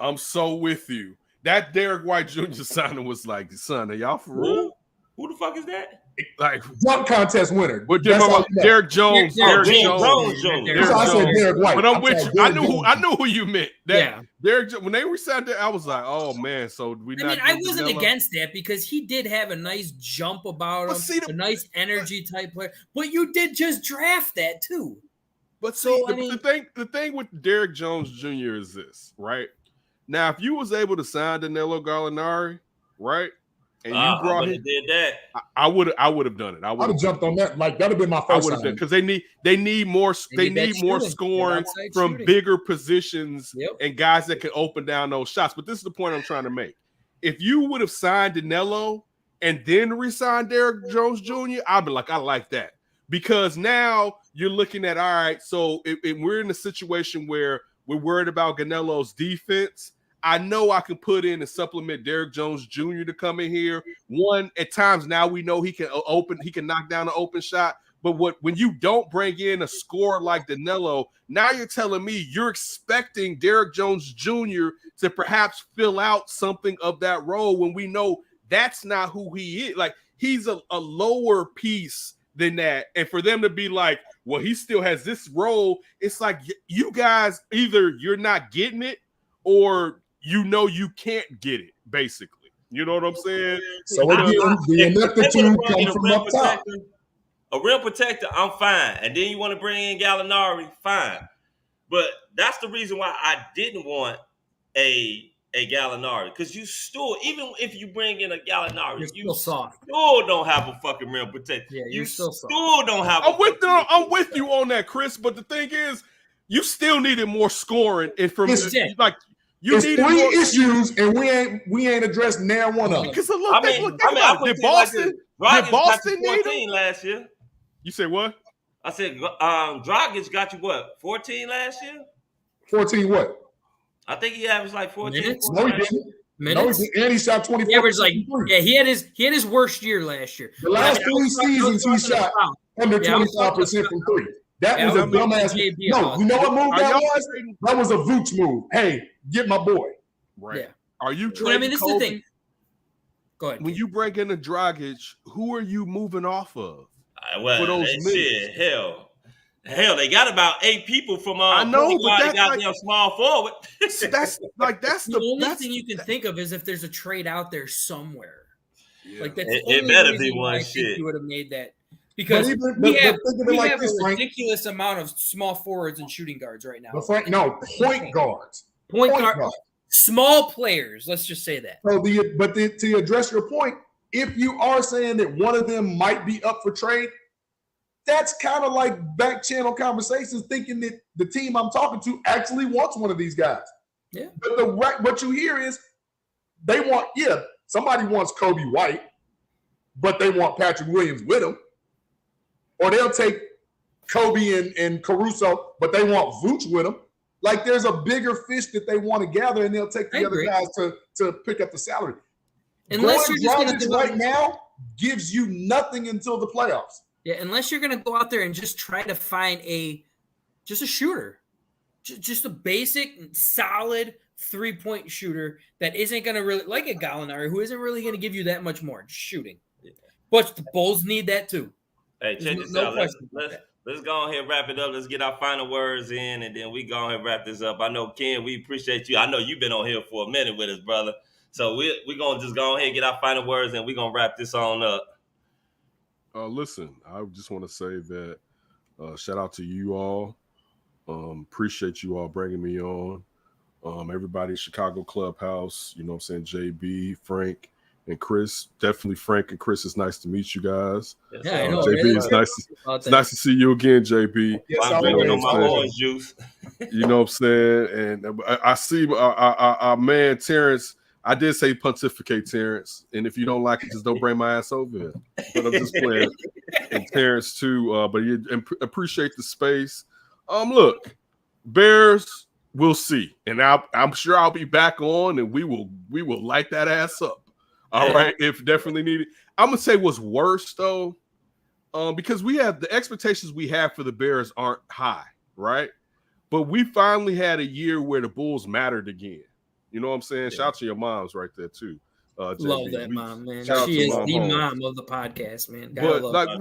I'm so with you. That Derek White Jr. signing was like, son, are y'all for real? Who the fuck is that? Like dunk contest winner. But Derek Jones. Derek Jones. I said Derek White. But I'm with you. I knew who you meant. Derek, when they re-signed that, I was like, oh man. So I wasn't against that because he did have a nice jump about him, a nice energy type player. But you did just draft that too. But see, the thing with Derek Jones Jr. is this, right? Now, if you was able to sign Danilo Gallinari, right? And you brought him, did that. I would have done it. I would have jumped on that. Like that'd have been my first. I would have done because they need more scoring from bigger positions and guys that can open down those shots. But this is the point I'm trying to make. If you would have signed Danilo and then re-signed Derek Jones Jr., I'd be like, I like that, because now you're looking at, all right. So if we're in a situation where we're worried about Ganelo's defense, I know I can put in and supplement Derek Jones Jr. to come in here. One, at times now we know he can knock down an open shot. But when you don't bring in a scorer like Danilo, now you're telling me you're expecting Derek Jones Jr. to perhaps fill out something of that role when we know that's not who he is. Like, he's a lower piece than that. And for them to be like, well, he still has this role, it's like you guys, either you're not getting it or you can't get it, basically. You know what I'm saying? So a rim protector, I'm fine. And then you want to bring in Gallinari, fine. But that's the reason why I didn't want a Gallinari. Because you still, even if you bring in a Gallinari, you still don't have a fucking rim protector. Yeah, you still don't have I'm with you on that, Chris. But the thing is, you still needed more scoring. And from like, you need three issues, and we ain't addressed now one of them. Because did Boston need 14 last year? You said what? I said Dragic got you what? 14 last year? 14 what? I think he averaged like 14. Minutes? No, he didn't. Minutes? No, and he shot 24. He averaged he had his worst year last year. The last 3 seasons he shot under 25% from three. That was a dumbass. No, you know what move that was? That was a Vooch move. Hey, get my boy. Right. Yeah. Are you trading? I mean, this is the thing. Go ahead. When you break into Dragic, who are you moving off of? For those shit, hell, they got about 8 people from I know, but that's goddamn small forward. that's the only thing you can think of is if there's a trade out there somewhere. Yeah. Like that's it better be one shit. You would have made that. Because we have a ridiculous amount of small forwards and shooting guards right now. Point guards. Point guards. Small players. Let's just say that. So to address your point, if you are saying that one of them might be up for trade, that's kind of like back channel conversations, thinking that the team I'm talking to actually wants one of these guys. Yeah. But what you hear is somebody wants Kobe White, but they want Patrick Williams with him. Or they'll take Kobe and Caruso, but they want Vooch with them. Like, there's a bigger fish that they want to gather, and they'll take the other guys to pick up the salary. Unless you're just going to right now gives you nothing until the playoffs. Yeah, unless you're going to go out there and just try to find a shooter, just a basic, solid 3-point shooter that isn't going to really, like a Gallinari, who isn't really going to give you that much more, just shooting. But the Bulls need that too. Hey, check this out. Let's go ahead and wrap it up. Let's get our final words in, and then we go ahead and wrap this up. I know, Ken, we appreciate you. I know you've been on here for a minute with us, brother. So we're going to just go ahead and get our final words, and we're going to wrap this on up. Listen, I just want to say that shout out to you all. Appreciate you all bringing me on. Everybody in Chicago Clubhouse, you know what I'm saying, JB, Frank, and Chris. Definitely Frank and Chris, it's nice to meet you guys. Yeah, I know. JB, it's nice to see you again, JB. I'm drinking on my orange juice. You know what I'm saying? And I see our man Terrence. I did say pontificate, Terrence. And if you don't like it, just don't bring my ass over here. But I'm just playing. And Terrence too. But you appreciate the space. Look, Bears, we'll see. And I'm sure I'll be back on, and we will light that ass up. All right, if definitely needed. I'm gonna say what's worse though, because we have the expectations we have for the Bears aren't high, right? But we finally had a year where the Bulls mattered again. You know what I'm saying? Shout out to your moms right there too. Love that mom, man. Shout She is Mom the Holmes. mom of the podcast, man. But like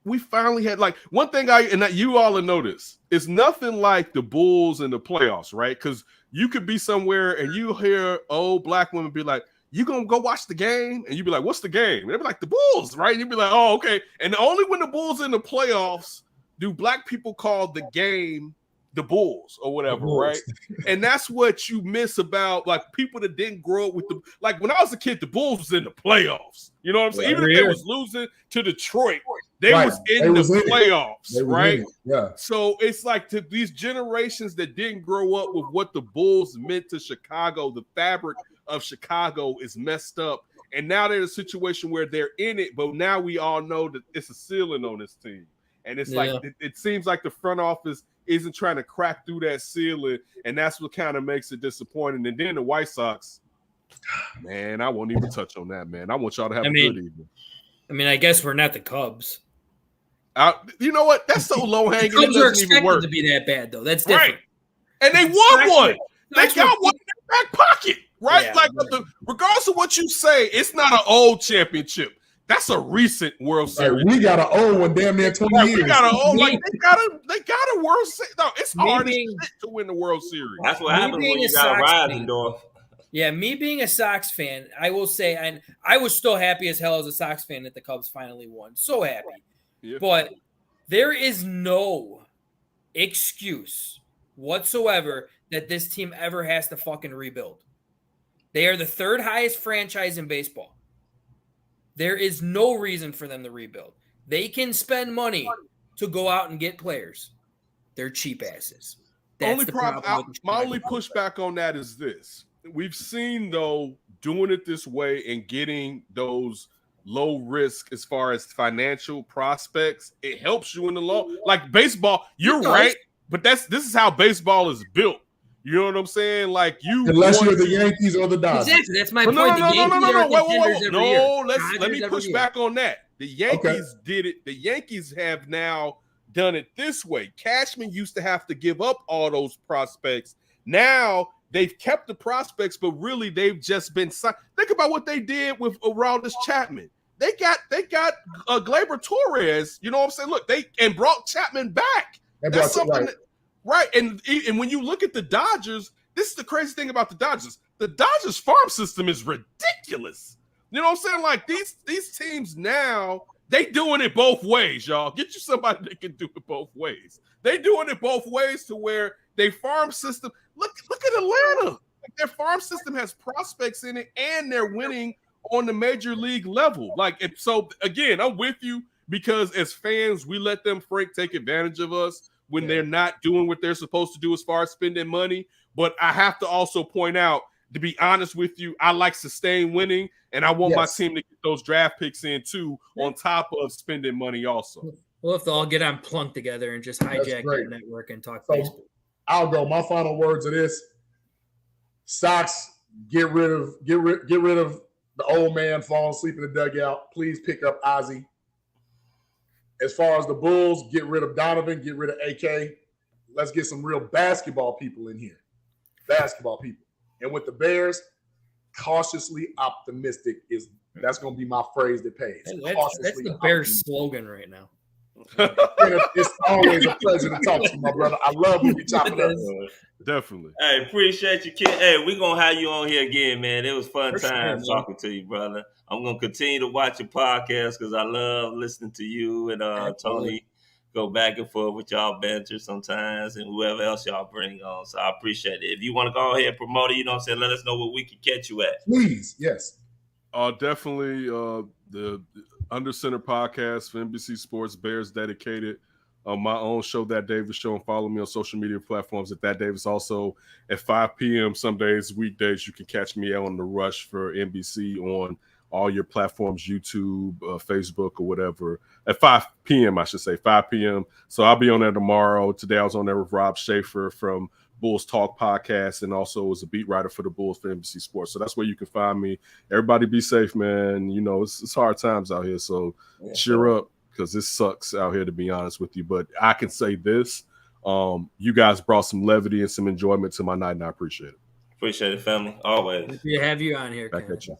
we finally had like one thing you all have noticed. It's nothing like the Bulls in the playoffs, right? Because you could be somewhere and you hear old black women be like, "You gonna go watch the game?" And you'd be like, "What's the game?" And they'd be like, "The Bulls," right? And you'd be like, "Oh, okay." And only when the Bulls in the playoffs do black people call the game the Bulls or whatever, right? And that's what you miss about like people that didn't grow up with the like when I was a kid, the Bulls was in the playoffs. You know what I'm saying? Even if they was losing to Detroit, they was in the playoffs, right? Yeah. So it's like to these generations that didn't grow up with what the Bulls meant to Chicago, the fabric of Chicago is messed up. And now they're in a situation where they're in it, but now we all know that it's a ceiling on this team. And it's like it seems like the front office isn't trying to crack through that ceiling, and that's what kind of makes it disappointing. And then the White Sox, man, I won't even touch on that, man. I want y'all to have a good evening. I mean, I guess we're not the Cubs. You know what? That's so low hanging. Cubs are expected to be that bad, though. That's different. Right. And they won one. They got one in their back pocket, right? Yeah, like, regardless of what you say, it's not an old championship. That's a recent World Series. We got an old one, damn near 20 years. We got an old, like they got a World Series. No, it's hard to win the World Series. That's what happens when you got a rising door. Yeah, me being a Sox fan, I will say, and I was still happy as hell as a Sox fan that the Cubs finally won. So happy. Yeah. But there is no excuse whatsoever that this team ever has to fucking rebuild. They are the third highest franchise in baseball. There is no reason for them to rebuild. They can spend money to go out and get players. They're cheap asses. That's the problem. My only pushback on that is this. We've seen, though, doing it this way and getting those low risk as far as financial prospects, it helps you in the long. Like baseball, you're right, but this is how baseball is built. You know what I'm saying? Like unless you're the Yankees or the Dodgers. Exactly. That's my point. No. Let me push back on that. The Yankees did it. The Yankees have now done it this way. Cashman used to have to give up all those prospects. Now they've kept the prospects, but really they've just been signed. Think about what they did with Aroldis Chapman. They got Gleyber Torres. You know what I'm saying? Look, they brought Chapman back. That's something. Right, and when you look at the Dodgers, this is the crazy thing about the Dodgers. The Dodgers farm system is ridiculous. You know what I'm saying? Like these teams now, they doing it both ways, y'all. Get you somebody that can do it both ways. They doing it both ways to where they farm system. Look at Atlanta. Like their farm system has prospects in it, and they're winning on the major league level. Like so, again, I'm with you because as fans, we let them take advantage of us when they're not doing what they're supposed to do as far as spending money. But I have to also point out, to be honest with you, I like sustained winning, and I want my team to get those draft picks in too, on top of spending money also. We'll have to all get on Plunk together and just hijack their network and talk baseball. I'll go. My final words are this. Sox, get rid of the old man falling asleep in the dugout. Please pick up Ozzie. As far as the Bulls, get rid of Donovan, get rid of AK. Let's get some real basketball people in here. Basketball people. And with the Bears, cautiously optimistic that's going to be my phrase that pays. That's the Bears slogan right now. It's always a pleasure to talk to you, my brother. I love when we chop it up. Definitely. Hey, appreciate you, kid. Hey, we're going to have you on here again, man. It was fun time talking to you, brother. I'm going to continue to watch your podcast because I love listening to you and Tony go back and forth with y'all banter sometimes and whoever else y'all bring on. So I appreciate it. If you want to go ahead and promote it, you know what I'm saying, let us know where we can catch you at. Please, yes. Definitely the Under Center podcast for NBC Sports, Bears Dedicated. My own show, That Davis Show, and follow me on social media platforms at That Davis. Also at 5 p.m. some days, weekdays, you can catch me on The Rush for NBC on all your platforms, YouTube, Facebook, or whatever, at 5 p.m., I should say, 5 p.m. So I'll be on there tomorrow. Today I was on there with Rob Schaefer from Bulls Talk Podcast, and also was a beat writer for the Bulls for NBC Sports. So that's where you can find me. Everybody be safe, man. You know, it's hard times out here, so cheer up, because this sucks out here, to be honest with you. But I can say this, you guys brought some levity and some enjoyment to my night, and I appreciate it. Appreciate it, family. Always. Happy to have you on here, Back at you.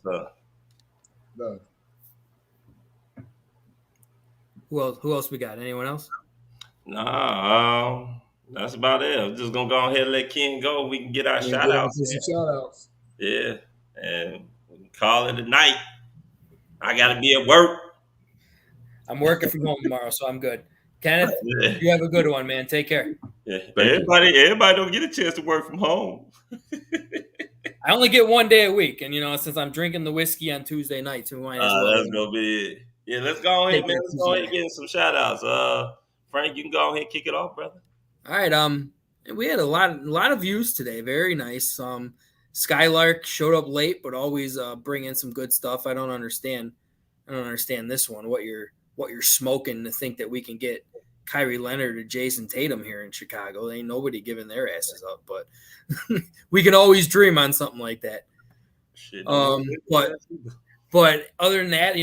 Who else we got? Anyone else? Nah, that's about it. I'm just gonna go ahead and let Ken go. We can get our shout outs. Yeah, and we can call it a night. I gotta be at work. I'm working from home tomorrow, so I'm good. Kenneth, you have a good one, man. Take care. Yeah, everybody don't get a chance to work from home. I only get 1 day a week, and since I'm drinking the whiskey on Tuesday nights, we might as well. That's gonna be it. Yeah, let's go ahead, man. Let's go ahead and get some shout outs. Frank, you can go ahead and kick it off, brother. All right. We had a lot of views today. Very nice. Skylark showed up late, but always bring in some good stuff. I don't understand this one. What you're smoking to think that we can get Kyrie Leonard or Jason Tatum here in Chicago? There ain't nobody giving their asses up, but we can always dream on something like that. Shit, but other than that,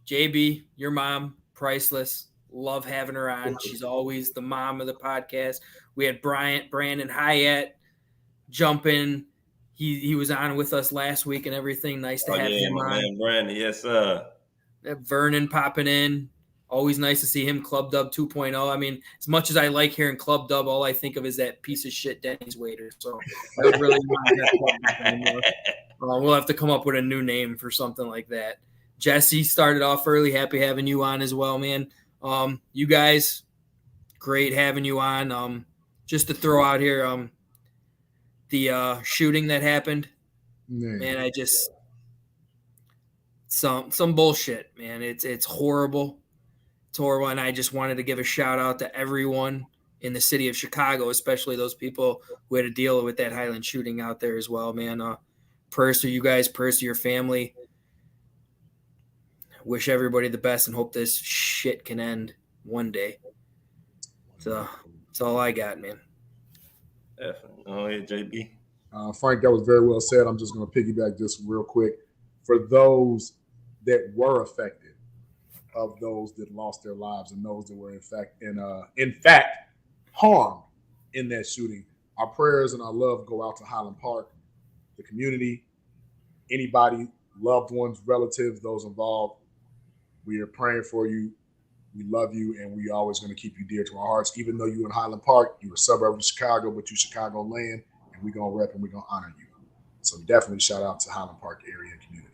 JB, your mom, priceless. Love having her on. She's always the mom of the podcast. We had Brandon Hyatt jump in. He was on with us last week and everything. Nice to have him on. Man, Brandon, yes, sir. Vernon popping in. Always nice to see him. Club Dub 2.0. I mean, as much as I like hearing Club Dub, all I think of is that piece of shit Denny's waiter. So I don't really want that anymore. We'll have to come up with a new name for something like that. Jesse started off early. Happy having you on as well, man. You guys, great having you on. Just to throw out here, the shooting that happened, man, I just some bullshit, man. It's horrible. It's horrible, and I just wanted to give a shout out to everyone in the city of Chicago, especially those people who had to deal with that Highland shooting out there as well, man. Prayers to you guys, prayers to your family. Wish everybody the best and hope this shit can end one day. So that's all I got, man. Definitely. Oh, yeah, JB. Frank, that was very well said. I'm just going to piggyback just real quick. For those that were affected, of those that lost their lives and those that were in fact harmed in that shooting, our prayers and our love go out to Highland Park, the community, anybody, loved ones, relatives, those involved. We are praying for you. We love you, and we always going to keep you dear to our hearts. Even though you're in Highland Park, you're a suburb of Chicago, but you're Chicago land, and we're going to rep and we're going to honor you. So definitely shout out to Highland Park area and community.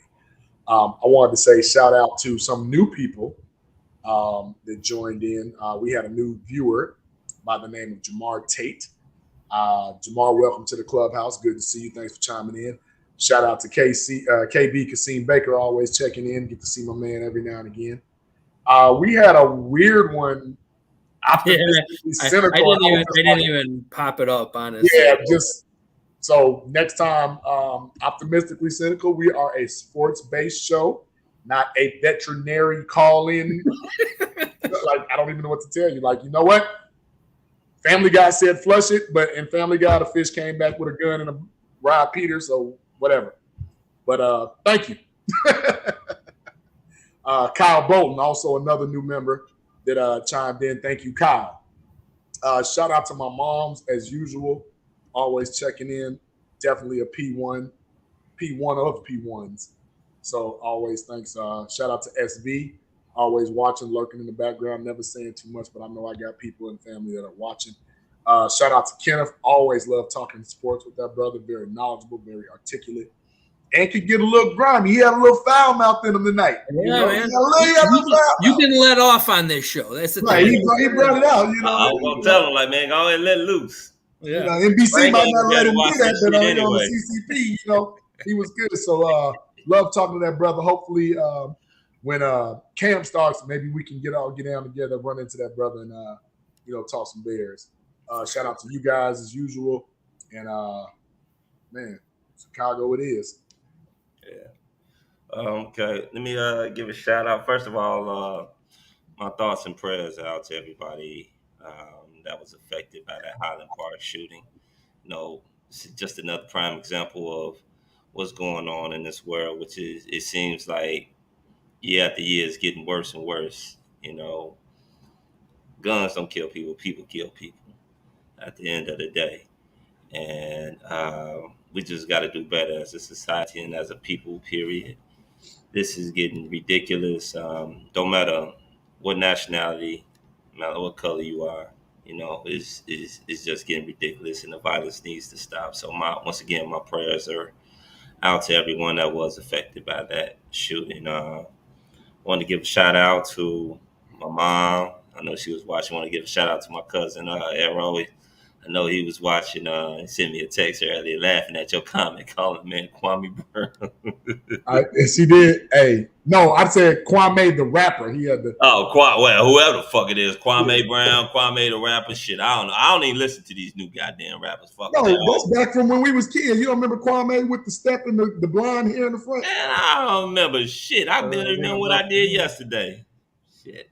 I wanted to say shout out to some new people that joined in. We had a new viewer by the name of Jamar Tate. Jamar, welcome to the Clubhouse. Good to see you. Thanks for chiming in. Shout out to KB Kasim Baker, always checking in. Get to see my man every now and again. We had a weird one. I didn't even pop it up, honestly. Yeah, so next time, optimistically cynical. We are a sports-based show, not a veterinary call-in. Like, I don't even know what to tell you. Like, you know what? Family Guy said flush it, but in Family Guy, the fish came back with a gun and a Rod Peter, so whatever. But thank you. Kyle Bolton, also another new member that chimed in. Thank you, Kyle. Shout out to my moms, as usual, always checking in. Definitely a P1 of P1s. So always thanks. Shout out to SV, always watching, lurking in the background, never saying too much, but I know I got people in family that are watching. Shout out to Kenneth. Always love talking sports with that brother. Very knowledgeable, very articulate, and could get a little grimy. He had a little foul mouth in him tonight. Yeah, man. You can let off on this show. That's the right. thing. He brought it out. I was gonna tell him, like, man, go ahead and let loose. Yeah. NBC might not let him do that, but on the CCP, he was good. So love talking to that brother. Hopefully, when camp starts, maybe we can get down together, run into that brother, and talk some Bears. Shout out to you guys as usual, and man, Chicago it is. Yeah. Okay, let me give a shout out. First of all, my thoughts and prayers out to everybody that was affected by that Highland Park shooting. You know, it's just another prime example of what's going on in this world, which is it seems like year after year is getting worse and worse. You know, guns don't kill people; people kill people. At the end of the day, and we just got to do better as a society and as a people. Period. This is getting ridiculous. Don't matter what nationality, no matter what color you are, you know, it's just getting ridiculous, and the violence needs to stop. So once again, my prayers are out to everyone that was affected by that shooting. Want to give a shout out to my mom. I know she was watching. Want to give a shout out to my cousin Arrow. I know he was watching. He sent me a text earlier, laughing at your comment, calling man Kwame Brown. She did. Hey, no, I said Kwame the rapper. He had the. Oh, well, whoever the fuck it is, Kwame Brown, Kwame the rapper. Shit, I don't know. I don't even listen to these new goddamn rappers. Fuck. No, that's back from when we was kids. You don't remember Kwame with the step and the blonde hair in the front? Man, I don't remember shit. I barely remember what I did yesterday. Shit.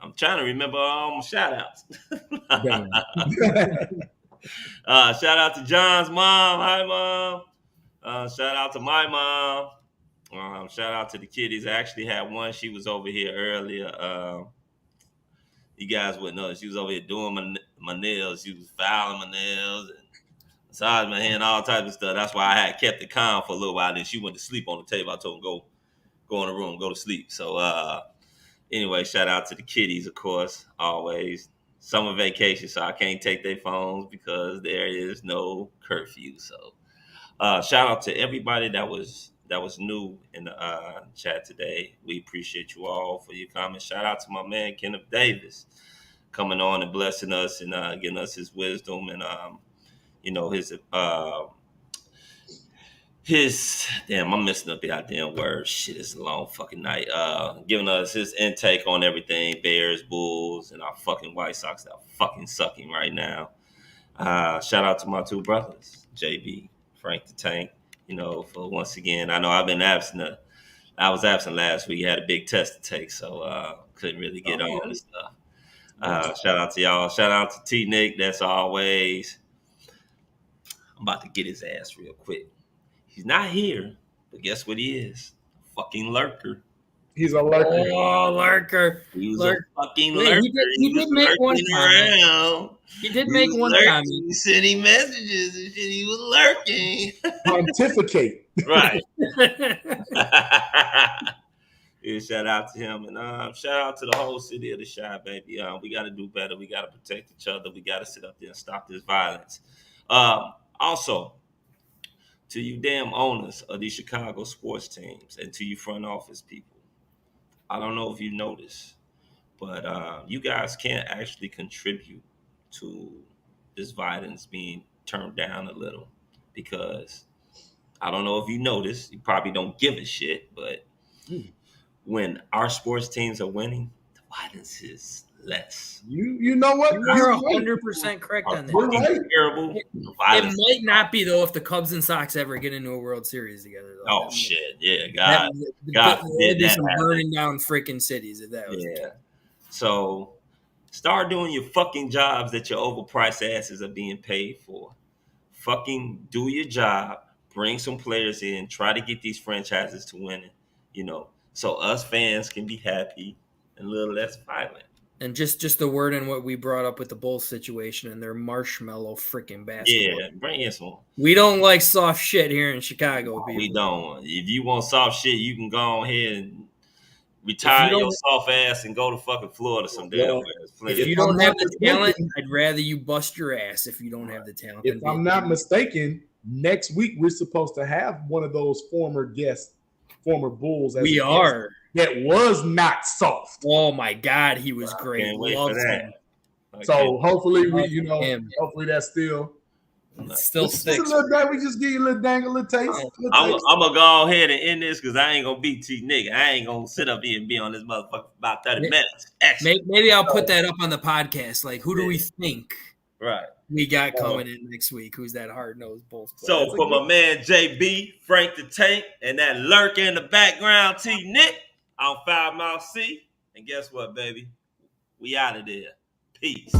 I'm trying to remember all my shout outs. Shout out to John's mom. Hi, mom. Shout out to my mom. Shout out to the kiddies. I actually had one. She was over here earlier. You guys wouldn't know. She was over here doing my nails. She was filing my nails and massaging my hand, all types of stuff. That's why I had kept it calm for a little while. Then she went to sleep on the table. I told her, go in the room, go to sleep. So, anyway, shout out to the kiddies, of course, always. Summer vacation, so I can't take their phones because there is no curfew. So shout out to everybody that was new in the chat today. We appreciate you all for your comments. Shout out to my man Kenneth Davis coming on and blessing us and giving us his wisdom and his damn, I'm messing up the goddamn words. Shit, it's a long fucking night. Giving us his intake on everything, Bears, Bulls, and our fucking White Sox that are fucking sucking right now. Shout out to my two brothers, JB, Frank the Tank, for once again. I know I've been absent. I was absent last week. Had a big test to take, so couldn't really get on and stuff. Shout out to y'all. Shout out to T Nick, that's always. I'm about to get his ass real quick. He's not here, but guess what he is? Fucking lurker. He's a lurker. Oh, lurker. He was a fucking lurker. He did make one comment. He did make one comment. He sending messages and shit. He was lurking. Pontificate. Right. Yeah, shout out to him. And shout out to the whole city of the Chi, baby. We got to do better. We got to protect each other. We got to sit up there and stop this violence. Also, to you damn owners of these Chicago sports teams and to you front office people, I don't know if you noticed, but you guys can't actually contribute to this violence being turned down a little because I don't know if you noticed, you probably don't give a shit, but when our sports teams are winning, the violence is less. You know what? You're 100% correct on that. Right. Terrible. It might not be though if the Cubs and Sox ever get into a World Series together. Though. Oh shit! Yeah, God there'd be some burning down freaking cities if that was. Yeah. So start doing your fucking jobs that your overpriced asses are being paid for. Fucking do your job. Bring some players in. Try to get these franchises to winning. So us fans can be happy and a little less violent. And just the word in what we brought up with the Bulls situation and their marshmallow freaking basketball. Yeah, bring in some. We don't like soft shit here in Chicago, people. We don't. If you want soft shit, you can go ahead and retire your soft ass and go to fucking Florida some damn way. If you don't have the talent, I'd rather you bust your ass if you don't have the talent. If I'm not mistaken, next week we're supposed to have one of those former Bulls. We are. That was not soft. Oh my God, he was great. Loved him. So hopefully hopefully that's still sticks. A little day, we just give you a little dang, a little taste. I'm gonna go ahead and end this because I ain't gonna beat T nigga. I ain't gonna sit up here and be on this motherfucker for about 30 minutes. Maybe I'll put that up on the podcast. Like, who do we think Right. We got coming in next week. Who's that hard-nosed Bulls player? So That's for my man JB, Frank the Tank, and that lurker in the background, T Nick, on 5 Mile C. And guess what, baby? We out of there. Peace.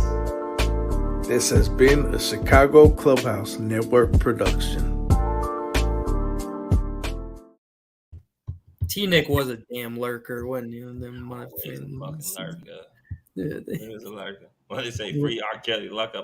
This has been a Chicago Clubhouse Network production. T-Nick was a damn lurker, wasn't he? He's a fucking lurker. He was a lurker. What did they say? Free R. Kelly, lock up